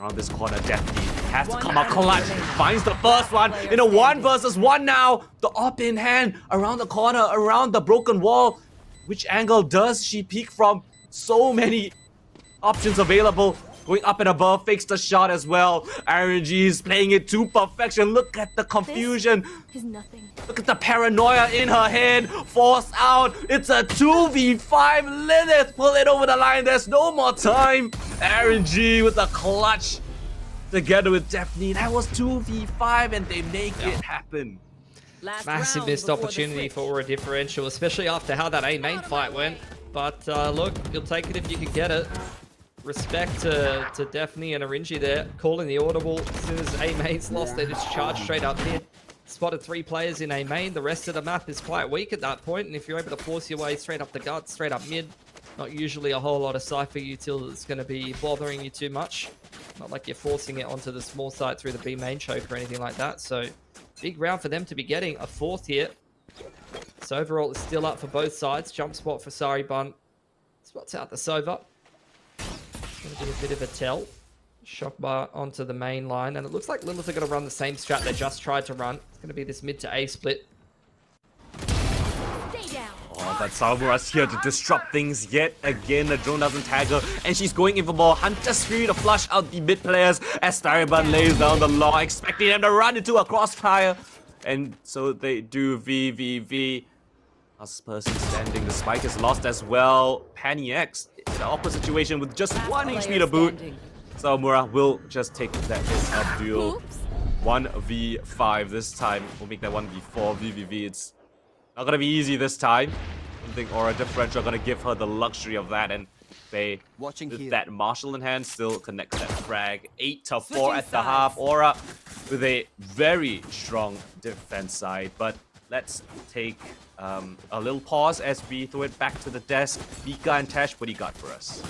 Around this corner, Daphne has to come out clutch. Finds the first one in a 1 versus 1 now. The op in hand around the corner, around the broken wall. Which angle does she peek from? So many options available. Going up and above, fakes the shot as well. RNG is playing it to perfection. Look at the confusion. Is nothing. Look at the paranoia in her head. Forced out. It's a 2v5. Lilith pull it over the line. There's no more time. RNG with a clutch together with Daphne. That was 2v5 and they make it happen. Massive missed opportunity for a differential, especially after how that A main fight went. But look, you'll take it if you can get it. Respect to Daphne and Arinji there, calling the audible. As soon as A main's lost, they just charge straight up mid. Spotted 3 players in A main. The rest of the map is quite weak at that point, and if you're able to force your way straight up the gut, straight up mid, not usually a whole lot of Cypher util that's going to be bothering you too much. Not like you're forcing it onto the small site through the B main choke or anything like that. So big round for them to be getting a 4th here. So overall, it's still up for both sides. Jump spot for Sari Bun. Spots out the Sova. Going to be a bit of a tell. Shock bar onto the main line. And it looks like Lilith are going to run the same strat they just tried to run. It's going to be this mid to A split. Oh, but Sawamura's here to disrupt things yet again. The drone doesn't tag her. And she's going in for more Hunter's Fury to flush out the mid players as Stariban lays down the law, expecting them to run into a crossfire. And so they do VVV. Last person standing. The spike is lost as well. Panny X in the opposite situation with just 1 HP to boot. Sawamura will just take that hit up duel. 1v5 this time. We'll make that 1v4 VVV. It's not gonna be easy this time. I don't think Aura Differential are gonna give her the luxury of that, and they, with that Marshall in hand, still connects that frag. 8-4 at the half. Aura with a very strong defense side, but let's take a little pause as we throw it back to the desk. Vika and Tash, what do you got for us?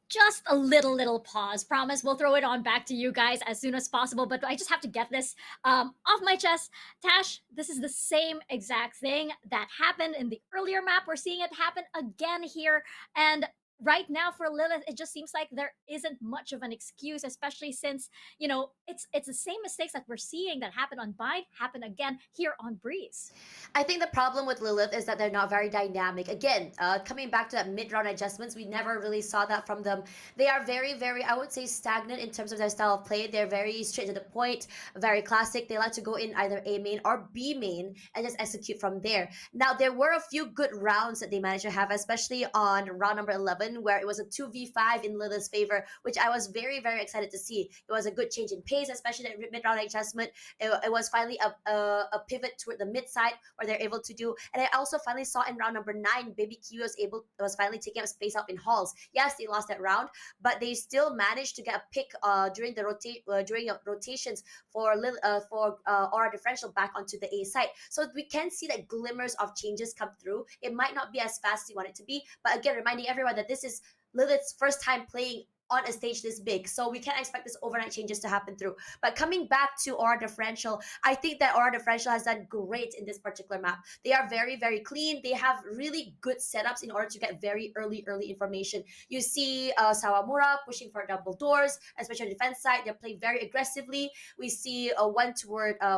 Just a little pause. Promise we'll throw it on back to you guys as soon as possible, but I just have to get this off my chest. Tash, this is the same exact thing that happened in the earlier map. We're seeing it happen again here, and right now for Lilith, it just seems like there isn't much of an excuse, especially since, you know, it's the same mistakes that we're seeing that happen on Bind happen again here on Breeze. I think the problem with Lilith is that they're not very dynamic. Again, coming back to that mid-round adjustments, we never really saw that from them. They are very, I would say, stagnant in terms of their style of play. They're very straight to the point, very classic. They like to go in either A main or B main and just execute from there. Now, there were a few good rounds that they managed to have, especially on round number 11 happen where it was a 2v5 in Lilith's favor, which I was very, very excited to see. It was a good change in pace, especially that mid-round adjustment. It was finally a pivot toward the mid side where they're able to do. And I also finally saw in round number 9, Baby Q was finally taking up space up in halls. Yes, they lost that round, but they still managed to get a pick during the rotations for Aura Differential back onto the A side. So we can see that glimmers of changes come through. It might not be as fast as you want it to be, but again, reminding everyone that this is Lilith's first time playing on a stage this big, so we can't expect this overnight changes to happen through. But coming back to Aura Differential, I think that Aura Differential has done great in this particular map. They are very, very clean. They have really good setups in order to get very early information. You see Sawamura pushing for double doors, especially on the defense side. They're playing very aggressively. We see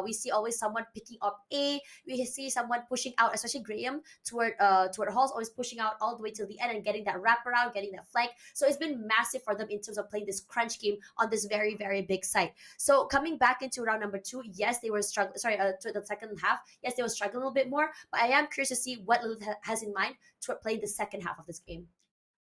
we see always someone picking up A. We see someone pushing out, especially Graham, toward halls, always pushing out all the way till the end and getting that wraparound, getting that flank. So it's been massive for them in terms of playing this crunch game on this very, very big site. So coming back into round number 2, yes, they were struggling. To the second half, yes, they were struggling a little bit more. But I am curious to see what Lilith has in mind to play the second half of this game.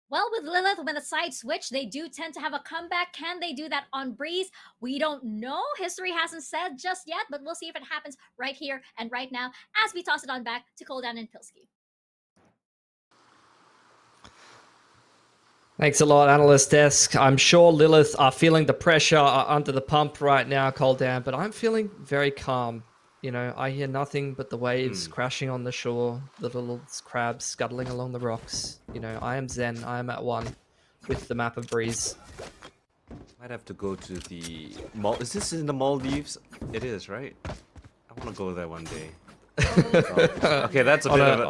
Well, with Lilith, when the side switch, they do tend to have a comeback. Can they do that on Breeze? We don't know. History hasn't said just yet, but we'll see if it happens right here and right now as we toss it on back to Coldan and Pilsky. Thanks a lot, Analyst Desk. I'm sure Lilith are feeling the pressure under the pump right now, Coldan, but I'm feeling very calm. You know, I hear nothing but the waves crashing on the shore, the little crabs scuttling along the rocks. You know, I am zen. I am at one with the map of Breeze. Might have to go to the Is this in the Maldives? It is, right? I want to go there one day. Okay, that's a bit of a...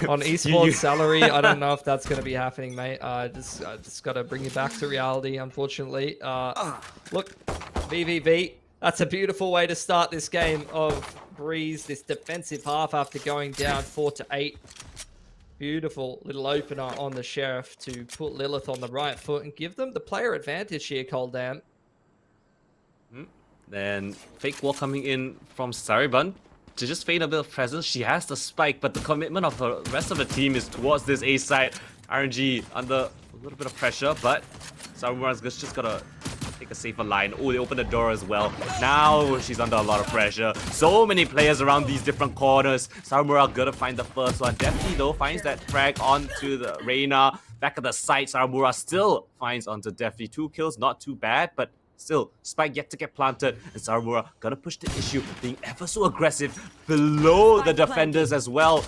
On esports salary, I don't know if that's going to be happening, mate. I just got to bring you back to reality, unfortunately. Look, VVV, that's a beautiful way to start this game of Breeze, this defensive half after going down 4-8. Beautiful little opener on the Sheriff to put Lilith on the right foot and give them the player advantage here, Coldan. Then fake wall coming in from Saribun to just feign a bit of presence. She has the spike, but the commitment of the rest of the team is towards this A side. RNG under a little bit of pressure, but Sarumura's just gotta take a safer line. Oh, they open the door as well. Now she's under a lot of pressure. So many players around these different corners. Sarumura gotta find the first one. Definitely though finds that frag onto the Reyna. Back at the site, Sarumura still finds onto Deftly. 2 kills, not too bad, but still, spike yet to get planted, and Sarumura gonna push the issue, being ever so aggressive below the defenders as well.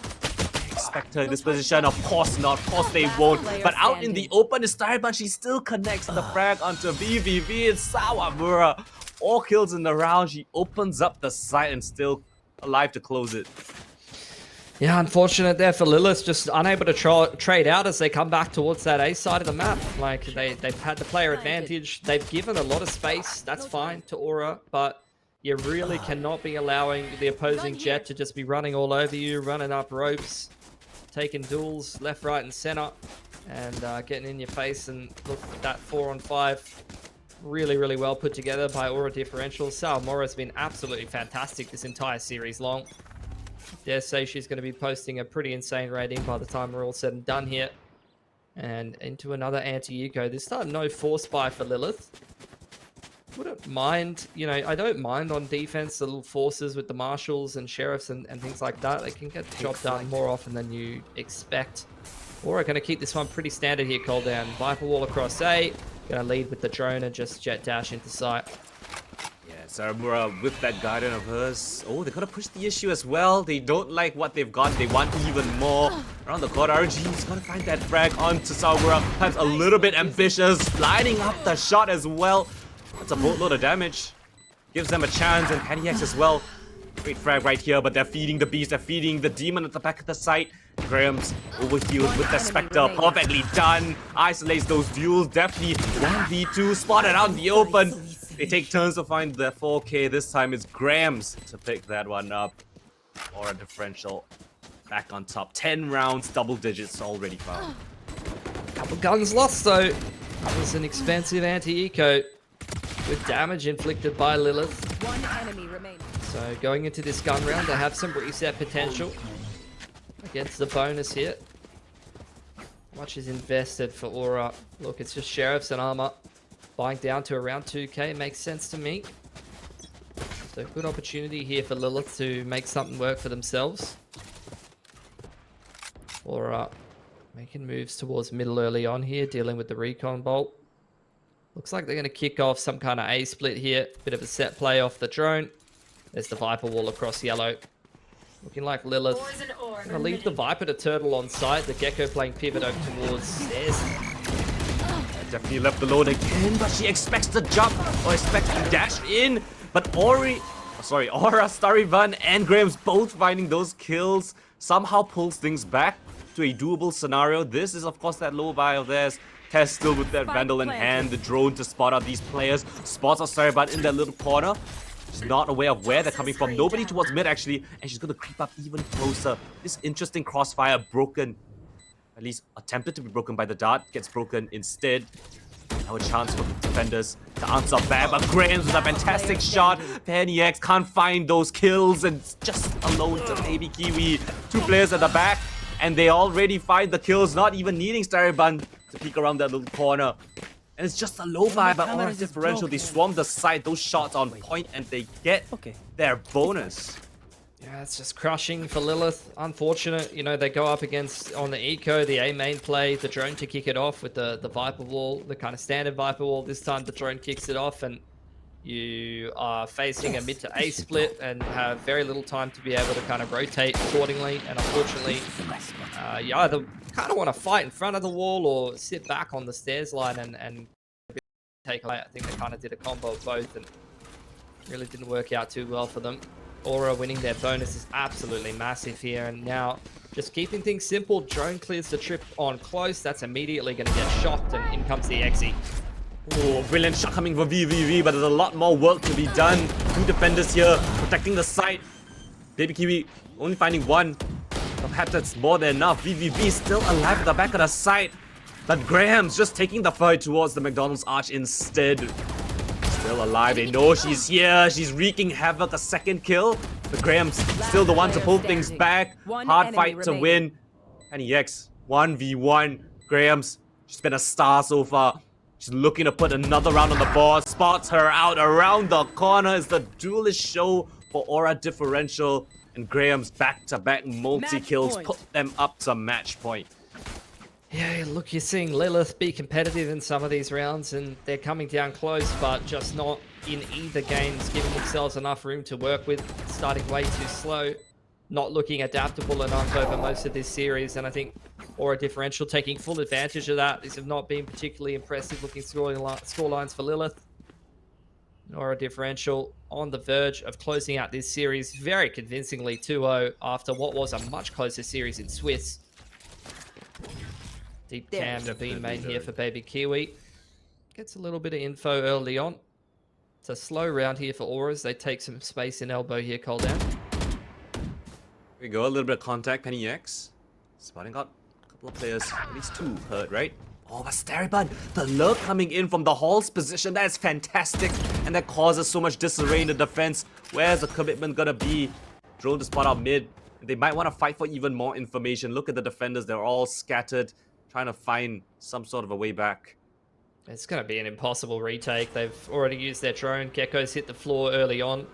Expect her in this position, of course not, of course they won't, but out in the open is Starban. She still connects the frag onto VVV and Sawamura. 4 kills in the round, she opens up the site and still alive to close it. Yeah, unfortunate there for Lilith, just unable to trade out as they come back towards that A side of the map. Like, they've had the player advantage. They've given a lot of space. That's fine to Aura, but you really cannot be allowing the opposing Jet to just be running all over you, running up ropes, taking duels left, right, and center, and getting in your face. And look at that 4-on-5. Really, really well put together by Aura Differential. Sawamura has been absolutely fantastic this entire series long. Dare say she's going to be posting a pretty insane rating by the time we're all said and done here. And into another anti-eco. This time, no force buy for Lilith. Wouldn't mind, you know, I don't mind on defense the little forces with the marshals and sheriffs and things like that. They can get the job done more often than you expect. Aura going to keep this one pretty standard here, Coldan. Viper wall across A. Going to lead with the drone and just jet dash into sight. Sarumura with that guardian of hers. Oh, they're gonna push the issue as well. They don't like what they've got. They want even more. Around the corner, RG's gonna find that frag onto Sarumura. Perhaps a little bit ambitious. Lining up the shot as well. That's a boatload of damage. Gives them a chance, and Paniacs as well. Great frag right here, but they're feeding the beast. They're feeding the demon at the back of the site. Graham's overhealed with the Spectre. Perfectly done. Isolates those duels. Definitely 1v2. Spotted out in the open. They take turns to find the 4K. This time it's Graham's to pick that one up. Aura Differential back on top. 10 rounds, double digits already found. Couple guns lost though. That was an expensive anti-eco with damage inflicted by Lilith. One enemy remaining. So going into this gun round, they have some reset potential against the bonus here. Much is invested for Aura. Look, it's just Sheriffs and Armor. Buying down to around 2k makes sense to me. So good opportunity here for Lilith to make something work for themselves. Aura making moves towards middle early on here, dealing with the recon bolt. Looks like they're going to kick off some kind of A split here. Bit of a set play off the drone. There's the Viper wall across yellow. Looking like Lilith. Going to leave the Viper to turtle on site. The Gecko playing pivot over towards stairs. Definitely left alone again, but she expects to jump or expects to dash in. But Aura, Starivan, and Graham's both finding those kills. Somehow pulls things back to a doable scenario. This is, of course, that low buy of theirs. Test still with that Vandal in hand, the drone to spot out these players. Spots a Starivan in that little corner. She's not aware of where they're coming from. Nobody towards mid, actually. And she's going to creep up even closer. This interesting crossfire broken. At least attempted to be broken by the dart. Gets broken instead. Now a chance for the defenders to answer back. But Graham's with a fantastic shot. Penny X can't find those kills. And just alone to Baby Kiwi. Two players at the back. And they already find the kills. Not even needing Stariban to peek around that little corner. And it's just a low buy, but Aura differential. They swarm the side, those shots on point, and they get their bonus. Yeah, it's just crushing for Lilith. Unfortunate, you know, they go up against, on the eco, the A main play, the drone to kick it off with the Viper wall, the kind of standard Viper wall. This time the drone kicks it off, and you are facing a mid to A split and have very little time to be able to kind of rotate accordingly. And unfortunately, you either kind of want to fight in front of the wall or sit back on the stairs line and take away. I think they kind of did a combo of both and really didn't work out too well for them. Aura winning their bonus is absolutely massive here, and now just keeping things simple. Drone clears the trip on close. That's immediately going to get shocked, and in comes the Exi. Oh, brilliant shot coming for VVV, but there's a lot more work to be done. Two defenders here, protecting the site. Baby Kiwi only finding one. Perhaps that's more than enough. VVV still alive at the back of the site. But Graham's just taking the fight towards the McDonald's arch instead. Still alive, they know she's here. She's wreaking havoc, a second kill. But Graham's still the one to pull things back. Hard fight to win. Penny X, 1v1. Graham's, she's been a star so far. She's looking to put another round on the board. Spots her out around the corner. It's the duelist show for Aura differential. And Graham's back-to-back multi-kills put them up to match point. Yeah, look, you're seeing Lilith be competitive in some of these rounds, and they're coming down close, but just not in either games, giving themselves enough room to work with. Starting way too slow, not looking adaptable enough over most of this series, and I think Aura differential taking full advantage of that. These have not been particularly impressive looking score lines for Lilith. Aura differential on the verge of closing out this series very convincingly 2-0 after what was a much closer series in Swiss. Deep cam being made here for Baby Kiwi. Gets a little bit of info early on. It's a slow round here for Auras. They take some space in elbow here, Coldan. Here we go, a little bit of contact, Penny X. Spotting out a couple of players, at least two hurt, right? Oh, but Stariban, the lurk coming in from the Hall's position, that is fantastic. And that causes so much disarray in the defense. Where's the commitment gonna be? Drone to spot out mid. They might want to fight for even more information. Look at the defenders, they're all scattered, trying to find some sort of a way back. It's going to be an impossible retake. They've already used their drone. Gecko's hit the floor early on.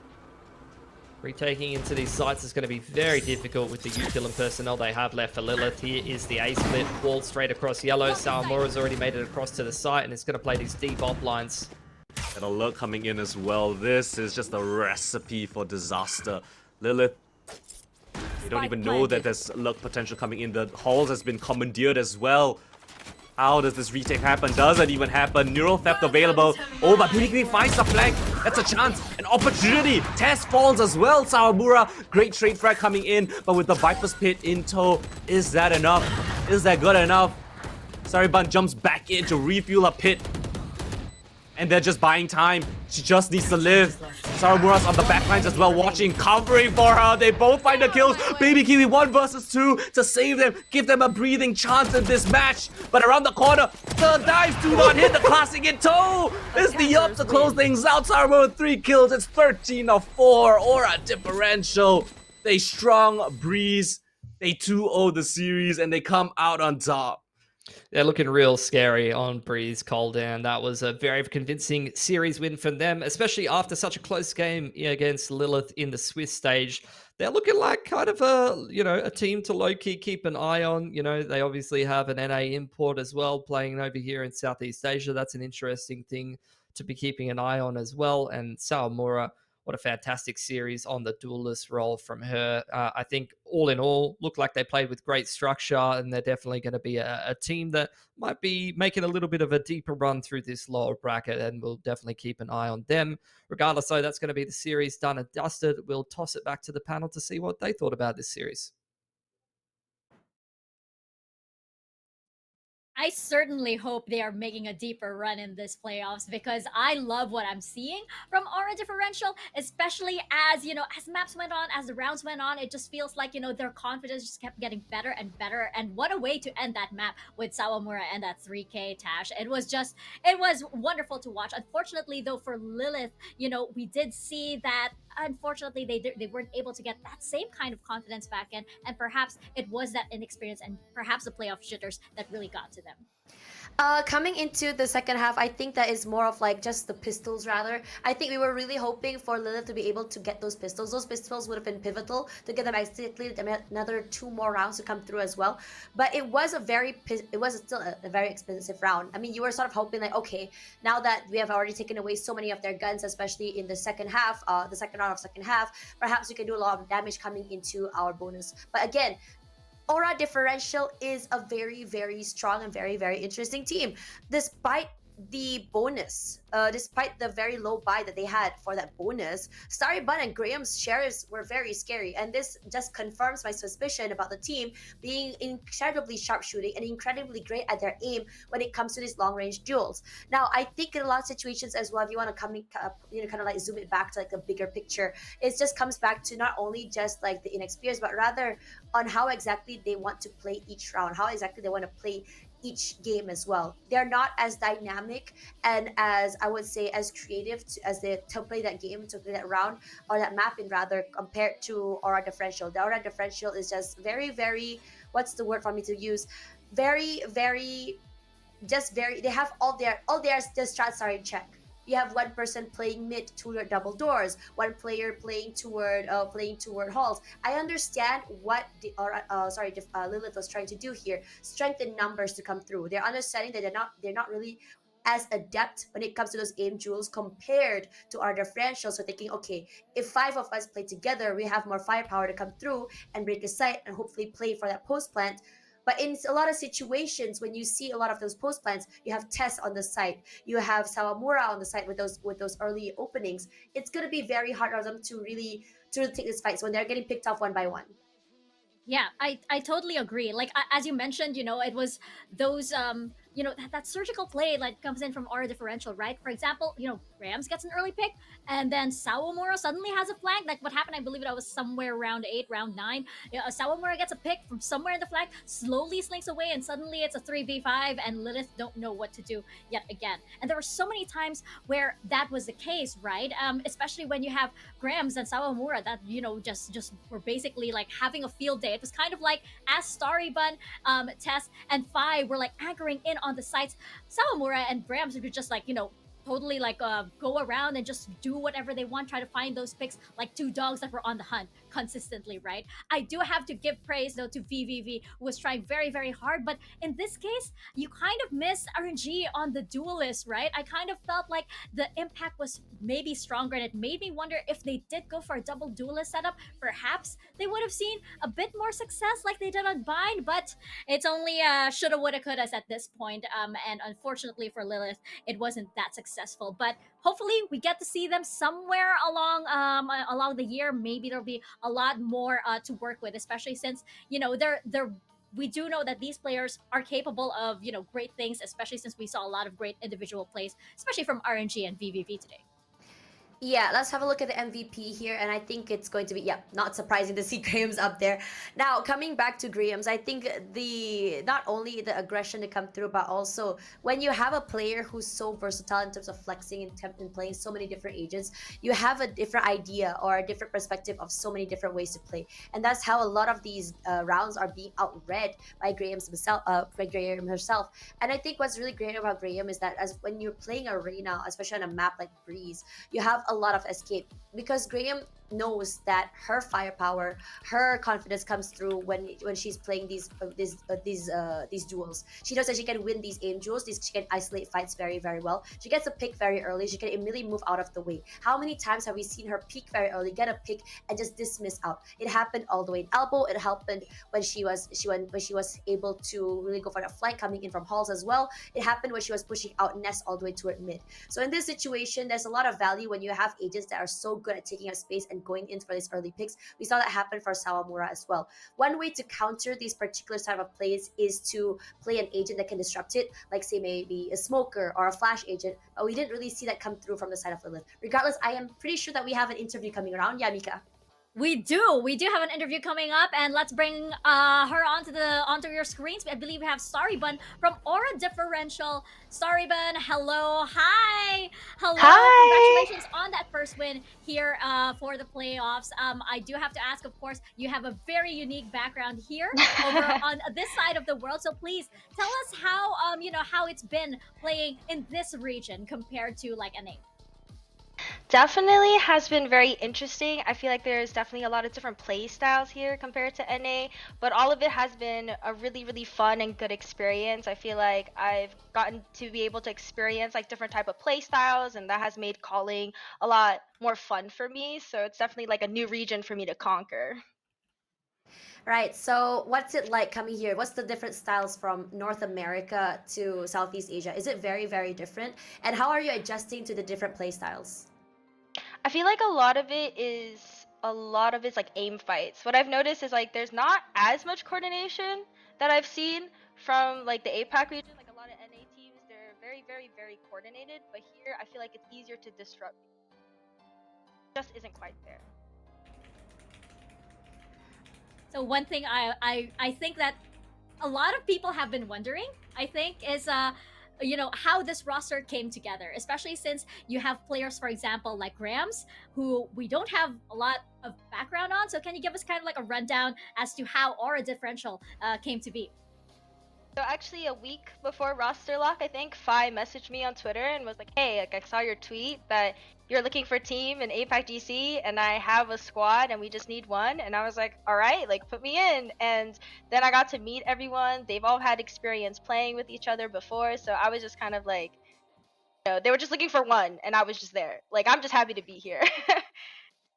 Retaking into these sites is going to be very difficult with the utility personnel they have left for Lilith. Here is the A split, wall straight across yellow. Sawamura's already made it across to the site, and it's going to play these deep op lines. And a lurk coming in as well. This is just a recipe for disaster. Lilith, they don't even know that there's lurk potential coming in. The Halls has been commandeered as well. How does this retake happen? Does it even happen? Neural theft available. Oh, but PDQ finds the flank. That's a chance, an opportunity. Test falls as well. Sawamura, great trade frag coming in, but with the Viper's Pit in tow, is that enough? Is that good enough? Stariban jumps back in to refuel her pit. And they're just buying time. She just needs to live. Sawamura's on the backlines as well, watching, covering for her. They both find the kills. Baby Kiwi 1 versus 2 to save them, give them a breathing chance in this match. But around the corner, the dives do not hit the classic in tow. It's the up to close things out. Sawamura with 3 kills. It's 13-4. Aura differential. They strong breeze. They 2-0 the series and they come out on top. They're looking real scary on Breeze Coldan. That was a very convincing series win for them, especially after such a close game against Lilith in the Swiss stage. They're looking like kind of a team to low key keep an eye on. They obviously have an NA import as well playing over here in Southeast Asia. That's an interesting thing to be keeping an eye on as well. And Sawamura, what a fantastic series on the duelist role from her. I think all in all, looked like they played with great structure, and they're definitely going to be a team that might be making a little bit of a deeper run through this lower bracket, and we'll definitely keep an eye on them. Regardless, though, that's going to be the series done and dusted. We'll toss it back to the panel to see what they thought about this series. I certainly hope they are making a deeper run in this playoffs because I love what I'm seeing from Aura Differential, especially as maps went on, as the rounds went on, it just feels like, their confidence just kept getting better and better. And what a way to end that map with Sawamura and that 3K Tash. It was wonderful to watch. Unfortunately, though, for Lilith, we did see that unfortunately they weren't able to get that same kind of confidence back in, and perhaps it was that inexperience and perhaps the playoff jitters that really got to them. Coming into the second half, I think that is more of like just the pistols rather. I think we were really hoping for Lilith to be able to get those pistols. Those pistols would have been pivotal to get them basically another 2 more rounds to come through as well. But it was still a very expensive round. I mean, you were sort of hoping like, okay, now that we have already taken away so many of their guns, especially in the second half, the second round of second half, perhaps we can do a lot of damage coming into our bonus. But again, Aura Differential is a very, very strong and very, very interesting team. Despite the bonus, despite the very low buy that they had for that bonus, Starry Bun and Graham's sheriffs were very scary. And this just confirms my suspicion about the team being incredibly sharpshooting and incredibly great at their aim when it comes to these long-range duels. Now, I think in a lot of situations as well, if you want to kind of like zoom it back to like a bigger picture, it just comes back to not only just like the inexperience, but rather on how exactly they want to play each round, how exactly they want to play each game as well. They're not as dynamic and as I would say as creative as they to play that game, to play that round or that map in rather compared to Aura Differential. The Aura Differential is just very, very, what's the word for me to use? Very, very, just very, they have all their just strats are in check. You have one person playing mid toward double doors, one player playing toward halls. I understand what the Lilith was trying to do here, strengthen numbers to come through. They're understanding that they're not really as adept when it comes to those aim duels compared to our differentials. So thinking, okay, if 5 of us play together, we have more firepower to come through and break the site and hopefully play for that post plant. But in a lot of situations, when you see a lot of those post plants, you have Tess on the site, you have Sawamura on the site with those early openings. It's gonna be very hard for them to really take these fights when they're getting picked off one by one. Yeah, I totally agree. Like as you mentioned, it was those that surgical play like comes in from Aura Differential, right? For example, Rams gets an early pick, and then Sawamura suddenly has a flank. Like what happened, I believe that was somewhere round 8, round 9. Sawamura gets a pick from somewhere in the flank, slowly slinks away, and suddenly it's a 3v5, and Lilith don't know what to do yet again. And there were so many times where that was the case, right? Especially when you have Grams and Sawamura that just were basically like having a field day. It was kind of like as Starry Bun, Tess, and Fi were like anchoring in on the sites, Sawamura and Grams would just like totally like go around and just do whatever they want, try to find those picks like 2 dogs that were on the hunt consistently, right? I do have to give praise though to VVV, who was trying very, very hard, but in this case, you kind of missed RNG on the duelist, right? I kind of felt like the impact was maybe stronger, and it made me wonder if they did go for a double duelist setup, perhaps they would have seen a bit more success like they did on Bind, but it's only shoulda, woulda, couldas at this point. And unfortunately for Lilith, it wasn't that successful. But hopefully we get to see them somewhere along the year. Maybe there'll be a lot more to work with, especially since they're we do know that these players are capable of great things, especially since we saw a lot of great individual plays, especially from RNG and VVV today. Yeah, let's have a look at the MVP here, and I think it's going to be, yeah, not surprising to see Graham's up there. Now, coming back to Graham's, I think the not only the aggression to come through, but also when you have a player who's so versatile in terms of flexing and playing so many different agents, you have a different idea or a different perspective of so many different ways to play, and that's how a lot of these rounds are being outread by by Graham herself. And I think what's really great about Graham is that as when you're playing arena, especially on a map like Breeze, you have a lot of escape because Graham knows that her firepower, her confidence comes through when she's playing these duels. She knows that she can win these aim duels. She can isolate fights very well. She gets a pick very early. She can immediately move out of the way. How many times have we seen her peek very early, get a pick, and just dismiss out? It happened all the way in elbow. It happened when she was able to really go for the flank coming in from halls as well. It happened when she was pushing out Nest all the way toward mid. So in this situation, there's a lot of value when you have agents that are so good at taking up space and going in for these early picks. We saw that happen for Sawamura as well. One way to counter these particular type of plays is to play an agent that can disrupt it, like say maybe a smoker or a flash agent, but we didn't really see that come through from the side of Lilith. Regardless, I am pretty sure that we have an interview coming around. Yeah, Mika. We do have an interview coming up, and let's bring her onto your screens. I believe we have Starrybun from Aura Differential. Starrybun, hello, hi, hello, Hi. congratulations on that first win here for the playoffs. I do have to ask, of course, you have a very unique background here over on this side of the world. So please tell us how how it's been playing in this region compared to like NA. Definitely has been very interesting. I feel like there's definitely a lot of different play styles here compared to NA, but all of it has been a really fun and good experience. I feel like I've gotten to be able to experience like different type of play styles, and that has made calling a lot more fun for me. So it's definitely like a new region for me to conquer. Right. So, what's it like coming here? What's the different styles from North America to Southeast Asia? Is it very different? And how are you adjusting to the different play styles? I feel like a lot of it's like aim fights. What I've noticed is like there's not as much coordination that I've seen from like the APAC region. Like a lot of NA teams, they're very coordinated, but here I feel like it's easier to disrupt. It just isn't quite there. So one thing I think that a lot of people have been wondering, I think, is how this roster came together, especially since you have players, for example, like Grams, who we don't have a lot of background on. So can you give us kind of like a rundown as to how Aura Differential came to be? So actually a week before roster lock, I think Fi messaged me on Twitter and was like, hey, like I saw your tweet that you're looking for a team in APAC GC and I have a squad and we just need one. And I was like, all right, like put me in. And then I got to meet everyone. They've all had experience playing with each other before. So I was just kind of like, they were just looking for one and I was just there. Like, I'm just happy to be here.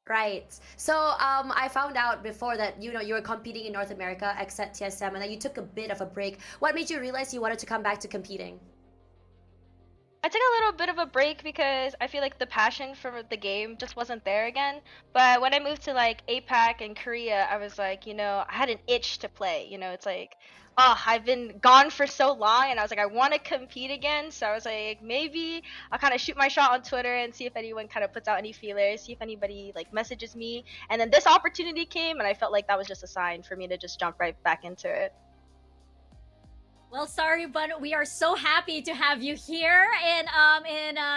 Right. So I found out before that you were competing in North America, except TSM, and that you took a bit of a break. What made you realize you wanted to come back to competing? I took a little bit of a break because I feel like the passion for the game just wasn't there again. But when I moved to like APAC and Korea, I was like, I had an itch to play. It's like, oh, I've been gone for so long, and I was like, I want to compete again. So I was like, maybe I'll kind of shoot my shot on Twitter and see if anyone kind of puts out any feelers, see if anybody like messages me. And then this opportunity came, and I felt like that was just a sign for me to just jump right back into it. Well, sorry, but we are so happy to have you here in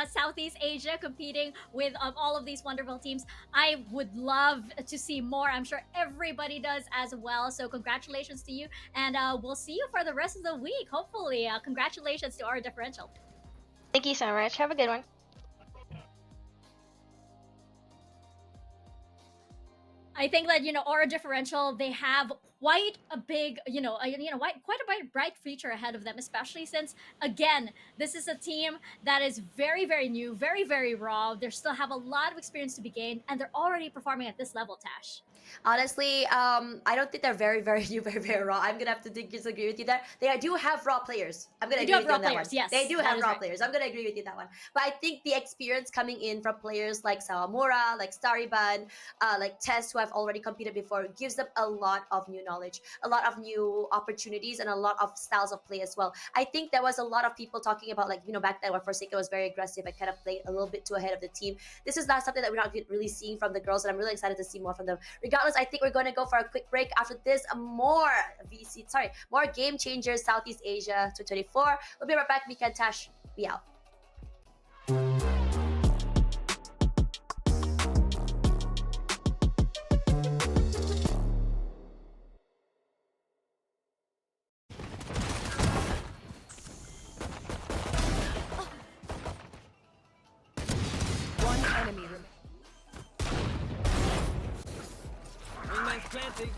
Southeast Asia competing with all of these wonderful teams. I would love to see more. I'm sure everybody does as well. So congratulations to you, and we'll see you for the rest of the week. Hopefully, congratulations to our differential. Thank you so much. Have a good one. I think that Aura Differential, they have quite a big quite a bright future ahead of them, especially since again this is a team that is very new, very raw. They still have a lot of experience to be gained, and they're already performing at this level, Tash. Honestly, I don't think they're very, very new, very, very raw. I'm gonna have to disagree with you there. They do have raw players. I'm gonna They agree do have with you raw on that players, one. yes, They do that have is raw right. players. I'm gonna agree with you that one. But I think the experience coming in from players like Sawamura, like Stariban, like Tess, who have already competed before, gives them a lot of new knowledge, a lot of new opportunities, and a lot of styles of play as well. I think there was a lot of people talking about, like, back then when Forsaken was very aggressive and kind of played a little bit too ahead of the team. This is not something that we're not really seeing from the girls, and I'm really excited to see more from them. Regardless, I think we're going to go for a quick break. After this, more Game Changers Southeast Asia 2024. We'll be right back. Mika and Tash, be out. One enemy remaining. Wingman's planting.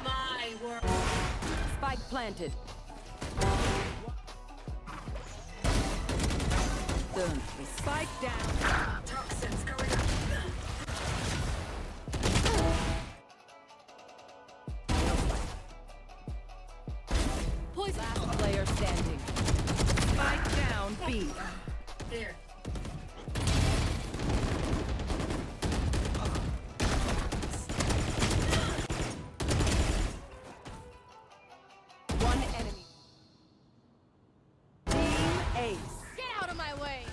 My world. Spike planted. Done. Spike down. Toxins going up. Poison. Last player standing. Spike down. B. There. One enemy. Team Ace. Get out of my way.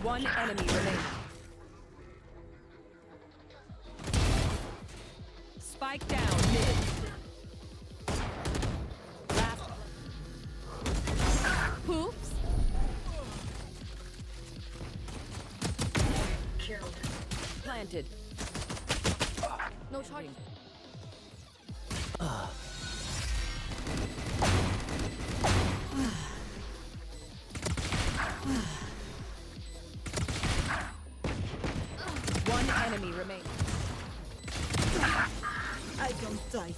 One enemy remaining. Spike down mid. Last. Poops. Killed. Planted. No charge. One enemy remaining. I don't die.